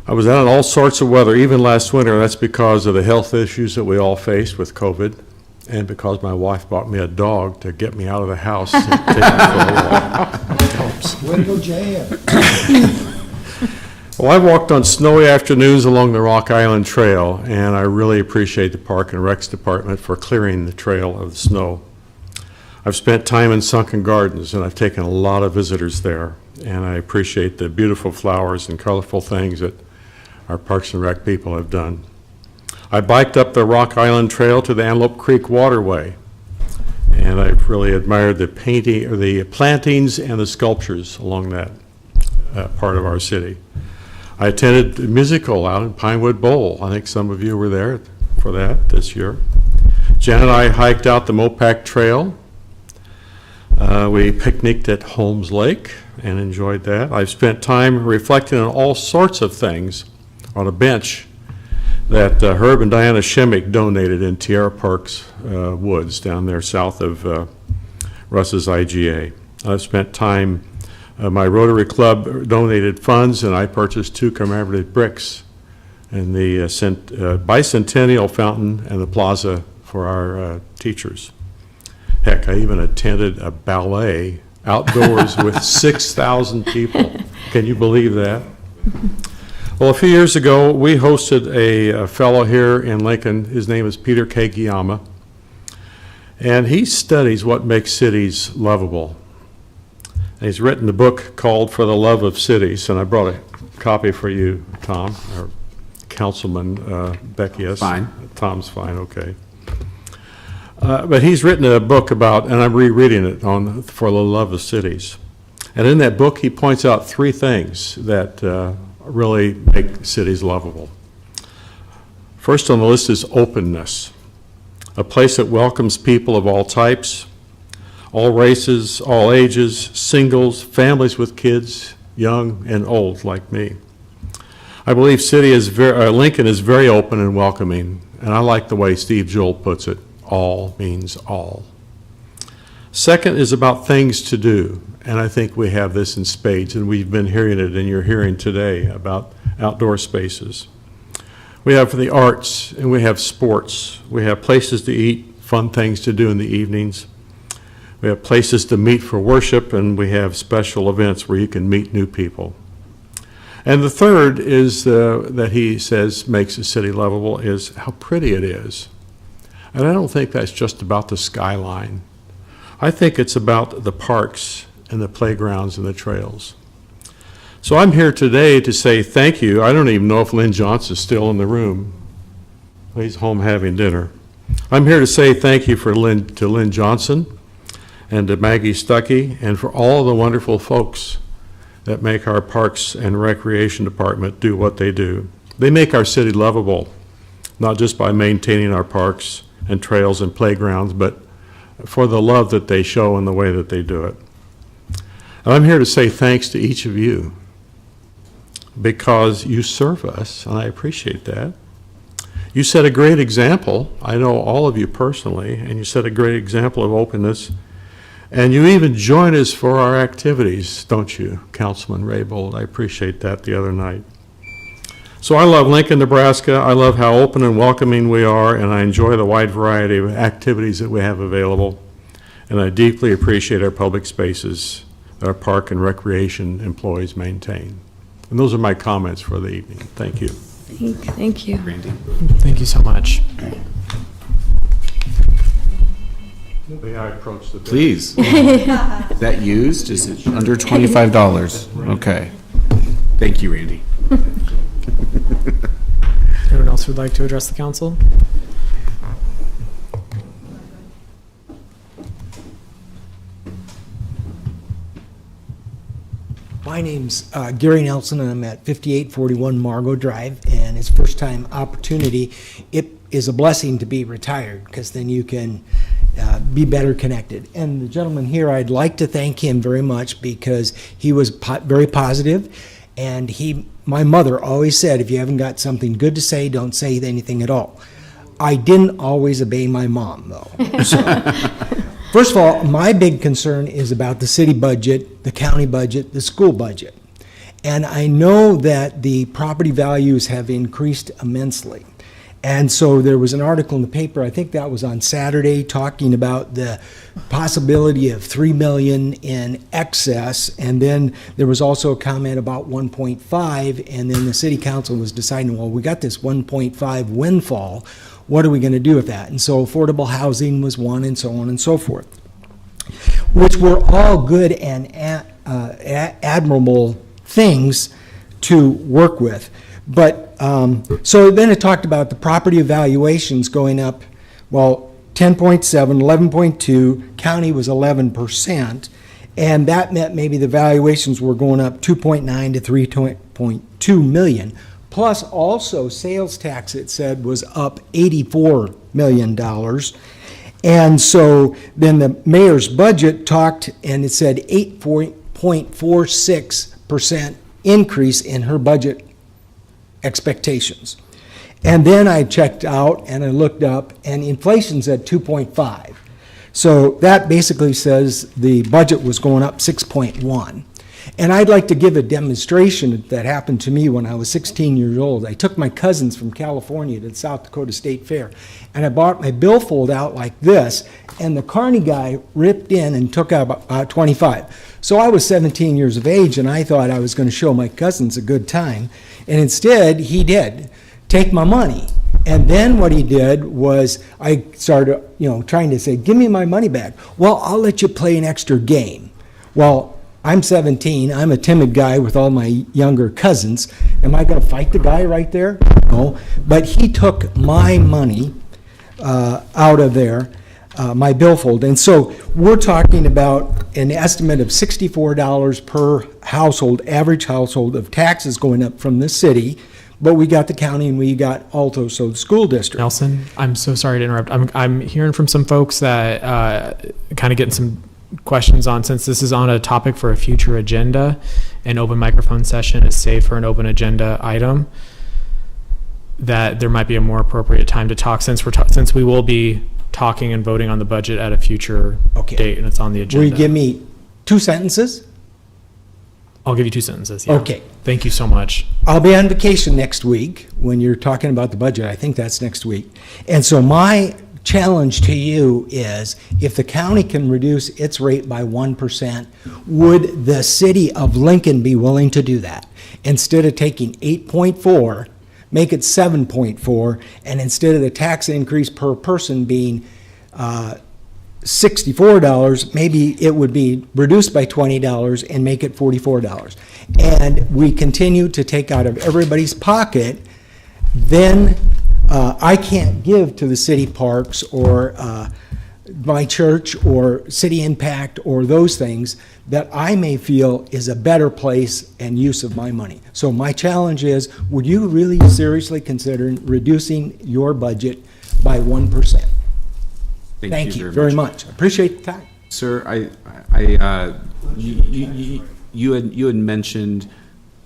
I was out in all sorts of weather, even last winter. That's because of the health issues that we all faced with COVID, and because my wife bought me a dog to get me out of the house and take me for a walk. Way to go, Jan. Well, I've walked on snowy afternoons along the Rock Island Trail, and I really appreciate the Park and Recs Department for clearing the trail of the snow. I've spent time in Sunken Gardens, and I've taken a lot of visitors there, and I appreciate the beautiful flowers and colorful things that our Parks and Rec people have done. I biked up the Rock Island Trail to the Antelope Creek Waterway, and I've really admired the painting, or the plantings and the sculptures along that part of our city. I attended a musical out in Pinewood Bowl. I think some of you were there for that this year. Jen and I hiked out the Mopac Trail. We picnicked at Holmes Lake and enjoyed that. I've spent time reflecting on all sorts of things on a bench that Herb and Diana Shemick donated in Tierra Park's woods down there south of Russ's IGA. I've spent time, my Rotary Club donated funds, and I purchased 2 commemorative bricks in the bicentennial fountain and the plaza for our teachers. Heck, I even attended a ballet outdoors with 6,000 people. Can you believe that? Well, a few years ago, we hosted a fellow here in Lincoln. His name is Peter K. Guillama, and he studies what makes cities lovable. And he's written a book called For the Love of Cities, and I brought a copy for you, Tom, or Councilman Beckius. Fine. Tom's fine, okay. But he's written a book about, and I'm rereading it, on For the Love of Cities. And in that book, he points out 3 things that really make cities lovable. First on the list is openness. A place that welcomes people of all types, all races, all ages, singles, families with kids, young and old like me. I believe Lincoln is very open and welcoming, and I like the way Steve Joel puts it. All means all. Second is about things to do, and I think we have this in spades, and we've been hearing it in your hearing today about outdoor spaces. We have the arts, and we have sports. We have places to eat, fun things to do in the evenings. We have places to meet for worship, and we have special events where you can meet new people. And the third is that he says makes a city lovable is how pretty it is. And I don't think that's just about the skyline. I think it's about the parks and the playgrounds and the trails. So I'm here today to say thank you. I don't even know if Lynn Johnson's still in the room. He's home having dinner. I'm here to say thank you to Lynn Johnson and to Maggie Stuckey and for all the wonderful folks that make our Parks and Recreation Department do what they do. They make our city lovable, not just by maintaining our parks and trails and playgrounds, but for the love that they show and the way that they do it. And I'm here to say thanks to each of you. because you serve us, and I appreciate that. You set a great example. I know all of you personally, and you set a great example of openness. And you even join us for our activities, don't you, Councilman Raybold? I appreciate that the other night. So I love Lincoln, Nebraska. I love how open and welcoming we are, and I enjoy the wide variety of activities that we have available. And I deeply appreciate our public spaces that our park and recreation employees maintain. And those are my comments for the evening. Thank you. Thank you. Randy? Thank you so much. May I approach the bill? Please. Is that used? Is it under $25? Okay. Thank you, Randy. Anyone else who'd like to address the council? My name's Gary Nelson, and I'm at 5841 Margot Drive, and it's first time opportunity. It is a blessing to be retired, because then you can be better connected. And the gentleman here, I'd like to thank him very much, because he was very positive, and my mother always said, if you haven't got something good to say, don't say anything at all. I didn't always obey my mom, though. So, first of all, my big concern is about the city budget, the county budget, the school budget. And I know that the property values have increased immensely. And so there was an article in the paper, I think that was on Saturday, talking about the possibility of $3 million in excess. And then there was also a comment about 1.5, and then the city council was deciding, well, we got this 1.5 windfall. What are we going to do with that? And so affordable housing was one, and so on and so forth, which were all good and admirable things to work with. But so then it talked about the property evaluations going up, well, 10.7, 11.2, county was 11%, and that meant maybe the valuations were going up 2.9 to 3.2 million. Plus also sales tax, it said, was up $84 million. And so then the mayor's budget talked, and it said 8.46% increase in her budget expectations. And then I checked out and I looked up, and inflation's at 2.5. So that basically says the budget was going up 6.1. And I'd like to give a demonstration that happened to me when I was 16 years old. I took my cousins from California to the South Dakota State Fair, and I bought my billfold out like this, and the carny guy ripped in and took out about 25. So I was 17 years of age, and I thought I was going to show my cousins a good time, and instead he did take my money. And then what he did was I started, trying to say, give me my money back. Well, I'll let you play an extra game. Well, I'm 17. I'm a timid guy with all my younger cousins. Am I going to fight the guy right there? No. But he took my money out of there, my billfold. And so we're talking about an estimate of $64 per household, average household, of taxes going up from the city. But we got the county, and we got also the school district. Nelson, I'm so sorry to interrupt. I'm hearing from some folks that kind of getting some questions on, since this is on a topic for a future agenda, an open microphone session is safe for an open agenda item, that there might be a more appropriate time to talk, since since we will be talking and voting on the budget at a future date, and it's on the agenda. Will you give me 2 sentences? I'll give you 2 sentences. Yeah. Okay. Thank you so much. I'll be on vacation next week when you're talking about the budget. I think that's next week. And so my challenge to you is, if the county can reduce its rate by 1%, would the city of Lincoln be willing to do that? Instead of taking 8.4, make it 7.4, and instead of the tax increase per person being $64, maybe it would be reduced by $20 and make it $44. And we continue to take out of everybody's pocket, then I can't give to the city parks or my church or city impact or those things that I may feel is a better place and use of my money. So my challenge is, would you really seriously consider reducing your budget by 1%? Thank you very much. I appreciate the time. Sir, you had mentioned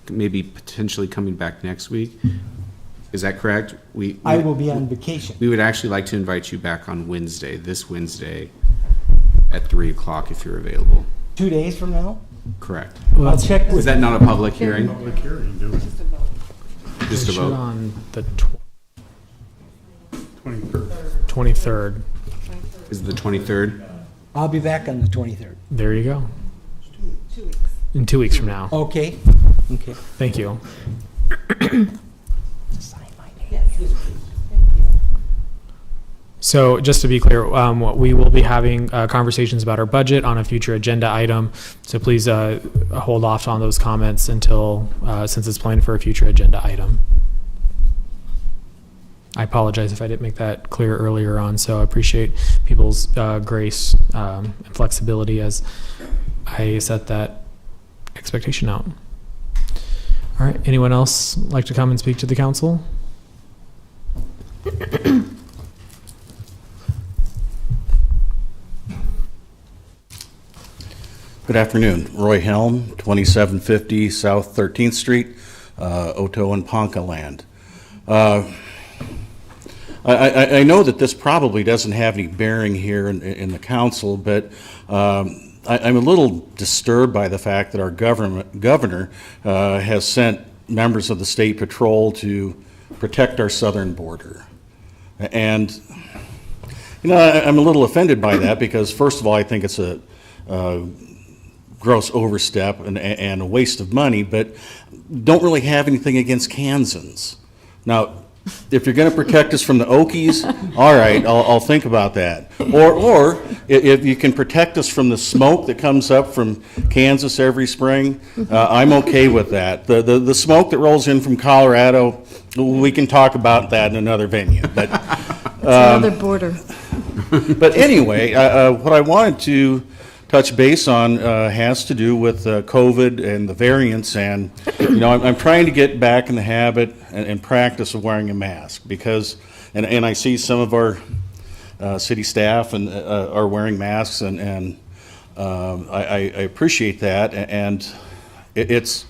maybe potentially coming back next week. Is that correct? I will be on vacation. We would actually like to invite you back on Wednesday, this Wednesday, at 3 o'clock if you're available. 2 days from now? Correct. I'll check with. Is that not a public hearing? Public hearing, do it. Just a vote. On the 23rd. 23rd. Is it the 23rd? I'll be back on the 23rd. There you go. In 2 weeks from now. Okay, okay. Thank you. So just to be clear, we will be having conversations about our budget on a future agenda item. So please hold off on those comments until, since it's planned for a future agenda item. I apologize if I didn't make that clear earlier on, so I appreciate people's grace and flexibility as I set that expectation out. All right, anyone else like to come and speak to the council? Good afternoon. Roy Helm, 2750 South 13th Street, Oto and Ponca land. I know that this probably doesn't have any bearing here in the council, but I'm a little disturbed by the fact that our governor has sent members of the state patrol to protect our southern border. And, you know, I'm a little offended by that because, first of all, I think it's a gross overstep and a waste of money, but don't really have anything against Kansans. Now, if you're going to protect us from the Okies, all right, I'll think about that. Or if you can protect us from the smoke that comes up from Kansas every spring, I'm okay with that. The smoke that rolls in from Colorado, we can talk about that in another venue. But It's another border. But anyway, what I wanted to touch base on has to do with COVID and the variants, and you know, I'm trying to get back in the habit and practice of wearing a mask because, and I see some of our city staff and are wearing masks, and I appreciate that, and it's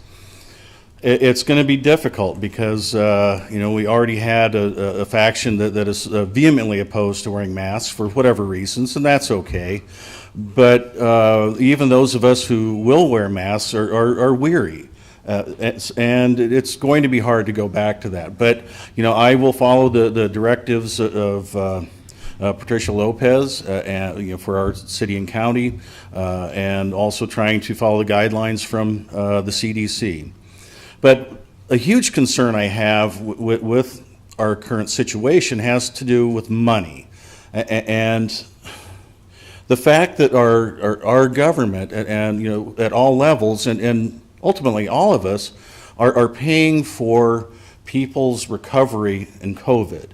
going to be difficult because you know, we already had a faction that is vehemently opposed to wearing masks for whatever reasons, and that's okay. But even those of us who will wear masks are weary. And it's going to be hard to go back to that. But, you know, I will follow the directives of Patricia Lopez and, you know, for our city and county, and also trying to follow the guidelines from the CDC. But a huge concern I have with our current situation has to do with money. And the fact that our government and you know, at all levels and ultimately all of us are paying for people's recovery in COVID.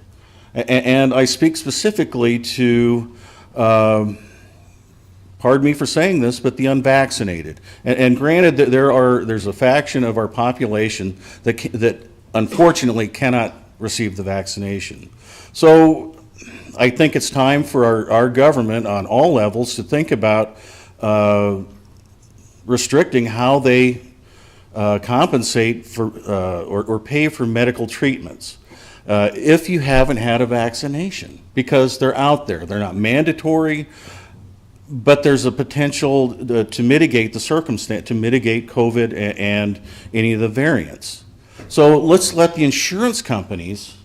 And I speak specifically to, pardon me for saying this, but the unvaccinated. And granted that there's a faction of our population that unfortunately cannot receive the vaccination. So I think it's time for our government on all levels to think about restricting how they compensate for or pay for medical treatments if you haven't had a vaccination, because they're out there. They're not mandatory, but there's a potential to mitigate the circumstance, to mitigate COVID and any of the variants. So let's let the insurance companies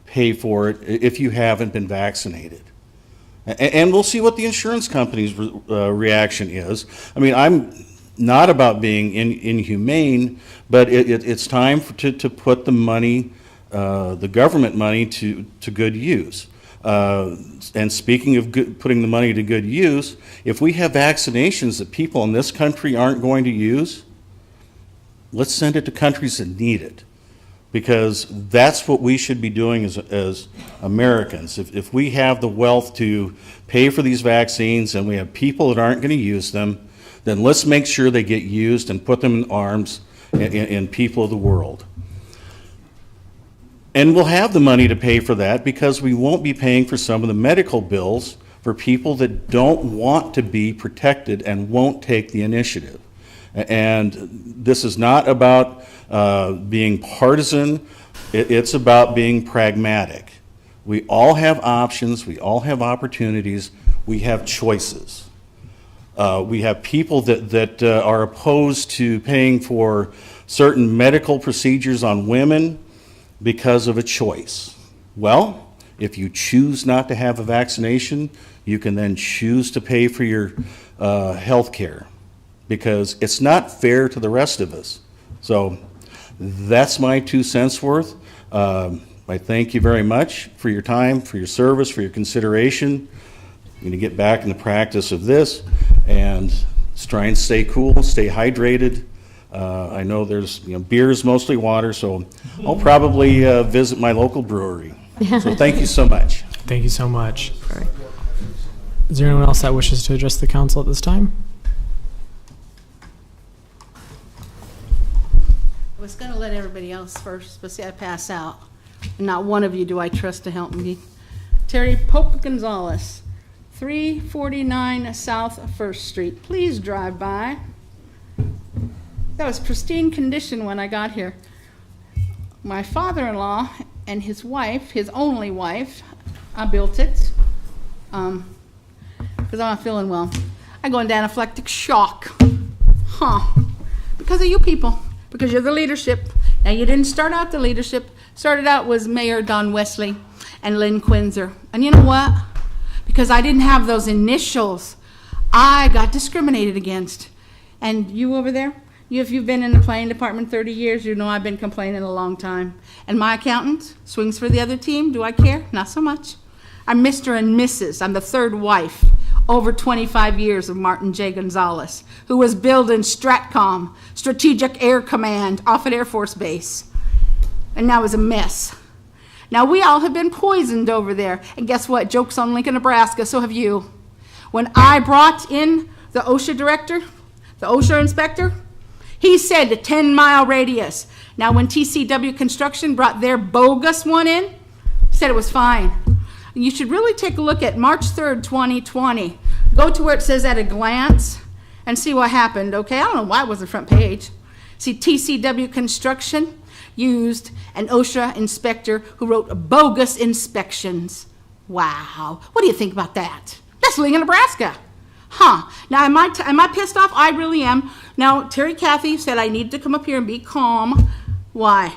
pay for it if you haven't been vaccinated. And we'll see what the insurance company's reaction is. I mean, I'm not about being inhumane, but it's time to put the money, the government money, to good use. And speaking of putting the money to good use, if we have vaccinations that people in this country aren't going to use, let's send it to countries that need it. Because that's what we should be doing as Americans. If we have the wealth to pay for these vaccines and we have people that aren't going to use them, then let's make sure they get used and put them in arms in people of the world. And we'll have the money to pay for that because we won't be paying for some of the medical bills for people that don't want to be protected and won't take the initiative. And this is not about being partisan. It's about being pragmatic. We all have options. We all have opportunities. We have choices. We have people that are opposed to paying for certain medical procedures on women because of a choice. Well, if you choose not to have a vaccination, you can then choose to pay for your health care, because it's not fair to the rest of us. So that's my 2 cents worth. I thank you very much for your time, for your service, for your consideration. I'm going to get back in the practice of this and try and stay cool, stay hydrated. I know there's beer is mostly water, so I'll probably visit my local brewery. So thank you so much. Thank you so much. Is there anyone else that wishes to address the council at this time? I was going to let everybody else first, but see, I pass out. And not one of you do I trust to help me. Terry Pope Gonzalez, 349 South 1st Street. Please drive by. That was pristine condition when I got here. My father-in-law and his wife, his only wife, I built it because I'm not feeling well. I go into anaphylactic shock. Because of you people, because you're the leadership. Now, you didn't start out the leadership. Started out was Mayor Don Wesley and Lynn Quinzer. And you know what? Because I didn't have those initials, I got discriminated against. And you over there, if you've been in the planning department 30 years, you know I've been complaining a long time. And my accountant swings for the other team. Do I care? Not so much. I'm Mr. and Mrs. I'm the third wife, over 25 years of Martin J. Gonzalez, who was building STRATCOM, Strategic Air Command, off at Air Force Base. And now it's a mess. Now, we all have been poisoned over there. And guess what? Joke's on Lincoln, Nebraska, so have you. When I brought in the OSHA director, the OSHA inspector, he said a 10-mile radius. Now, when TCW Construction brought their bogus one in, said it was fine. You should really take a look at March 3rd, 2020. Go to where it says at a glance and see what happened, okay? I don't know why it was the front page. See, TCW Construction used an OSHA inspector who wrote bogus inspections. Wow. What do you think about that? That's Lincoln, Nebraska. Now, am I pissed off? I really am. Now, Terry Cathy said I need to come up here and be calm. Why?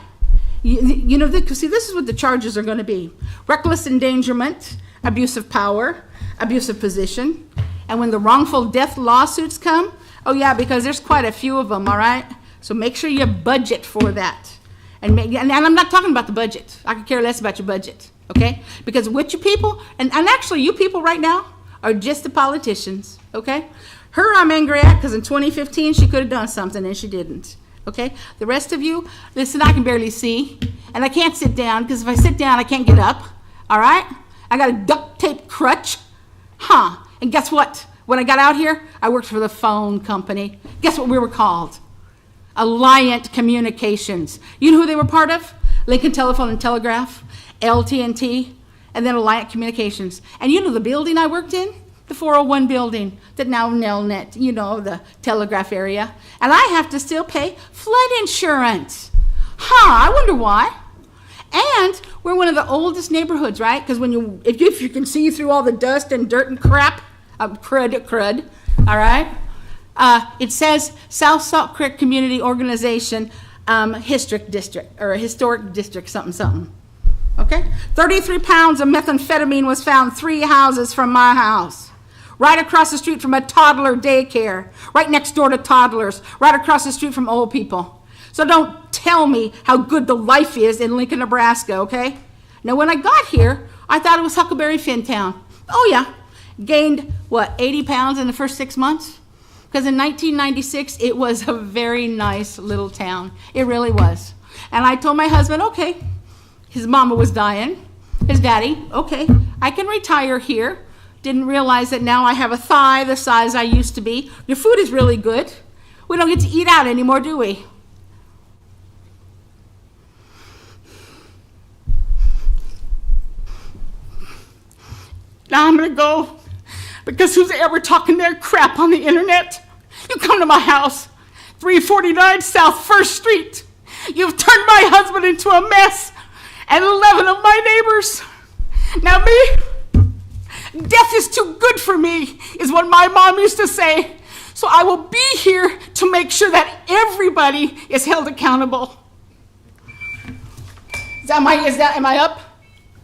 You know, see, this is what the charges are going to be. Reckless endangerment, abuse of power, abuse of position. And when the wrongful death lawsuits come, oh yeah, because there's quite a few of them, all right? So make sure you budget for that. And I'm not talking about the budget. I could care less about your budget, okay? Because what you people, and actually you people right now are just the politicians, okay? Her I'm angry at because in 2015 she could have done something and she didn't, okay? The rest of you, listen, I can barely see and I can't sit down because if I sit down I can't get up, all right? I got a duct tape crutch, and guess what? When I got out here, I worked for the phone company. Guess what we were called? Alliant Communications. You know who they were part of? Lincoln Telephone and Telegraph, LT&T, and then Alliant Communications. And you know the building I worked in? The 401 building that now Nelnet, you know, the telegraph area. And I have to still pay flood insurance. I wonder why. And we're one of the oldest neighborhoods, right? Because when if you can see through all the dust and dirt and crap, crud, all right? It says South Salt Creek Community Organization Historic District, or Historic District something. Okay? 33 pounds of methamphetamine was found 3 houses from my house. Right across the street from a toddler daycare. Right next door to toddlers. Right across the street from old people. So don't tell me how good the life is in Lincoln, Nebraska, okay? Now, when I got here, I thought it was Huckleberry Finn Town. Oh, yeah. Gained, 80 pounds in the first 6 months? Because in 1996, it was a very nice little town. It really was. And I told my husband, okay, his mama was dying, his daddy, okay, I can retire here. Didn't realize that now I have a thigh the size I used to be. Your food is really good. We don't get to eat out anymore, do we? Now I'm gonna go, because who's ever talking their crap on the internet? You come to my house, 349 South 1st Street. You've turned my husband into a mess, and 11 of my neighbors. Now me, death is too good for me, is what my mom used to say. So I will be here to make sure that everybody is held accountable. Am I up?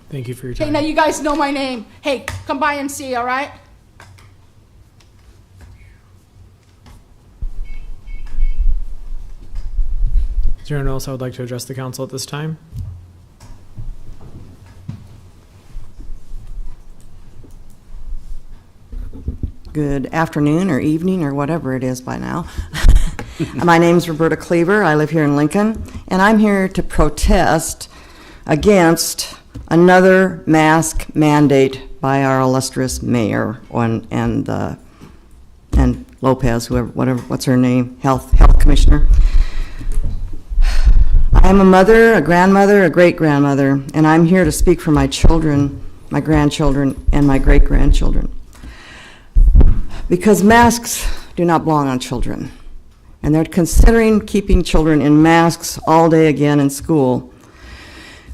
Thank you for your Okay, time. now you guys know my name. Hey, come by and see, all right? Is there anyone else I would like to address the council at this time? Good afternoon or evening or whatever it is by now. My name's Roberta Cleaver. I live here in Lincoln, and I'm here to protest against another mask mandate by our illustrious mayor and Lopez, what's her name, health commissioner. I am a mother, a grandmother, a great-grandmother, and I'm here to speak for my children, my grandchildren, and my great-grandchildren. Because masks do not belong on children, and they're considering keeping children in masks all day again in school.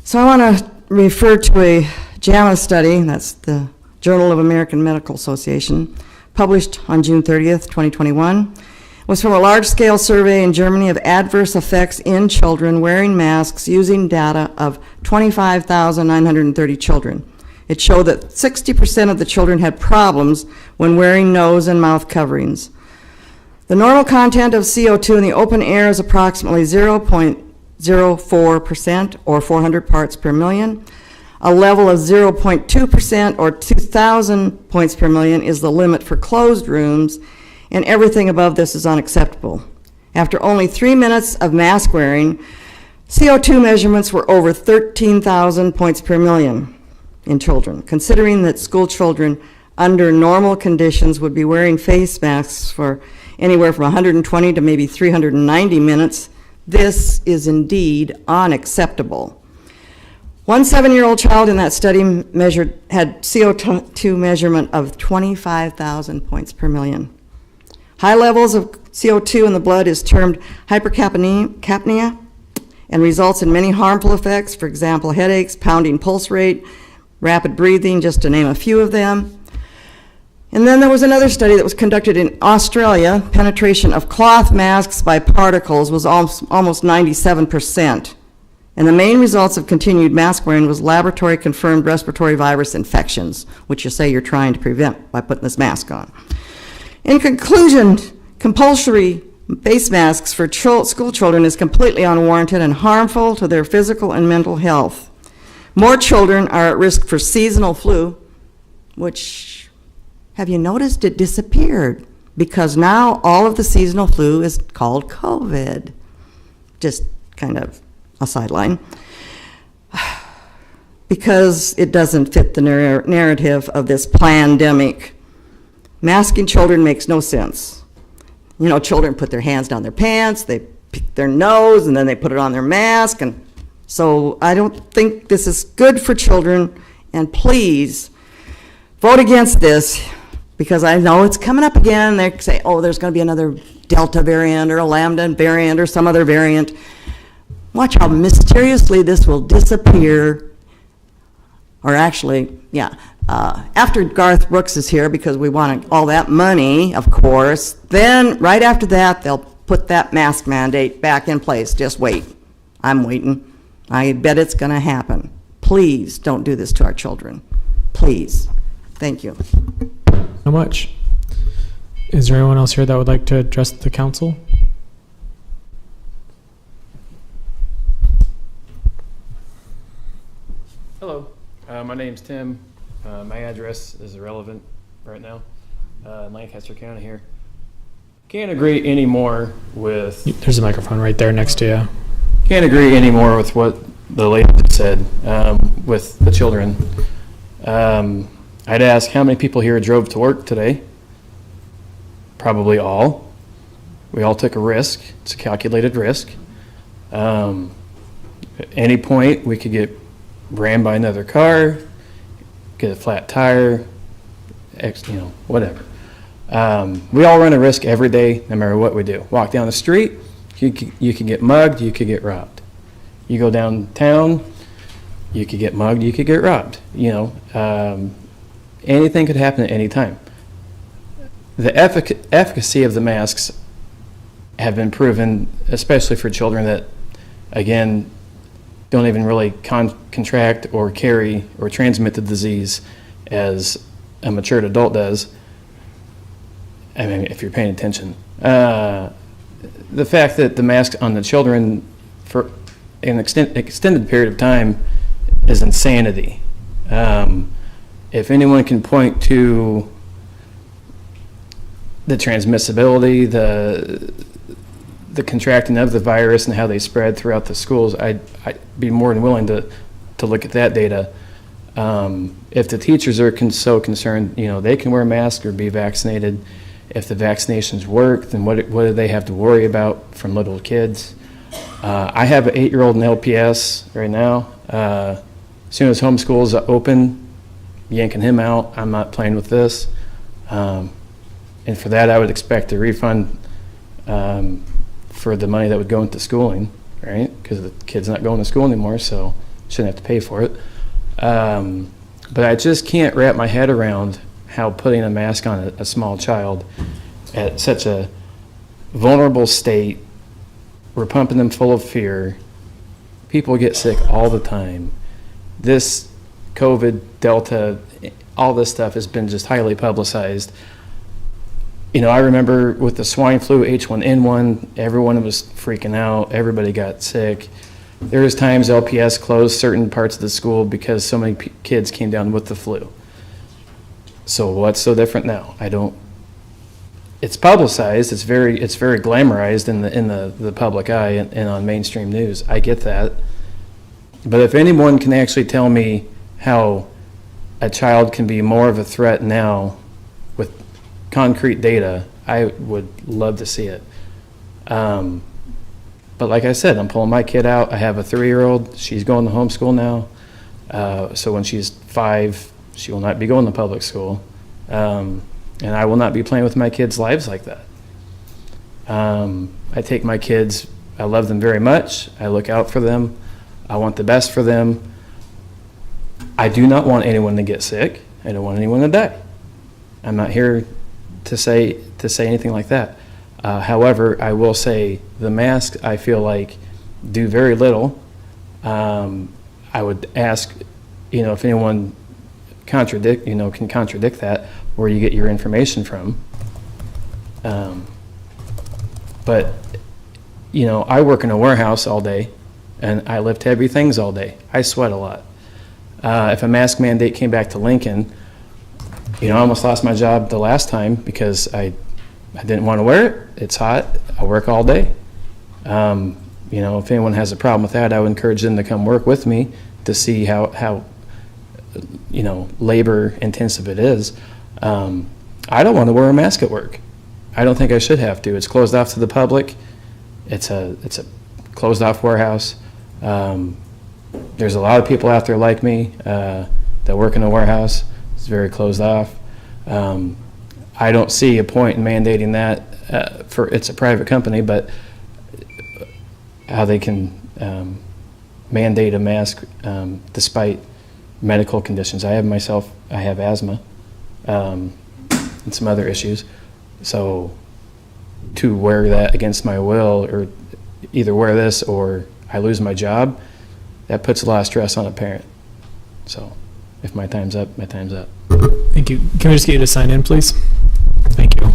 So I want to refer to a JAMA study, that's the Journal of American Medical Association, published on June 30th, 2021. It was from a large-scale survey in Germany of adverse effects in children wearing masks using data of 25,930 children. It showed that 60% of the children had problems when wearing nose and mouth coverings. The normal content of CO2 in the open air is approximately 0.04% or 400 parts per million. A level of 0.2% or 2,000 points per million is the limit for closed rooms, and everything above this is unacceptable. After only 3 minutes of mask wearing, CO2 measurements were over 13,000 points per million in children. Considering that school children under normal conditions would be wearing face masks for anywhere from 120 to maybe 390 minutes, this is indeed unacceptable. One 7-year-old child in that study had CO2 measurement of 25,000 points per million. High levels of CO2 in the blood is termed hypercapnia and results in many harmful effects, for example, headaches, pounding pulse rate, rapid breathing, just to name a few of them. And then there was another study that was conducted in Australia. Penetration of cloth masks by particles was almost 97%. And the main results of continued mask wearing was laboratory-confirmed respiratory virus infections, which you say you're trying to prevent by putting this mask on. In conclusion, compulsory face masks for school children is completely unwarranted and harmful to their physical and mental health. More children are at risk for seasonal flu, which, have you noticed, it disappeared because now all of the seasonal flu is called COVID. Just kind of a sideline. Because it doesn't fit the narrative of this pandemic. Masking children makes no sense. You know, children put their hands down their pants, they pick their nose, and then they put it on their mask. And so I don't think this is good for children. And please vote against this, because I know it's coming up again. They say, oh, there's going to be another Delta variant or a Lambda variant or some other variant. Watch how mysteriously this will disappear. Or actually, yeah, after Garth Brooks is here, because we want all that money, of course, then right after that, they'll put that mask mandate back in place. Just wait. I'm waiting. I bet it's going to happen. Please don't do this to our children. Please. Thank you. So much. Is there anyone else here that would like to address the council? Hello, my name's Tim. My address is irrelevant right now. Lancaster County here. Can't agree anymore with... There's a microphone right there next to you. Can't agree anymore with what the lady said with the children. I'd ask how many people here drove to work today? Probably all. We all took a risk. It's a calculated risk. At any point, we could get ran by another car, get a flat tire, whatever. We all run a risk every day, no matter what we do. Walk down the street, you could get mugged, you could get robbed. You go downtown, you could get mugged, you could get robbed. Anything could happen at any time. The efficacy of the masks have been proven, especially for children that, again, don't even really contract or carry or transmit the disease as a matured adult does. I mean, if you're paying attention. The fact that the mask on the children for an extended period of time is insanity. If anyone can point to the transmissibility, the contracting of the virus and how they spread throughout the schools, I'd be more than willing to look at that data. If the teachers are so concerned, they can wear a mask or be vaccinated. If the vaccinations work, then what do they have to worry about from little kids? I have an 8-year-old in LPS right now. As soon as homeschool is open, yanking him out. I'm not playing with this. And for that, I would expect a refund for the money that would go into schooling, right? Because the kid's not going to school anymore, so shouldn't have to pay for it. But I just can't wrap my head around how putting a mask on a small child at such a vulnerable state, we're pumping them full of fear. People get sick all the time. This COVID, Delta, all this stuff has been just highly publicized. I remember with the swine flu, H1N1, everyone was freaking out. Everybody got sick. There was times LPS closed certain parts of the school because so many kids came down with the flu. So what's so different now? It's publicized. It's very glamorized in the public eye and on mainstream news. I get that. But if anyone can actually tell me how a child can be more of a threat now with concrete data, I would love to see it. But like I said, I'm pulling my kid out. I have a 3-year-old. She's going to homeschool now. So when she's 5, she will not be going to public school. And I will not be playing with my kids' lives like that. I take my kids, I love them very much. I look out for them. I want the best for them. I do not want anyone to get sick. I don't want anyone to die. I'm not here to say anything like that. However, I will say the masks, I feel like, do very little. I would ask, if anyone can contradict that, where you get your information from. But I work in a warehouse all day, and I lift heavy things all day. I sweat a lot. If a mask mandate came back to Lincoln, I almost lost my job the last time because I didn't want to wear it. It's hot. I work all day. If anyone has a problem with that, I would encourage them to come work with me to see how labor intensive it is. I don't want to wear a mask at work. I don't think I should have to. It's closed off to the public. It's a closed off warehouse. There's a lot of people out there like me that work in a warehouse. It's very closed off. I don't see a point in mandating that it's a private company, but how they can mandate a mask despite medical conditions. I have asthma and some other issues. So to wear that against my will, or either wear this or I lose my job, that puts a lot of stress on a parent. So if my time's up, my time's up. Thank you. Can we just get you to sign in, please? Thank you.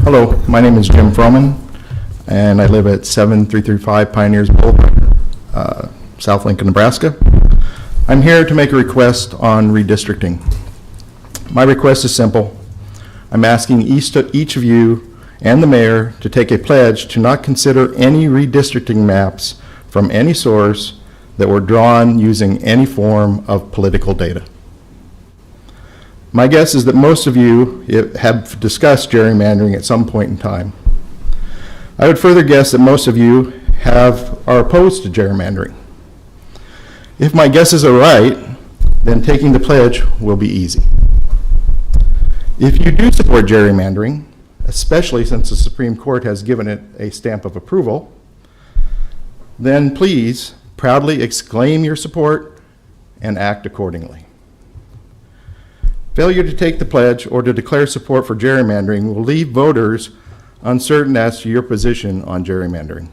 Hello, my name is Jim Froman, and I live at 7335 Pioneers Boulevard, South Lincoln, Nebraska. I'm here to make a request on redistricting. My request is simple. I'm asking each of you and the mayor to take a pledge to not consider any redistricting maps from any source that were drawn using any form of political data. My guess is that most of you have discussed gerrymandering at some point in time. I would further guess that most of you are opposed to gerrymandering. If my guesses are right, then taking the pledge will be easy. If you do support gerrymandering, especially since the Supreme Court has given it a stamp of approval, then please proudly exclaim your support and act accordingly. Failure to take the pledge or to declare support for gerrymandering will leave voters uncertain as to your position on gerrymandering.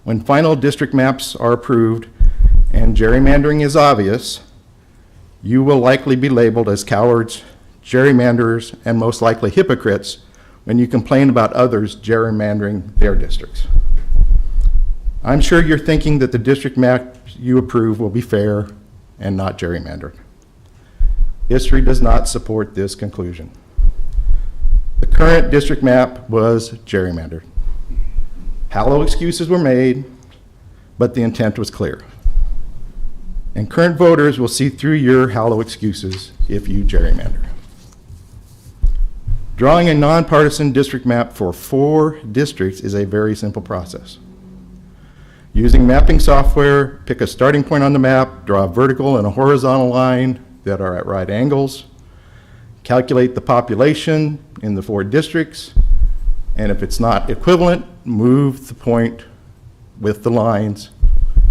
When final district maps are approved and gerrymandering is obvious, you will likely be labeled as cowards, gerrymanderers, and most likely hypocrites when you complain about others gerrymandering their districts. I'm sure you're thinking that the district map you approve will be fair and not gerrymandered. History does not support this conclusion. The current district map was gerrymandered. Hollow excuses were made, but the intent was clear. And current voters will see through your hollow excuses if you gerrymander. Drawing a nonpartisan district map for 4 districts is a very simple process. Using mapping software, pick a starting point on the map, draw a vertical and a horizontal line that are at right angles, calculate the population in the 4 districts, and if it's not equivalent, move the point with the lines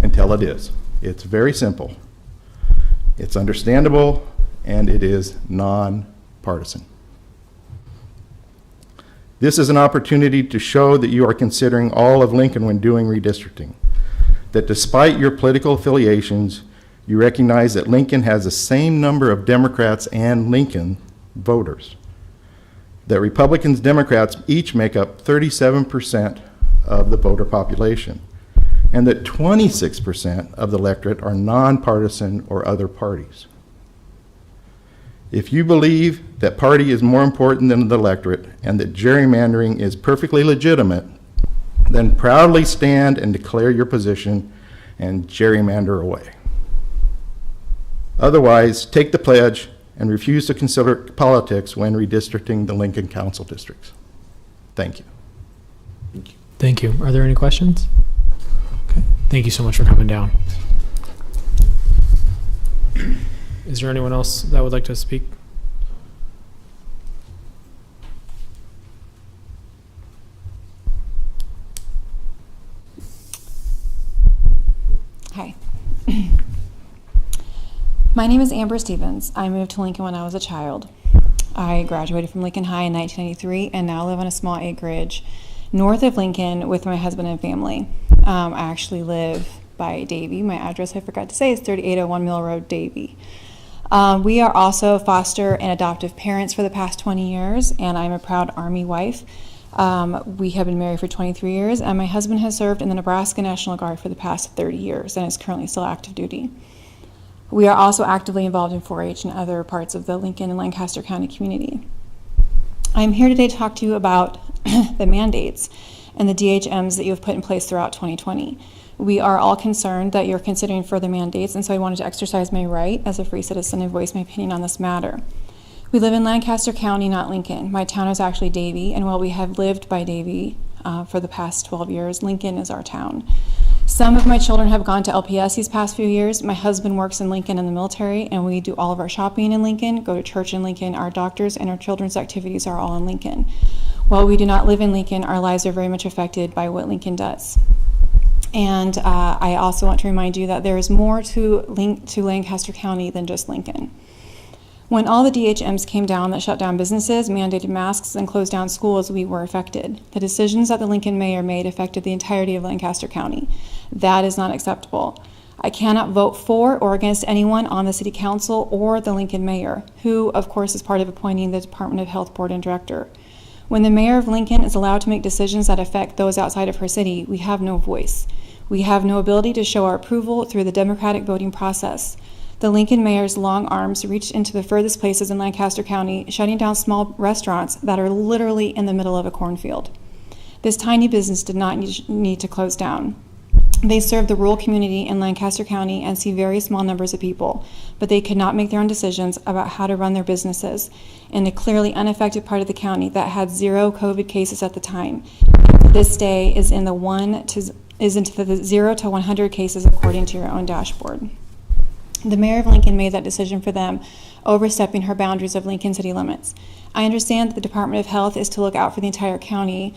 until it is. It's very simple. It's understandable, and it is non-partisan. This is an opportunity to show that you are considering all of Lincoln when doing redistricting, that despite your political affiliations, you recognize that Lincoln has the same number of Democrats and Lincoln voters, that Republicans, Democrats each make up 37% of the voter population, and that 26% of the electorate are nonpartisan or other parties. If you believe that party is more important than the electorate and that gerrymandering is perfectly legitimate, then proudly stand and declare your position and gerrymander away. Otherwise, take the pledge and refuse to consider politics when redistricting the Lincoln Council districts. Thank you. Thank you. Are there any questions? Okay. Thank you so much for coming down. Is there anyone else that would like to speak? Hi. My name is Amber Stevens. I moved to Lincoln when I was a child. I graduated from Lincoln High in 1993 and now live on a small acreage north of Lincoln with my husband and family. I actually live by Davie. My address I forgot to say is 3801 Mill Road, Davie. We are also foster and adoptive parents for the past 20 years, and I'm a proud Army wife. We have been married for 23 years, and my husband has served in the Nebraska National Guard for the past 30 years and is currently still active duty. We are also actively involved in 4-H and other parts of the Lincoln and Lancaster County community. I'm here today to talk to you about the mandates and the DHMs that you have put in place throughout 2020. We are all concerned that you're considering further mandates, and so I wanted to exercise my right as a free citizen and voice my opinion on this matter. We live in Lancaster County, not Lincoln. My town is actually Davie, and while we have lived by Davie for the past 12 years, Lincoln is our town. Some of my children have gone to LPS these past few years. My husband works in Lincoln in the military, and we do all of our shopping in Lincoln, go to church in Lincoln. Our doctors and our children's activities are all in Lincoln. While we do not live in Lincoln, our lives are very much affected by what Lincoln does. And I also want to remind you that there is more to Lancaster County than just Lincoln. When all the DHMs came down that shut down businesses, mandated masks, and closed down schools, we were affected. The decisions that the Lincoln mayor made affected the entirety of Lancaster County. That is not acceptable. I cannot vote for or against anyone on the city council or the Lincoln mayor, who, of course, is part of appointing the Department of Health board and director. When the mayor of Lincoln is allowed to make decisions that affect those outside of her city, we have no voice. We have no ability to show our approval through the democratic voting process. The Lincoln mayor's long arms reached into the furthest places in Lancaster County, shutting down small restaurants that are literally in the middle of a cornfield. This tiny business did not need to close down. They serve the rural community in Lancaster County and see very small numbers of people, but they could not make their own decisions about how to run their businesses in a clearly unaffected part of the county that had 0 COVID cases at the time. This day is into the 0 to 100 cases according to your own dashboard. The mayor of Lincoln made that decision for them, overstepping her boundaries of Lincoln city limits. I understand that the Department of Health is to look out for the entire county,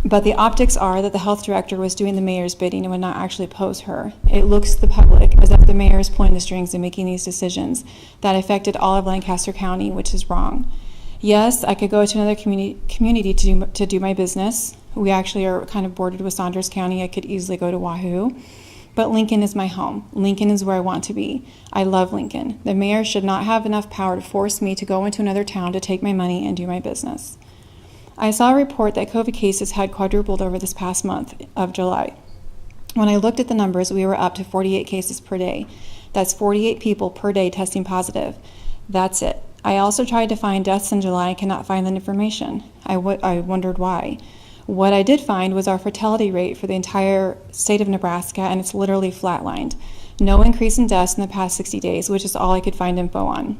but the optics are that the health director was doing the mayor's bidding and would not actually oppose her. It looks to the public as if the mayor is pulling the strings and making these decisions that affected all of Lancaster County, which is wrong. Yes, I could go to another community to do my business. We actually are kind of bordered with Saunders County. I could easily go to Wahoo. But Lincoln is my home. Lincoln is where I want to be. I love Lincoln. The mayor should not have enough power to force me to go into another town to take my money and do my business. I saw a report that COVID cases had quadrupled over this past month of July. When I looked at the numbers, we were up to 48 cases per day. That's 48 people per day testing positive. That's it. I also tried to find deaths in July and cannot find that information. I wondered why. What I did find was our fertility rate for the entire state of Nebraska, and it's literally flatlined. No increase in deaths in the past 60 days, which is all I could find info on.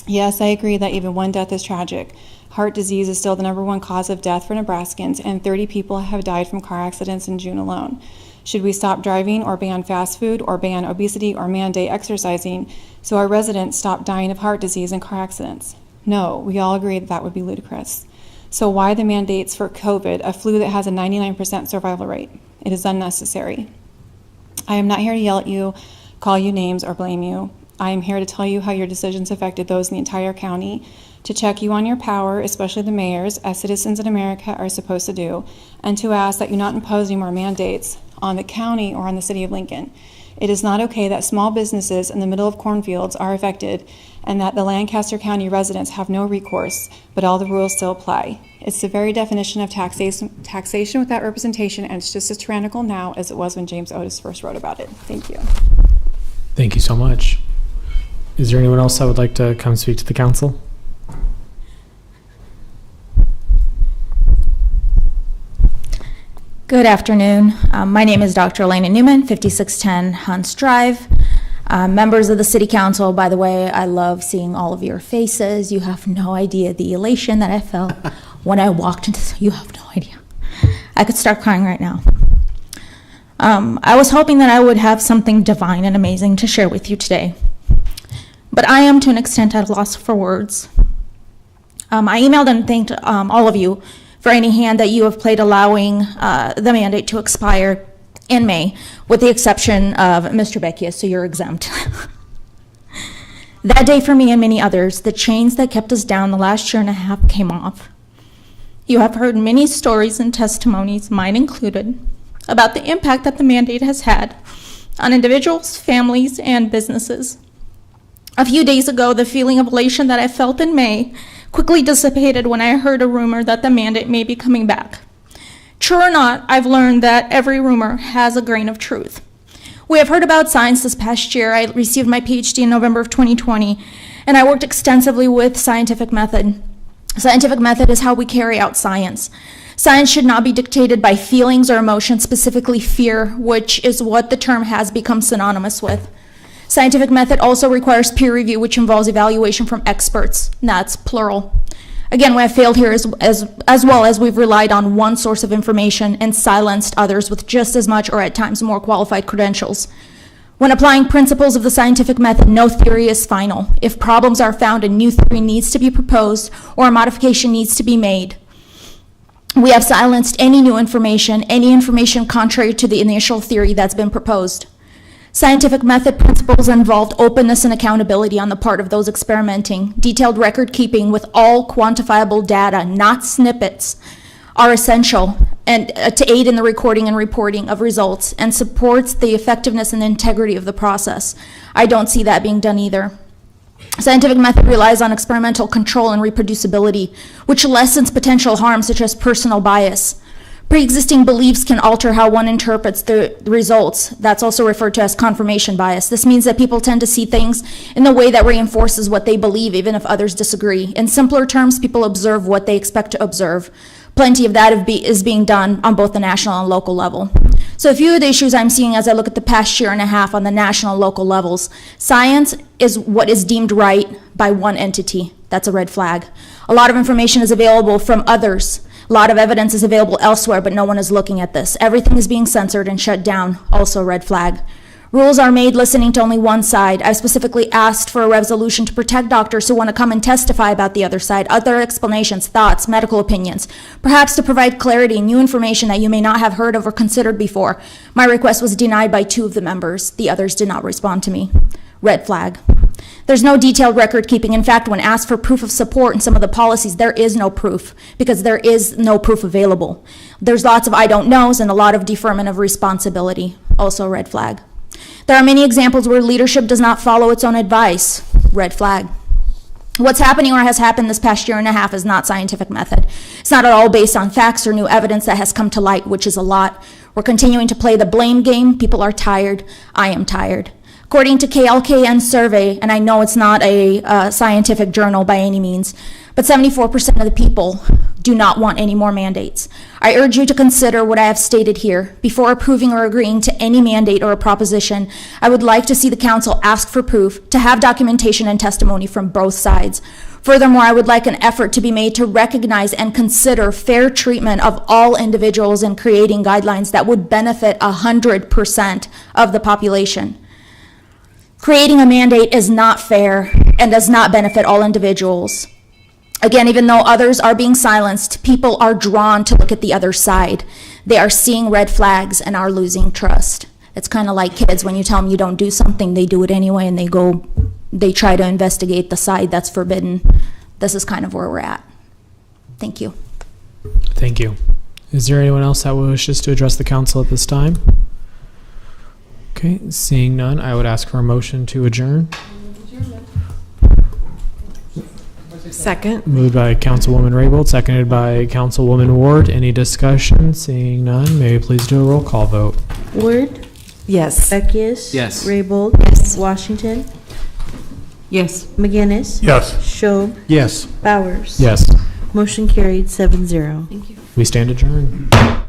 Yes, I agree that even one death is tragic. Heart disease is still the #1 cause of death for Nebraskans, and 30 people have died from car accidents in June alone. Should we stop driving or ban fast food or ban obesity or mandate exercising so our residents stop dying of heart disease and car accidents? No, we all agree that would be ludicrous. So why the mandates for COVID, a flu that has a 99% survival rate? It is unnecessary. I am not here to yell at you, call you names, or blame you. I am here to tell you how your decisions affected those in the entire county, to check you on your power, especially the mayors, as citizens in America are supposed to do, and to ask that you not impose any more mandates on the county or on the city of Lincoln. It is not okay that small businesses in the middle of cornfields are affected and that the Lancaster County residents have no recourse, but all the rules still apply. It's the very definition of taxation without representation, and it's just as tyrannical now as it was when James Otis first wrote about it. Thank you. Thank you so much. Is there anyone else that would like to come speak to the council? Good afternoon. My name is Dr. Elena Newman, 5610 Hunts Drive. Members of the City Council, by the way, I love seeing all of your faces. You have no idea the elation that I felt when I walked into this. You have no idea. I could start crying right now. I was hoping that I would have something divine and amazing to share with you today, but I am to an extent at a loss for words. I emailed and thanked all of you for any hand that you have played allowing the mandate to expire in May, with the exception of Mr. Beckius, so you're exempt. That day for me and many others, the chains that kept us down the last year and a half came off. You have heard many stories and testimonies, mine included, about the impact that the mandate has had on individuals, families, and businesses. A few days ago, the feeling of elation that I felt in May quickly dissipated when I heard a rumor that the mandate may be coming back. True or not, I've learned that every rumor has a grain of truth. We have heard about science this past year. I received my PhD in November of 2020, and I worked extensively with scientific method. Scientific method is how we carry out science. Science should not be dictated by feelings or emotions, specifically fear, which is what the term has become synonymous with. Scientific method also requires peer review, which involves evaluation from experts, and that's plural. Again, we have failed here as well as we've relied on one source of information and silenced others with just as much or at times more qualified credentials. When applying principles of the scientific method, no theory is final. If problems are found, a new theory needs to be proposed or a modification needs to be made. We have silenced any new information, any information contrary to the initial theory that's been proposed. Scientific method principles involved openness and accountability on the part of those experimenting. Detailed record keeping with all quantifiable data, not snippets, are essential and to aid in the recording and reporting of results and supports the effectiveness and integrity of the process. I don't see that being done either. Scientific method relies on experimental control and reproducibility, which lessens potential harm such as personal bias. Pre-existing beliefs can alter how one interprets the results. That's also referred to as confirmation bias. This means that people tend to see things in the way that reinforces what they believe, even if others disagree. In simpler terms, people observe what they expect to observe. Plenty of that is being done on both the national and local level. So a few of the issues I'm seeing as I look at the past year and a half on the national and local levels. Science is what is deemed right by one entity. That's a red flag. A lot of information is available from others. A lot of evidence is available elsewhere, but no one is looking at this. Everything is being censored and shut down. Also a red flag. Rules are made listening to only one side. I specifically asked for a resolution to protect doctors who want to come and testify about the other side, other explanations, thoughts, medical opinions, perhaps to provide clarity and new information that you may not have heard of or considered before. My request was denied by 2 of the members. The others did not respond to me. Red flag. There's no detailed record keeping. In fact, when asked for proof of support in some of the policies, there is no proof because there is no proof available. There's lots of I don't knows and a lot of deferment of responsibility. Also red flag. There are many examples where leadership does not follow its own advice. Red flag. What's happening or has happened this past year and a half is not scientific method. It's not at all based on facts or new evidence that has come to light, which is a lot. We're continuing to play the blame game. People are tired. I am tired. According to KLKN survey, and I know it's not a scientific journal by any means, but 74% of the people do not want any more mandates. I urge you to consider what I have stated here. Before approving or agreeing to any mandate or a proposition, I would like to see the council ask for proof, to have documentation and testimony from both sides. Furthermore, I would like an effort to be made to recognize and consider fair treatment of all individuals in creating guidelines that would benefit 100% of the population. Creating a mandate is not fair and does not benefit all individuals. Again, even though others are being silenced, people are drawn to look at the other side. They are seeing red flags and are losing trust. It's kind of like kids, when you tell them you don't do something, they do it anyway, and they try to investigate the side that's forbidden. This is kind of where we're at. Thank you. Thank you. Is there anyone else that wishes to address the council at this time? Okay, seeing none, I would ask for a motion to adjourn. Second. Moved by Councilwoman Raybold, seconded by Councilwoman Ward. Any discussion? Seeing none, may we please do a roll call vote? Ward? Yes. Beckius? Yes. Raybold? Yes. Washington? Yes. McGinnis? Yes. Schob? Yes. Bowers? Yes. Motion carried 7-0. We stand adjourned.